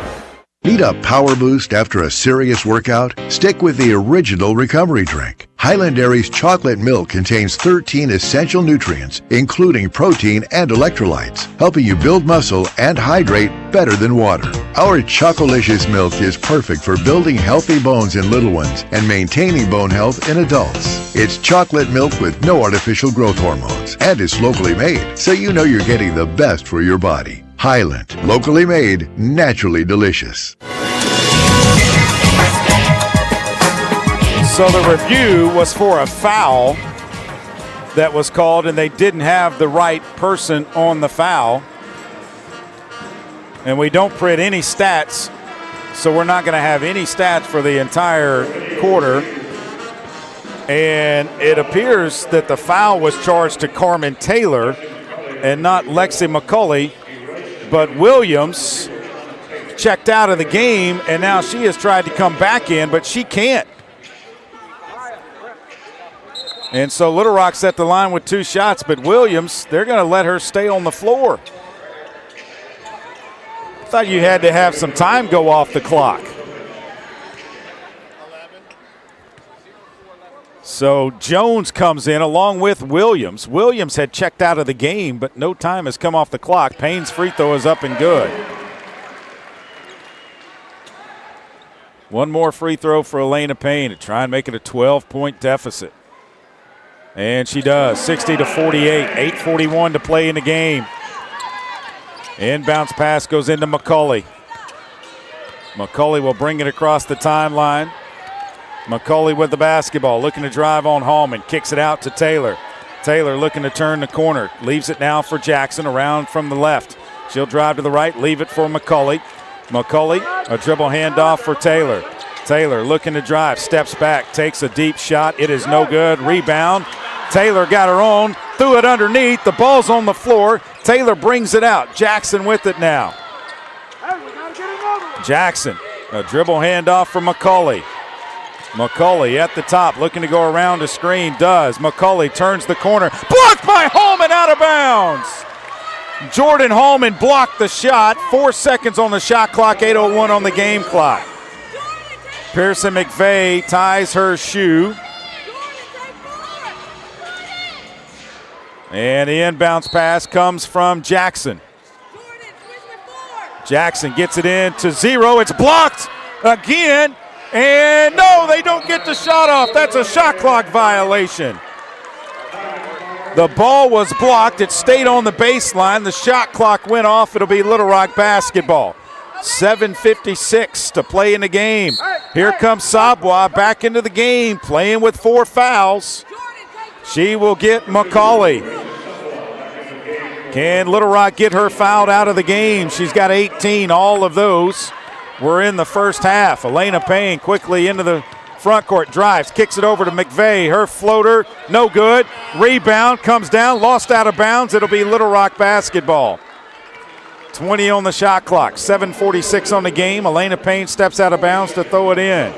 Need a power boost after a serious workout? Stick with the original recovery drink. Highland Dairy's chocolate milk contains 13 essential nutrients, including protein and electrolytes, helping you build muscle and hydrate better than water. Our Chocolicious milk is perfect for building healthy bones in little ones and maintaining bone health in adults. It's chocolate milk with no artificial growth hormones, and it's locally made, so you know you're getting the best for your body. Highland, locally made, naturally delicious.
So the review was for a foul that was called, and they didn't have the right person on the foul. And we don't print any stats, so we're not going to have any stats for the entire quarter. And it appears that the foul was charged to Carmen Taylor and not Lexi McCulley. But Williams checked out of the game, and now she has tried to come back in, but she can't. And so Little Rock's at the line with 2 shots, but Williams, they're going to let her stay on the floor. I thought you had to have some time go off the clock. So Jones comes in along with Williams. Williams had checked out of the game, but no time has come off the clock. Payne's free throw is up and good. One more free throw for Elena Payne to try and make it a 12-point deficit. And she does, 60-48, 8:41 to play in the game. Inbounds pass goes into McCulley. McCulley will bring it across the timeline. McCulley with the basketball, looking to drive on Hallman, kicks it out to Taylor. Taylor looking to turn the corner, leaves it now for Jackson around from the left. She'll drive to the right, leave it for McCulley. McCulley, a dribble handoff for Taylor. Taylor looking to drive, steps back, takes a deep shot. It is no good. Rebound. Taylor got her own, threw it underneath. The ball's on the floor. Taylor brings it out. Jackson with it now. Jackson, a dribble handoff for McCulley. McCulley at the top, looking to go around the screen. Does. McCulley turns the corner. Blocked by Hallman, out of bounds. Jordan Hallman blocked the shot. 4 seconds on the shot clock, 8:01 on the game clock. Pearson McVeigh ties her shoe. And the inbounds pass comes from Jackson. Jackson gets it in to 0. It's blocked again. And no, they don't get the shot off. That's a shot clock violation. The ball was blocked. It stayed on the baseline. The shot clock went off. It'll be Little Rock basketball. 7:56 to play in the game. Here comes Sabwa back into the game, playing with 4 fouls. She will get McCulley. Can Little Rock get her fouled out of the game? She's got 18. All of those were in the first half. Elena Payne quickly into the front court, drives, kicks it over to McVeigh. Her floater, no good. Rebound, comes down, lost out of bounds. It'll be Little Rock basketball. 20 on the shot clock, 7:46 on the game. Elena Payne steps out of bounds to throw it in.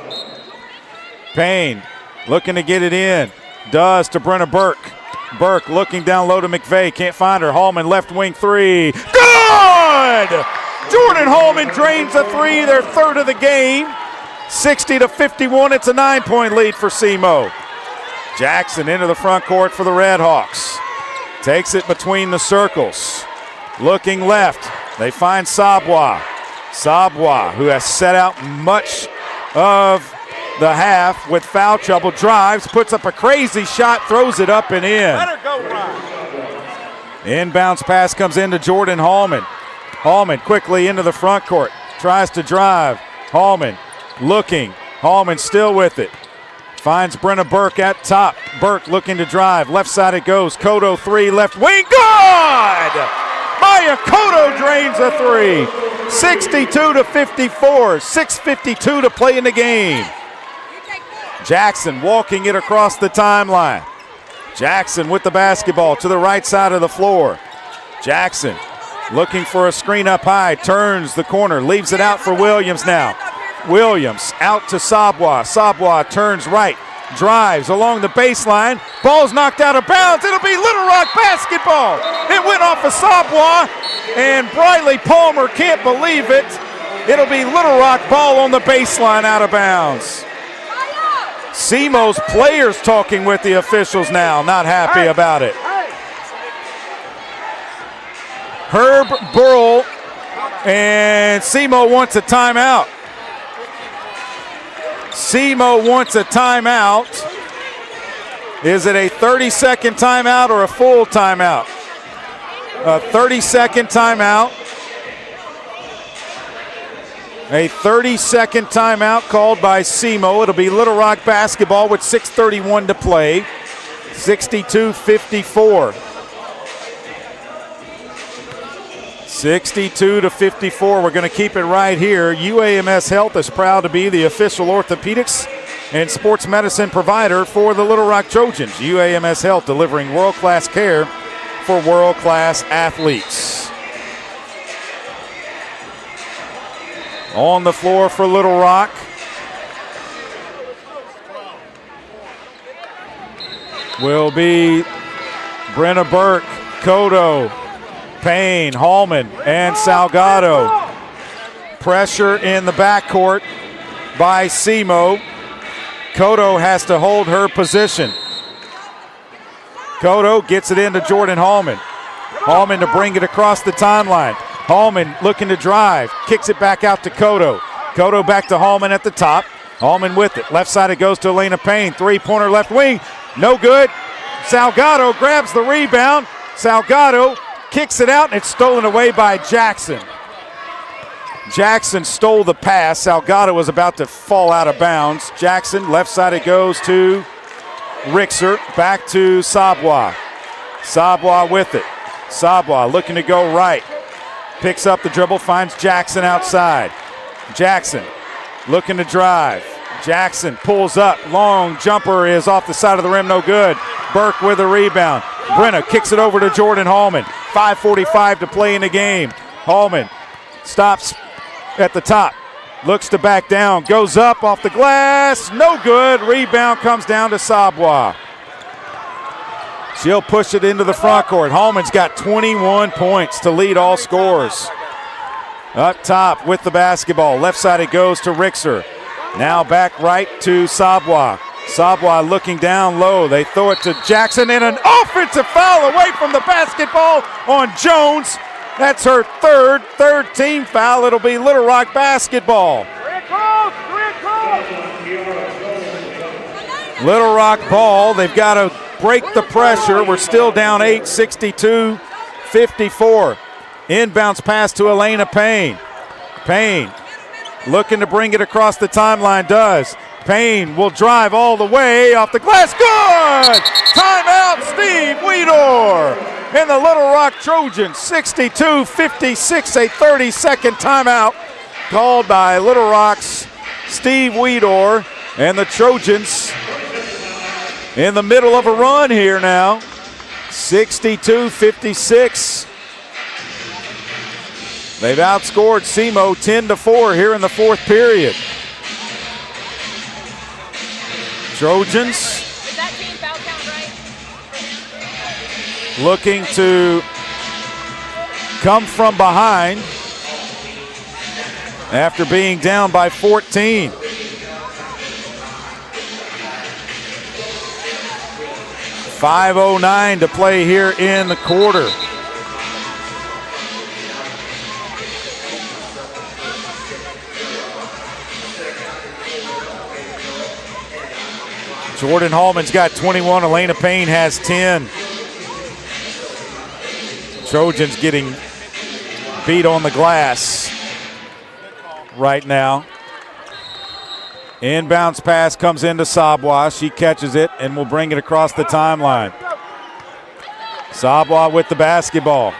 Payne looking to get it in. Does to Brenna Burke. Burke looking down low to McVeigh. Can't find her. Hallman left wing 3. Good! Jordan Hallman drains a 3, their 3rd of the game. 60-51. It's a 9-point lead for SEMO. Jackson into the front court for the Redhawks. Takes it between the circles. Looking left. They find Sabwa. Sabwa, who has set out much of the half with foul trouble, drives, puts up a crazy shot, throws it up and in.
Let her go, Ryan.
Inbounds pass comes into Jordan Hallman. Hallman quickly into the front court, tries to drive. Hallman looking. Hallman still with it. Finds Brenna Burke at top. Burke looking to drive. Left side it goes. Cotto 3, left wing. Good! Maya Cotto drains a 3. 62-54. 6:52 to play in the game. Jackson walking it across the timeline. Jackson with the basketball to the right side of the floor. Jackson looking for a screen up high. Turns the corner. Leaves it out for Williams now. Williams out to Sabwa. Sabwa turns right, drives along the baseline. Ball's knocked out of bounds. It'll be Little Rock basketball. It went off of Sabwa, and Briley Palmer can't believe it. It'll be Little Rock ball on the baseline out of bounds. SEMO's players talking with the officials now, not happy about it. Herb Burrell and SEMO wants a timeout. SEMO wants a timeout. Is it a 30-second timeout or a full timeout? A 30-second timeout. A 30-second timeout called by SEMO. It'll be Little Rock basketball with 6:31 to play. 62-54. 62-54. We're going to keep it right here. UAMS Health is proud to be the official orthopedics and sports medicine provider for the Little Rock Trojans. UAMS Health delivering world-class care for world-class athletes. On the floor for Little Rock. Will be Brenna Burke, Cotto, Payne, Hallman, and Salgado. Pressure in the backcourt by SEMO. Cotto has to hold her position. Cotto gets it into Jordan Hallman. Hallman to bring it across the timeline. Hallman looking to drive, kicks it back out to Cotto. Cotto back to Hallman at the top. Hallman with it. Left side it goes to Elena Payne. Three-pointer left wing. No good. Salgado grabs the rebound. Salgado kicks it out, and it's stolen away by Jackson. Jackson stole the pass. Salgado was about to fall out of bounds. Jackson, left side it goes to Rixer. Back to Sabwa. Sabwa with it. Sabwa looking to go right. Picks up the dribble, finds Jackson outside. Jackson looking to drive. Jackson pulls up. Long jumper is off the side of the rim, no good. Burke with a rebound. Brenna kicks it over to Jordan Hallman. 5:45 to play in the game. Hallman stops at the top. Looks to back down. Goes up off the glass. No good. Rebound comes down to Sabwa. She'll push it into the front court. Hallman's got 21 points to lead all scorers. Up top with the basketball. Left side it goes to Rixer. Now back right to Sabwa. Sabwa looking down low. They throw it to Jackson, and an offensive foul away from the basketball on Jones. That's her third team foul. It'll be Little Rock basketball. Little Rock ball. They've got to break the pressure. We're still down 8, 62-54. Inbounds pass to Elena Payne. Payne looking to bring it across the timeline, does. Payne will drive all the way off the glass. Good! Timeout, Steve Weedor. And the Little Rock Trojans, 62-56, a 30-second timeout called by Little Rock's Steve Weedor. And the Trojans in the middle of a run here now, 62-56. They've outscored SEMO 10-4 here in the fourth period. Trojans looking to come from behind after being down by 14. .509 to play here in the quarter. Jordan Hallman's got 21. Elena Payne has 10. Trojans getting beat on the glass right now. Inbounds pass comes into Sabwa. She catches it and will bring it across the timeline. Sabwa with the basketball.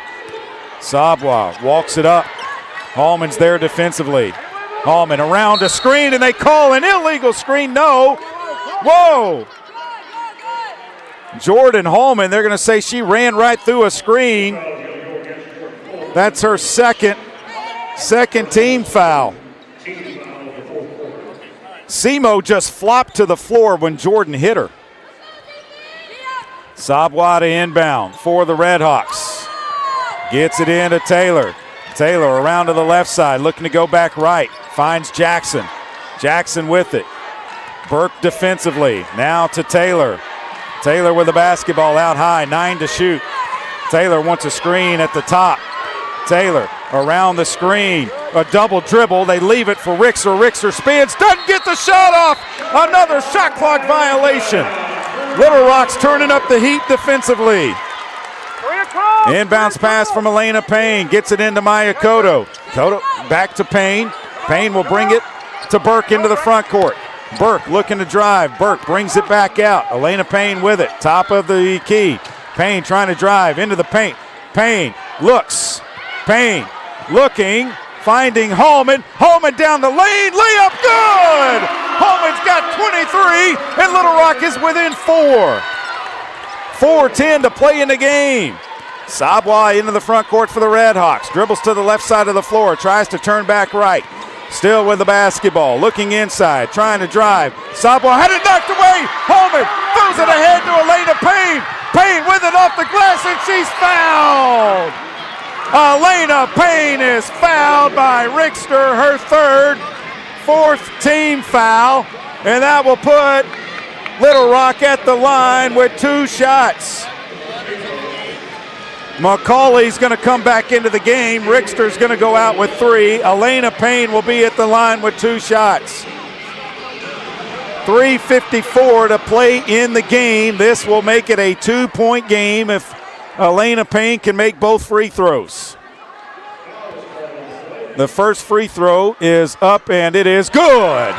Sabwa walks it up. Hallman's there defensively. Hallman around a screen, and they call an illegal screen. No. Whoa. Jordan Hallman, they're going to say she ran right through a screen. That's her second team foul. SEMO just flopped to the floor when Jordan hit her. Sabwa to inbound for the Redhawks. Gets it into Taylor. Taylor around to the left side, looking to go back right. Finds Jackson. Jackson with it. Burke defensively. Now to Taylor. Taylor with the basketball out high, 9 to shoot. Taylor wants a screen at the top. Taylor around the screen. A double dribble. They leave it for Rixer. Rixer spins. Doesn't get the shot off. Another shot clock violation. Little Rock's turning up the heat defensively. Inbounds pass from Elena Payne. Gets it into Maya Cotto. Cotto back to Payne. Payne will bring it to Burke into the front court. Burke looking to drive. Burke brings it back out. Elena Payne with it. Top of the key. Payne trying to drive into the paint. Payne looks. Payne looking. Finding Hallman. Hallman down the lane. Layup good! Hallman's got 23, and Little Rock is within 4. 4:10 to play in the game. Sabwa into the front court for the Redhawks. Dribbles to the left side of the floor. Tries to turn back right. Still with the basketball. Looking inside. Trying to drive. Sabwa had it knocked away. Hallman throws it ahead to Elena Payne. Payne with it off the glass, and she's fouled. Elena Payne is fouled by Rickster, her fourth team foul, and that will put Little Rock at the line with 2 shots. McCauley's going to come back into the game. Rickster's going to go out with 3. Elena Payne will be at the line with 2 shots. 3:54 to play in the game. This will make it a 2-point game if Elena Payne can make both free throws. The first free throw is up, and it is good.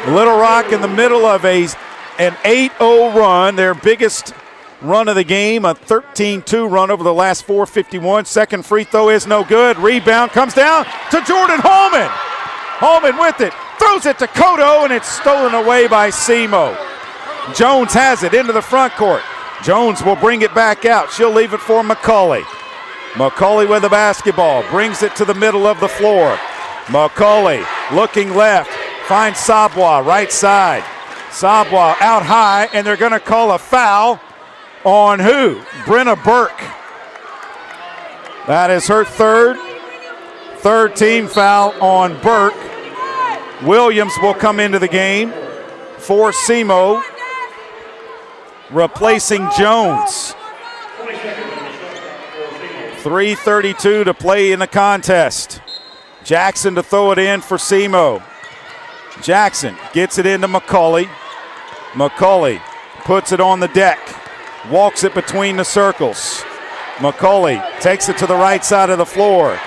Little Rock in the middle of an 8-0 run, their biggest run of the game, a 13-2 run over the last 4:51. Second free throw is no good. Rebound comes down to Jordan Hallman. Hallman with it, throws it to Cotto, and it's stolen away by SEMO. Jones has it into the front court. Jones will bring it back out. She'll leave it for McCauley. McCauley with the basketball, brings it to the middle of the floor. McCauley looking left, finds Sabwa right side. Sabwa out high, and they're going to call a foul on who? Brenna Burke. That is her third team foul on Burke. Williams will come into the game for SEMO, replacing Jones. 3:32 to play in the contest. Jackson to throw it in for SEMO. Jackson gets it into McCauley. McCauley puts it on the deck. Walks it between the circles. McCauley takes it to the right side of the floor.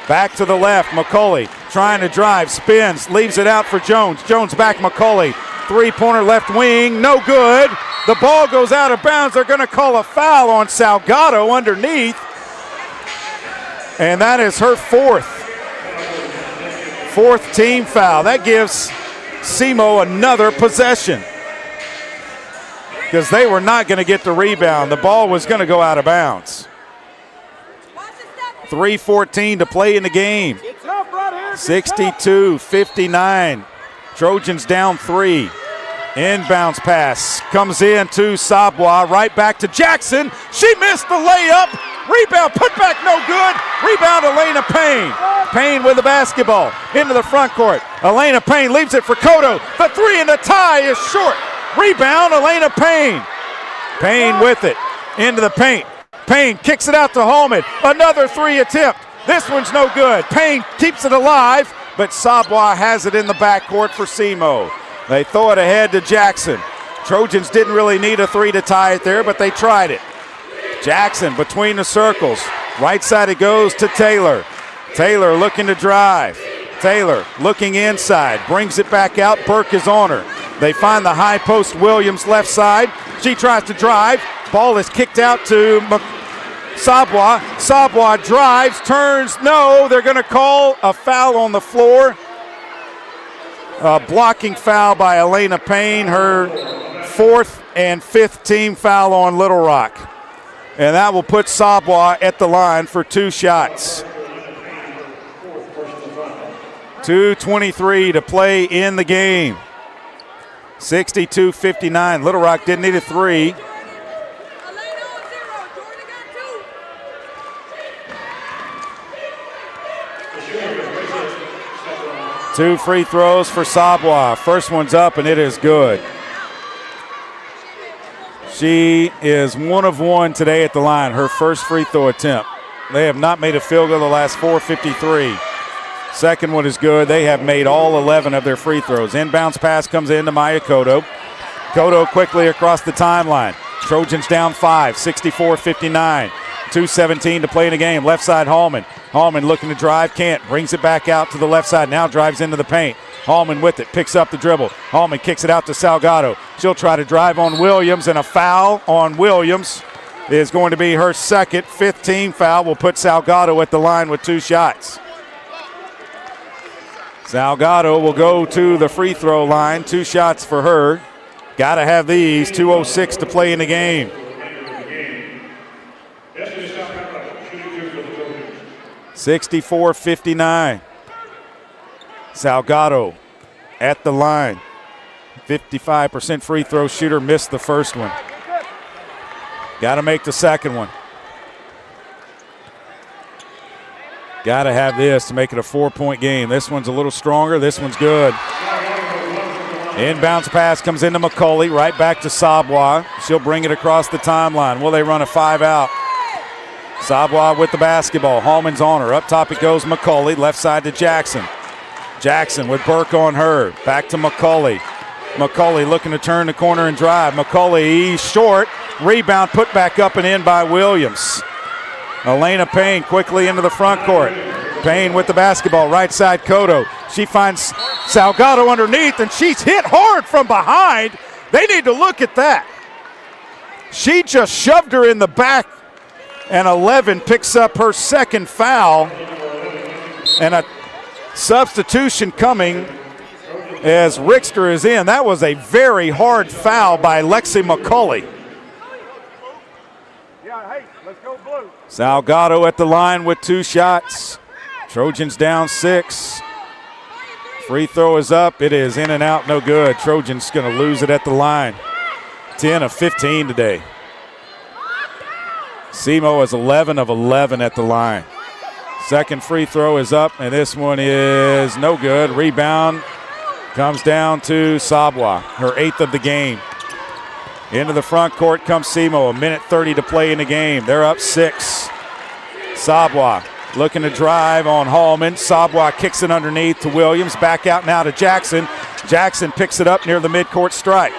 Back to the left. McCauley trying to drive. Spins. Leaves it out for Jones. Jones back McCauley. Three-pointer left wing. No good. The ball goes out of bounds. They're going to call a foul on Salgado underneath. And that is her fourth team foul. That gives SEMO another possession, because they were not going to get the rebound. The ball was going to go out of bounds. 3:14 to play in the game. 62-59. Trojans down 3. Inbounds pass comes in to Sabwa. Right back to Jackson. She missed the layup. Rebound, put back, no good. Rebound, Elena Payne. Payne with the basketball into the front court. Elena Payne leaves it for Cotto. The 3 and the tie is short. Rebound, Elena Payne. Payne with it into the paint. Payne kicks it out to Hallman. Another 3 attempt. This one's no good. Payne keeps it alive, but Sabwa has it in the backcourt for SEMO. They throw it ahead to Jackson. Trojans didn't really need a 3 to tie it there, but they tried it. Jackson between the circles. Right side it goes to Taylor. Taylor looking to drive. Taylor looking inside, brings it back out. Burke is on her. They find the high post, Williams left side. She tries to drive. Ball is kicked out to Sabwa. Sabwa drives, turns. No, they're going to call a foul on the floor. A blocking foul by Elena Payne, her 4th and 5th team foul on Little Rock. And that will put Sabwa at the line for 2 shots. 2:23 to play in the game. 62-59. Little Rock didn't need a 3. Two free throws for Sabwa. First one's up, and it is good. She is 1 of 1 today at the line, her first free throw attempt. They have not made a field goal the last 4:53. Second one is good. They have made all 11 of their free throws. Inbounds pass comes into Maya Cotto. Cotto quickly across the timeline. Trojans down 5, 64-59. 2:17 to play in the game. Left side, Hallman. Hallman looking to drive, can't. Brings it back out to the left side. Now drives into the paint. Hallman with it, picks up the dribble. Hallman kicks it out to Salgado. She'll try to drive on Williams, and a foul on Williams is going to be her second. 5th team foul will put Salgado at the line with 2 shots. Salgado will go to the free throw line. 2 shots for her. Got to have these. 2:06 to play in the game. (64-59). Salgado at the line. 55% free throw shooter, missed the first one. Got to make the second one. Got to have this to make it a 4-point game. This one's a little stronger. This one's good. Inbounds pass comes into McCauley, right back to Sabwa. She'll bring it across the timeline. Will they run a 5-out? Sabwa with the basketball. Hallman's on her. Up top it goes McCauley. Left side to Jackson. Jackson with Burke on her. Back to McCauley. McCauley looking to turn the corner and drive. McCauley short. Rebound put back up and in by Williams. Elena Payne quickly into the front court. Payne with the basketball. Right side Cotto. She finds Salgado underneath, and she's hit hard from behind. They need to look at that. She just shoved her in the back. And 11 picks up her second foul. And a substitution coming as Rickster is in. That was a very hard foul by Lexi McCauley. Salgado at the line with 2 shots. Trojans down 6. Free throw is up. It is in and out, no good. Trojans going to lose it at the line. 10 of 15 today. SEMO is 11 of 11 at the line. Second free throw is up, and this one is no good. Rebound comes down to Sabwa, her 8th of the game. Into the front court comes SEMO. 1:30 to play in the game. They're up 6. Sabwa looking to drive on Hallman. Sabwa kicks it underneath to Williams. Back out now to Jackson. Jackson picks it up near the midcourt stripe.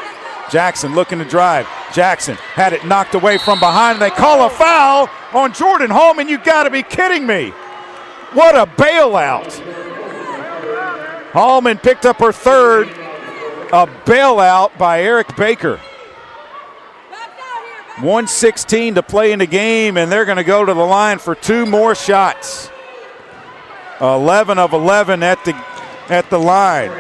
Jackson looking to drive. Jackson had it knocked away from behind. They call a foul on Jordan Hallman. You got to be kidding me. What a bailout. Hallman picked up her 3rd. A bailout by Eric Baker. 1:16 to play in the game, and they're going to go to the line for 2 more shots. 11 of 11 at the line.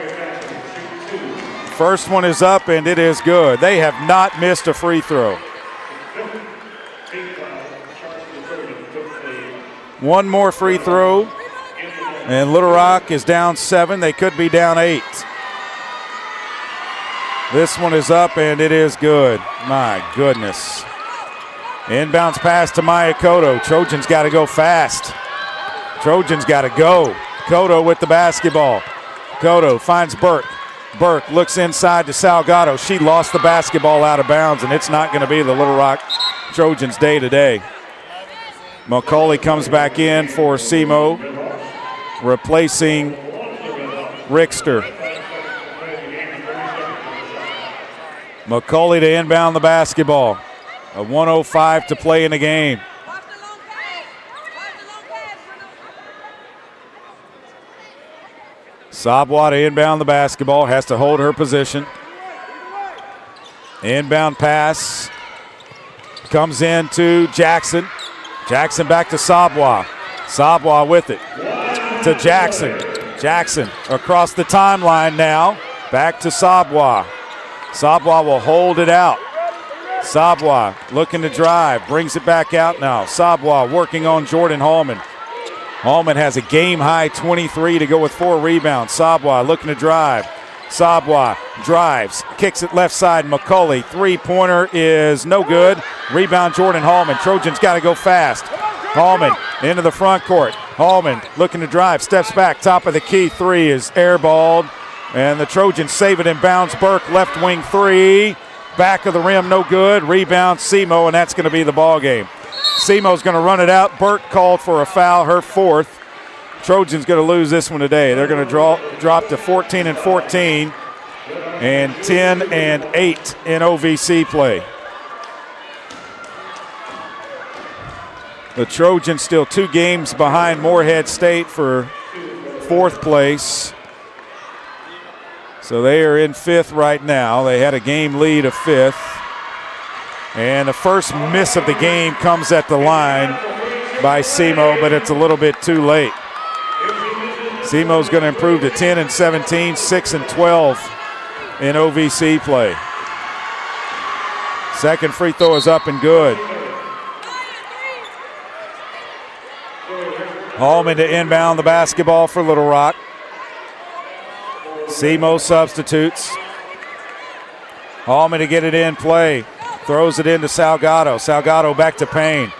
First one is up, and it is good. They have not missed a free throw. 1 more free throw, and Little Rock is down 7. They could be down 8. This one is up, and it is good. My goodness. Inbounds pass to Maya Cotto. Trojans got to go fast. Trojans got to go. Cotto with the basketball. Cotto finds Burke. Burke looks inside to Salgado. She lost the basketball out of bounds, and it's not going to be the Little Rock Trojans' day today. McCauley comes back in for SEMO, replacing Rickster. McCauley to inbound the basketball. A 1:05 to play in the game. Sabwa to inbound the basketball, has to hold her position. Inbound pass comes in to Jackson. Jackson back to Sabwa. Sabwa with it to Jackson. Jackson across the timeline now. Back to Sabwa. Sabwa will hold it out. Sabwa looking to drive. Brings it back out now. Sabwa working on Jordan Hallman. Hallman has a game-high 23 to go with 4 rebounds. Sabwa looking to drive. Sabwa drives, kicks it left side. McCulley, three-pointer is no good. Rebound Jordan Hallman. Trojans got to go fast. Hallman into the front court. Hallman looking to drive, steps back, top of the key. 3 is airballed, and the Trojans save it in bounds. Burke, left wing 3. Back of the rim, no good. Rebound SEMO, and that's going to be the ball game. SEMO's going to run it out. Burke called for a foul, her 4th. Trojans going to lose this one today. They're going to drop to 14-14 and 10-8 in OVC play. The Trojans still 2 games behind Morehead State for 4th place. So they are in 5th right now. They had a game lead of 5th. And the first miss of the game comes at the line by SEMO, but it's a little bit too late. SEMO's going to improve to 10-17, 6-12 in OVC play. Second free throw is up and good. Hallman to inbound the basketball for Little Rock. SEMO substitutes. Hallman to get it in play. Throws it into Salgado. Salgado back to Payne.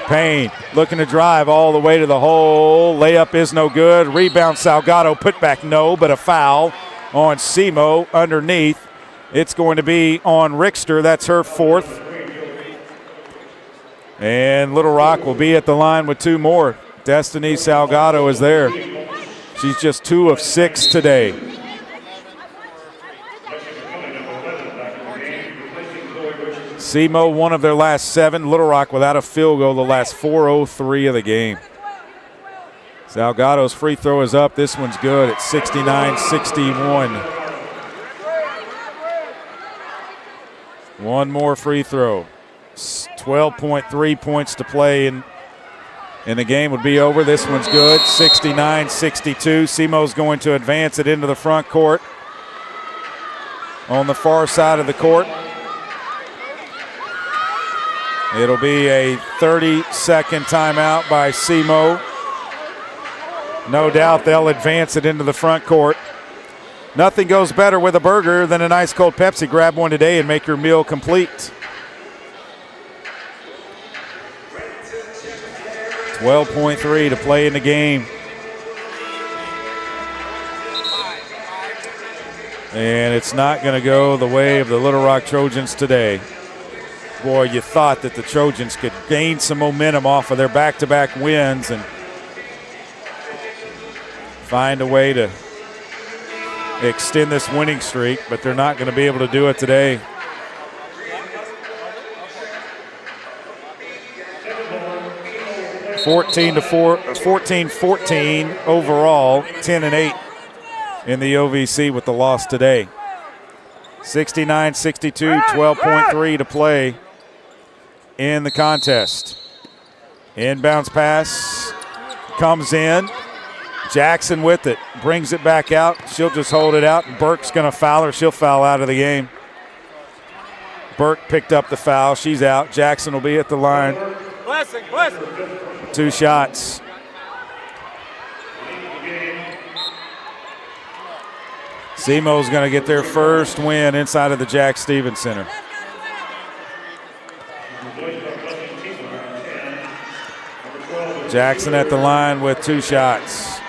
Payne looking to drive all the way to the hole. Layup is no good. Rebound Salgado. Put back no, but a foul on SEMO underneath. It's going to be on Rickster. That's her 4th. And Little Rock will be at the line with 2 more. Destiny Salgado is there. She's just 2 of 6 today. SEMO, 1 of their last 7. Little Rock without a field goal the last 4:03 of the game. Salgado's free throw is up. This one's good at 69-61. 1 more free throw. 12.3 points to play, and the game would be over. This one's good, 69-62. SEMO's going to advance it into the front court. On the far side of the court, it'll be a 30-second timeout by SEMO. No doubt they'll advance it into the front court. Nothing goes better with a burger than an ice cold Pepsi. Grab one today and make your meal complete. 12.3 to play in the game. And it's not going to go the way of the Little Rock Trojans today. Boy, you thought that the Trojans could gain some momentum off of their back-to-back wins and find a way to extend this winning streak, but they're not going to be able to do it today. $14-14 overall, 10-8 in the OVC with the loss today. 69-62, 12.3 to play in the contest. Inbounds pass comes in. Jackson with it, brings it back out. She'll just hold it out. Burke's going to foul her. She'll foul out of the game. Burke picked up the foul. She's out. Jackson will be at the line.
Blessing.
2 shots. SEMO's going to get their first win inside of the Jack Stevens Center. Jackson at the line with 2 shots.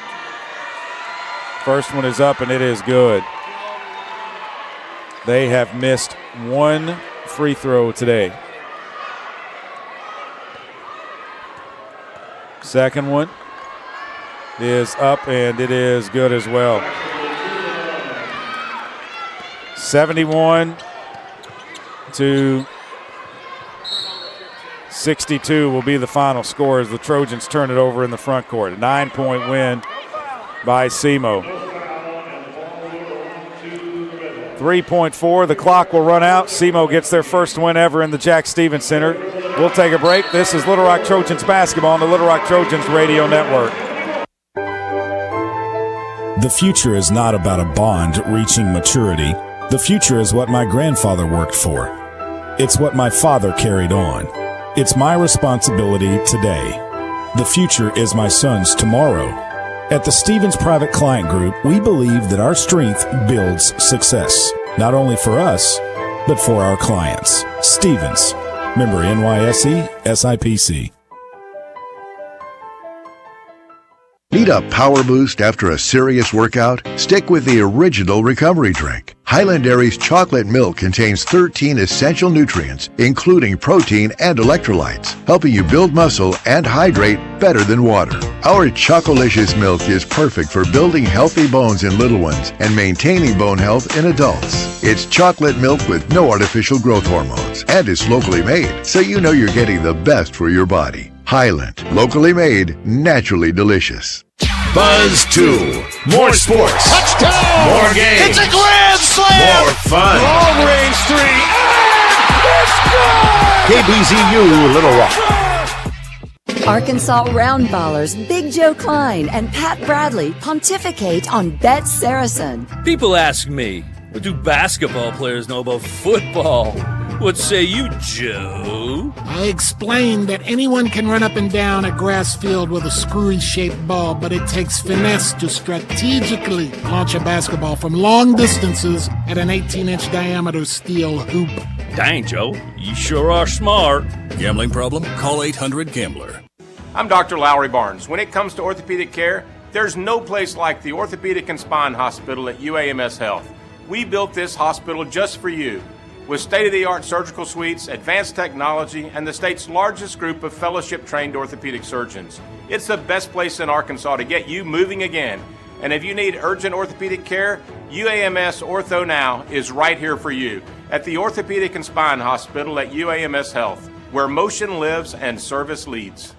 First one is up and it is good. They have missed 1 free throw today. Second one is up and it is good as well. 71-62 will be the final score as the Trojans turn it over in the front court. A 9-point win by SEMO. 3.4. The clock will run out. SEMO gets their first win ever in the Jack Stevens Center. We'll take a break. This is Little Rock Trojans basketball on the Little Rock Trojans Radio Network.
The future is not about a bond reaching maturity. The future is what my grandfather worked for. It's what my father carried on. It's my responsibility today. The future is my son's tomorrow. At the Stevens Private Client Group, we believe that our strength builds success, not only for us, but for our clients. Stevens, member NYSE, SIPC.
Need a power boost after a serious workout? Stick with the original recovery drink. Highland Dairy's chocolate milk contains 13 essential nutrients, including protein and electrolytes, helping you build muscle and hydrate better than water. Our Chocolicious milk is perfect for building healthy bones in little ones and maintaining bone health in adults. It's chocolate milk with no artificial growth hormones and is locally made, so you know you're getting the best for your body. Highland, locally made, naturally delicious.
Buzz 2. More sports.
Touchdown!
More games.
It's a grand slam!
More fun.
Long range three. And it's good!
KBZU Little Rock.
Arkansas Roundballers Big Joe Klein and Pat Bradley pontificate on Bet Saracen.
People ask me, what do basketball players know about football? What say you, Joe?
I explained that anyone can run up and down a grass field with a screwy-shaped ball, but it takes finesse to strategically launch a basketball from long distances at an 18-inch diameter steel hoop.
Dang, Joe, you sure are smart.
Gambling problem? Call 800-GAMBLER.
I'm Dr. Lowry Barnes. When it comes to orthopedic care, there's no place like the Orthopedic and Spine Hospital at UAMS Health. We built this hospital just for you, with state-of-the-art surgical suites, advanced technology, and the state's largest group of fellowship-trained orthopedic surgeons. It's the best place in Arkansas to get you moving again. And if you need urgent orthopedic care, UAMS Ortho Now is right here for you at the Orthopedic and Spine Hospital at UAMS Health, where motion lives and service leads.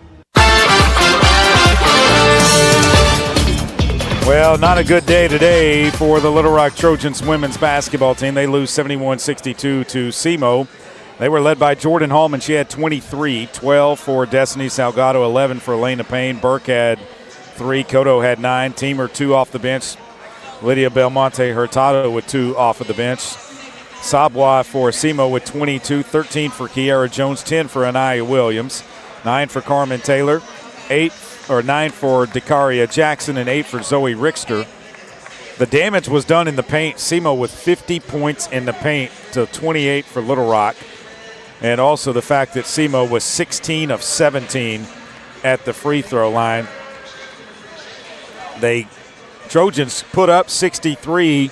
Well, not a good day today for the Little Rock Trojans women's basketball team. They lose 71-62 to SEMO. They were led by Jordan Hallman. She had 23, 12 for Destiny Salgado, 11 for Elena Payne. Burke had 3, Cotto had 9, Teamer 2 off the bench. Lydia Belmonte Hurtado with 2 off of the bench. Sabwa for SEMO with 22, 13 for Kiara Jones, 10 for Anaya Williams, 9 for Carmen Taylor, 9 for Dekaria Jackson, and 8 for Zoe Rickster. The damage was done in the paint. SEMO with 50 points in the paint to 28 for Little Rock. And also the fact that SEMO was 16 of 17 at the free throw line. Trojans put up 63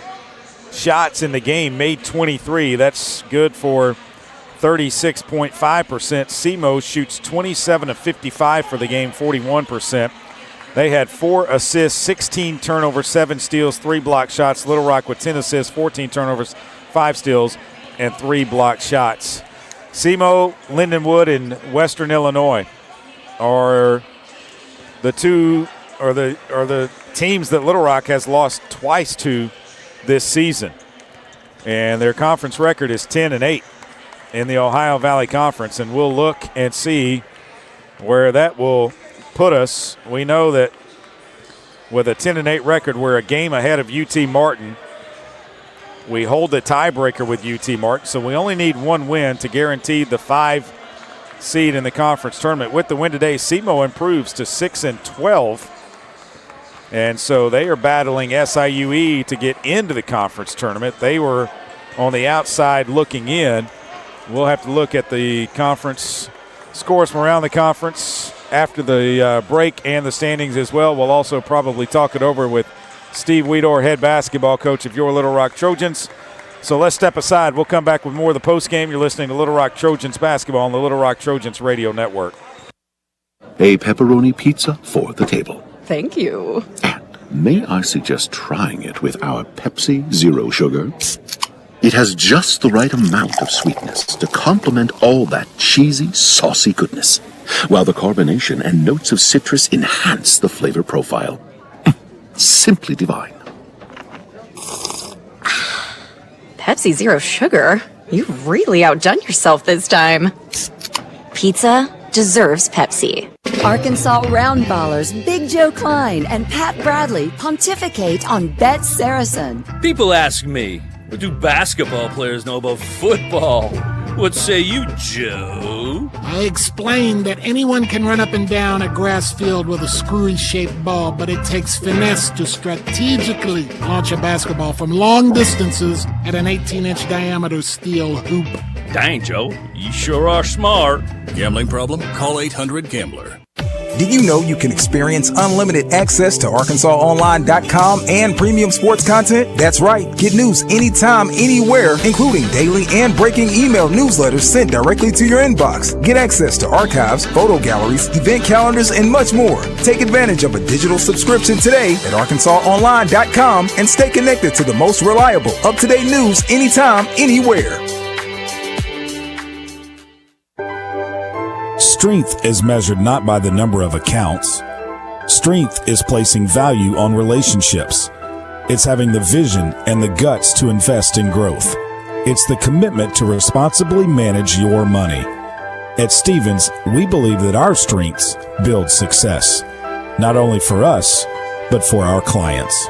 shots in the game, made 23. That's good for 36.5%. SEMO shoots 27 of 55 for the game, 41%. They had 4 assists, 16 turnovers, 7 steals, 3 block shots. Little Rock with 10 assists, 14 turnovers, 5 steals, and 3 block shots. SEMO, Lindenwood, and Western Illinois are the teams that Little Rock has lost twice to this season. And their conference record is 10-8 in the Ohio Valley Conference, and we'll look and see where that will put us. We know that with a 10-8 record, we're a game ahead of UT Martin. We hold the tiebreaker with UT Martin, so we only need 1 win to guarantee the 5 seed in the conference tournament. With the win today, SEMO improves to 6-12, and so they are battling SIUE to get into the conference tournament. They were on the outside looking in. We'll have to look at the conference scores from around the conference after the break and the standings as well. We'll also probably talk it over with Steve Weedor, head basketball coach of your Little Rock Trojans. So let's step aside. We'll come back with more of the postgame. You're listening to Little Rock Trojans basketball on the Little Rock Trojans Radio Network.
A pepperoni pizza for the table.
Thank you.
May I suggest trying it with our Pepsi Zero Sugar? It has just the right amount of sweetness to complement all that cheesy, saucy goodness, while the carbonation and notes of citrus enhance the flavor profile. Simply divine.
Pepsi Zero Sugar? You've really outdone yourself this time. Pizza deserves Pepsi.
Arkansas Roundballers Big Joe Klein and Pat Bradley pontificate on Bet Saracen.
People ask me, what do basketball players know about football? What say you, Joe?
I explained that anyone can run up and down a grass field with a screwy-shaped ball, but it takes finesse to strategically launch a basketball from long distances at an 18-inch diameter steel hoop.
Dang, Joe, you sure are smart.
Gambling problem? Call 800-GAMBLER.
Did you know you can experience unlimited access to ArkansasOnline.com and premium sports content? That's right. Get news anytime, anywhere, including daily and breaking email newsletters sent directly to your inbox. Get access to archives, photo galleries, event calendars, and much more. Take advantage of a digital subscription today at ArkansasOnline.com and stay connected to the most reliable, up-to-date news anytime, anywhere.
Strength is measured not by the number of accounts. Strength is placing value on relationships. It's having the vision and the guts to invest in growth. It's the commitment to responsibly manage your money. At Stevens, we believe that our strengths build success, not only for us, but for our clients.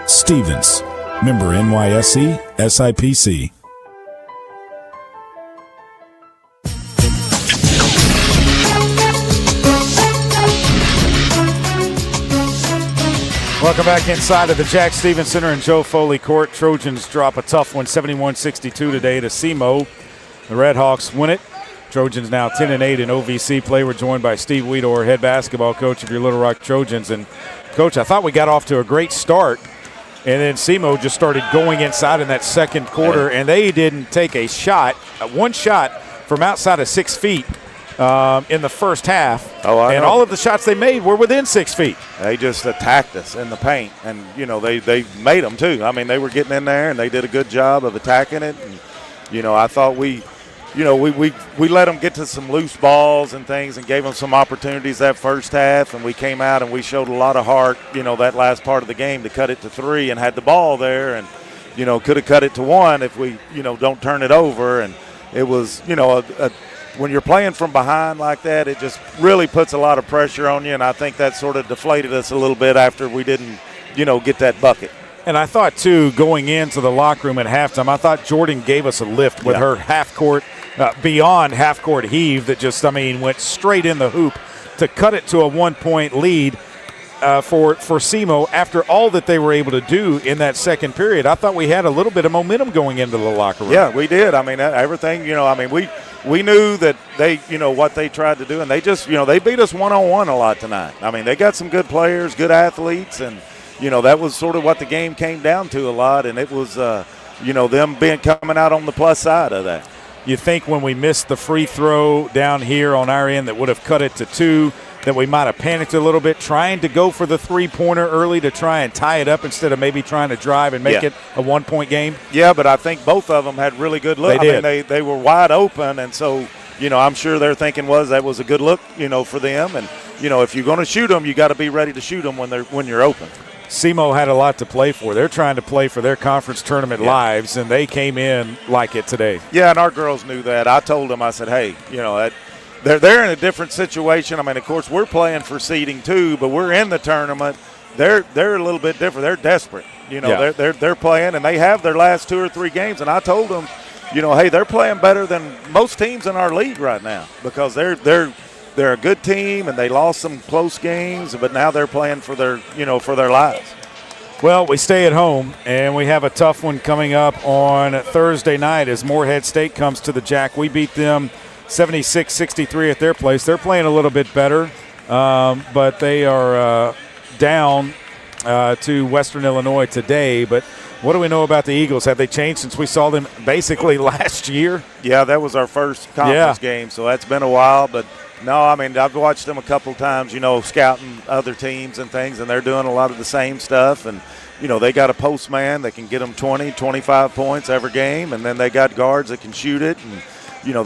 Stevens, member NYSE, SIPC.
Welcome back inside of the Jack Stevens Center and Joe Foley Court. Trojans drop a tough one, 71-62 today to SEMO. The Red Hawks win it. Trojans now 10-8 in OVC play. We're joined by Steve Weedor, head basketball coach of your Little Rock Trojans. And, Coach, I thought we got off to a great start, and then SEMO just started going inside in that second quarter, and they didn't take a shot, one shot from outside of 6 feet. In the first half, and all of the shots they made were within 6 feet.
They just attacked us in the paint, and they made them too. I mean, they were getting in there, and they did a good job of attacking it. And I thought we let them get to some loose balls and things, and gave them some opportunities that first half. And we came out and we showed a lot of heart, that last part of the game to cut it to 3 and had the ball there, and could have cut it to 1 if we don't turn it over. And it was when you're playing from behind like that, it just really puts a lot of pressure on you, and I think that sort of deflated us a little bit after we didn't, get that bucket.
And I thought, too, going into the locker room at halftime, I thought Jordan gave us a lift with her half-court, beyond half-court heave that just, went straight in the hoop to cut it to a 1-point lead for SEMO after all that they were able to do in that second period. I thought we had a little bit of momentum going into the locker room.
Yeah, we did. Everything, we knew that they, what they tried to do, and they just, they beat us one-on-one a lot tonight. They got some good players, good athletes, and, that was sort of what the game came down to a lot, and it was, them coming out on the plus side of that.
You think when we missed the free throw down here on our end that would have cut it to 2, that we might have panicked a little bit, trying to go for the three-pointer early to try and tie it up instead of maybe trying to drive and make it a 1-point game? Yeah,
but I think both of them had really good looks. They were wide open, and so, I'm sure their thinking was that was a good look, for them. And, if you're going to shoot them, you got to be ready to shoot them when you're open.
SEMO had a lot to play for. They're trying to play for their conference tournament lives, and they came in like it today.
Yeah, and our girls knew that. I told them, I said, hey, they're in a different situation. Of course, we're playing for seeding too, but we're in the tournament. They're a little bit different. They're desperate. They're playing, and they have their last 2 or 3 games. And I told them, hey, they're playing better than most teams in our league right now because they're a good team, and they lost some close games, but now they're playing for their lives.
Well, we stay at home, and we have a tough one coming up on Thursday night as Morehead State comes to the Jack. We beat them 76-63 at their place. They're playing a little bit better, but they are down to Western Illinois today. But what do we know about the Eagles? Have they changed since we saw them basically last year?
Yeah, that was our first conference game, so that's been a while. But, no, I've watched them a couple times, scouting other teams and things, and they're doing a lot of the same stuff. And, they got a post man that can get them 20, 25 points every game, and then they got guards that can shoot it. And,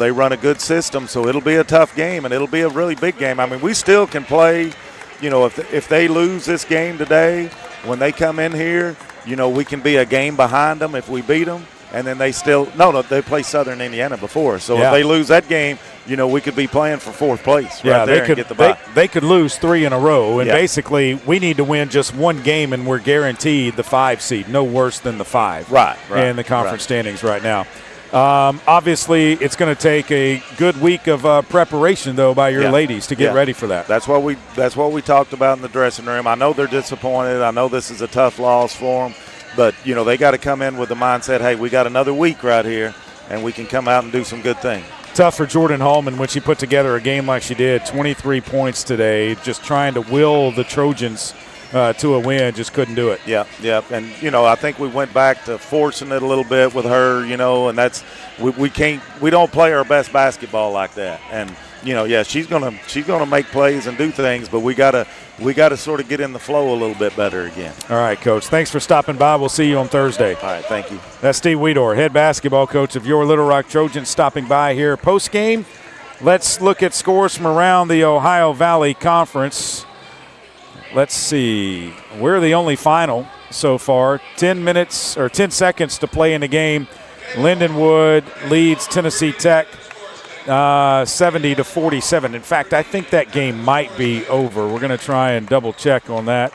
they run a good system, so it'll be a tough game, and it'll be a really big game. We still can play, if they lose this game today, when they come in here, we can be a game behind them if we beat them, and then they play Southern Indiana before. So
Yeah.
if they lose that game, we could be playing for fourth place right there and get the bye.
They could lose 3 in a row, and
Yeah.
basically we need to win just one game, and we're guaranteed the 5 seed, no worse than the 5
right,
in the conference standings right now. Obviously, it's going to take a good week of preparation, though, by your ladies to get ready for that.
That's what we talked about in the dressing room. I know they're disappointed. I know this is a tough loss for them, but they got to come in with the mindset, hey, we got another week right here, and we can come out and do some good things.
Tough for Jordan Hallman when she put together a game like she did, 23 points today, just trying to will the Trojans to a win, just couldn't do it.
Yeah. And, I think we went back to forcing it a little bit with her, and that's we don't play our best basketball like that. And, she's gonna make plays and do things, but we gotta sort of get in the flow a little bit better again.
All right, Coach. Thanks for stopping by. We'll see you on Thursday.
All right, thank you.
That's Steve Weedor, head basketball coach of your Little Rock Trojans, stopping by here post-game. Let's look at scores from around the Ohio Valley Conference. Let's see. We're the only final so far. 10 seconds to play in the game. Lindenwood leads Tennessee Tech 70-47. In fact, I think that game might be over. We're going to try and double check on that.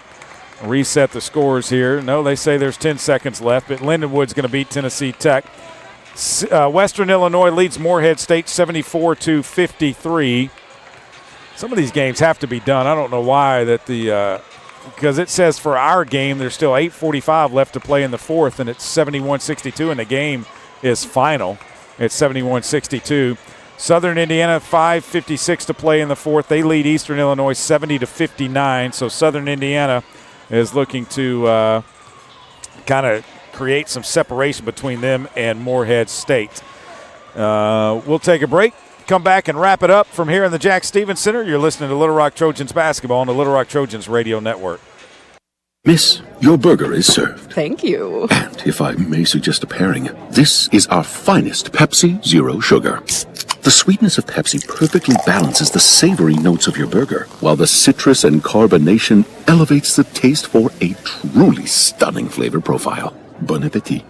Reset the scores here. No, they say there's 10 seconds left, but Lindenwood's going to beat Tennessee Tech. Western Illinois leads Morehead State 74-53. Some of these games have to be done. I don't know why because it says for our game there's still 8:45 left to play in the fourth, and it's 71-62, and the game is final. It's 71-62. Southern Indiana, 5:56 to play in the fourth. They lead Eastern Illinois 70-59. So Southern Indiana is looking to kind of create some separation between them and Morehead State. We'll take a break. Come back and wrap it up from here in the Jack Stevens Center. You're listening to Little Rock Trojans basketball on the Little Rock Trojans radio network.
Miss, your burger is served.
Thank you.
And if I may suggest a pairing, this is our finest Pepsi Zero Sugar. The sweetness of Pepsi perfectly balances the savory notes of your burger, while the citrus and carbonation elevates the taste for a truly stunning flavor profile. Bon appetit.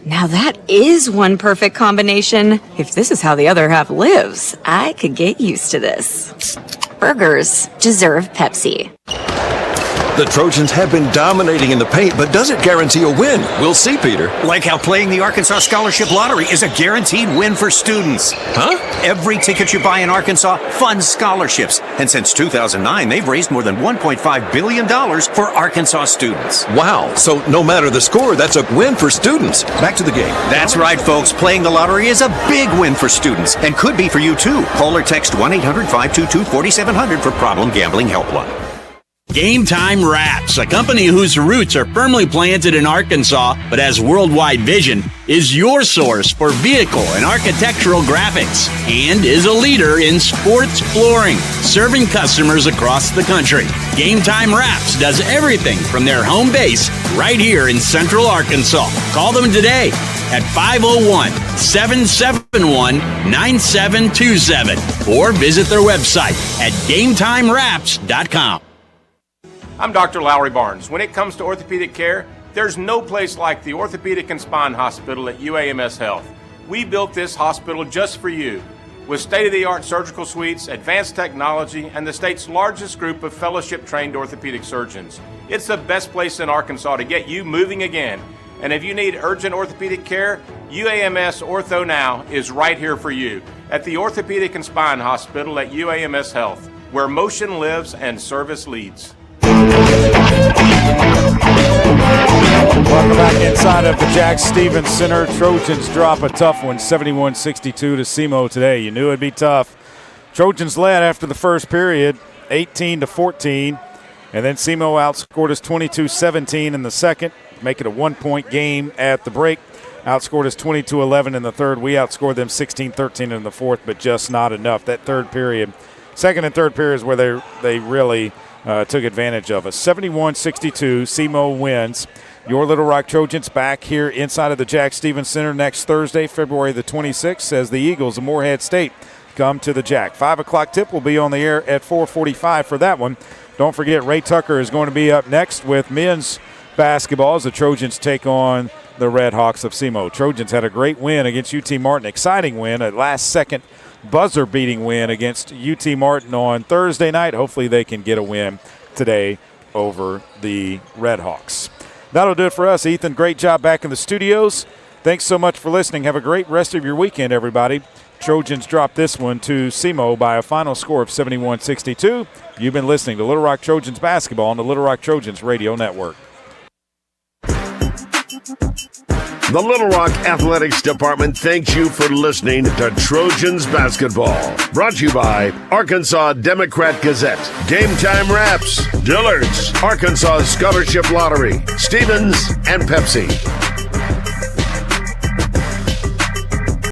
Now that is one perfect combination. If this is how the other half lives, I could get used to this. Burgers deserve Pepsi.
The Trojans have been dominating in the paint, but does it guarantee a win? We'll see, Peter.
Like how playing the Arkansas Scholarship Lottery is a guaranteed win for students.
Huh?
Every ticket you buy in Arkansas funds scholarships. And since 2009, they've raised more than $1.5 billion for Arkansas students.
Wow. So no matter the score, that's a win for students. Back to the game.
That's right, folks. Playing the lottery is a big win for students and could be for you, too. Call or text 1-800-522-4700 for Problem Gambling Helpline.
Game Time Wraps, a company whose roots are firmly planted in Arkansas but has worldwide vision, is your source for vehicle and architectural graphics and is a leader in sports flooring, serving customers across the country. Game Time Wraps does everything from their home base right here in Central Arkansas. Call them today at 501-771-9727 or visit their website at GameTimeWraps.com.
I'm Dr. Lowry Barnes. When it comes to orthopedic care, there's no place like the Orthopedic and Spine Hospital at UAMS Health. We built this hospital just for you, with state-of-the-art surgical suites, advanced technology, and the state's largest group of fellowship-trained orthopedic surgeons. It's the best place in Arkansas to get you moving again. And if you need urgent orthopedic care, UAMS Ortho Now is right here for you at the Orthopedic and Spine Hospital at UAMS Health, where motion lives and service leads.
Welcome back inside of the Jack Stevens Center. Trojans drop a tough one, 71-62 to SEMO today. You knew it'd be tough. Trojans led after the first period, 18-14, and then SEMO outscored us 22-17 in the second, make it a one-point game at the break. Outscored us 22-11 in the third. We outscored them 16-13 in the fourth, but just not enough. That third period, second and third periods where they really took advantage of us. 71-62, SEMO wins. Your Little Rock Trojans back here inside of the Jack Stevens Center next Thursday, February the 26th, as the Eagles of Morehead State come to the Jack. 5 o'clock tip will be on the air at 4:45 for that one. Don't forget, Ray Tucker is going to be up next with men's basketball as the Trojans take on the Red Hawks of SEMO. Trojans had a great win against UT Martin, exciting win, a last-second buzzer-beating win against UT Martin on Thursday night. Hopefully they can get a win today over the Red Hawks. That'll do it for us. Ethan, great job back in the studios. Thanks so much for listening. Have a great rest of your weekend, everybody. Trojans dropped this one to SEMO by a final score of 71-62. You've been listening to Little Rock Trojans basketball on the Little Rock Trojans Radio Network.
The Little Rock Athletics Department thanks you for listening to Trojans Basketball. Brought to you by Arkansas Democrat Gazette, Game Time Wraps, Dillard's, Arkansas Scholarship Lottery, Stevens, and Pepsi.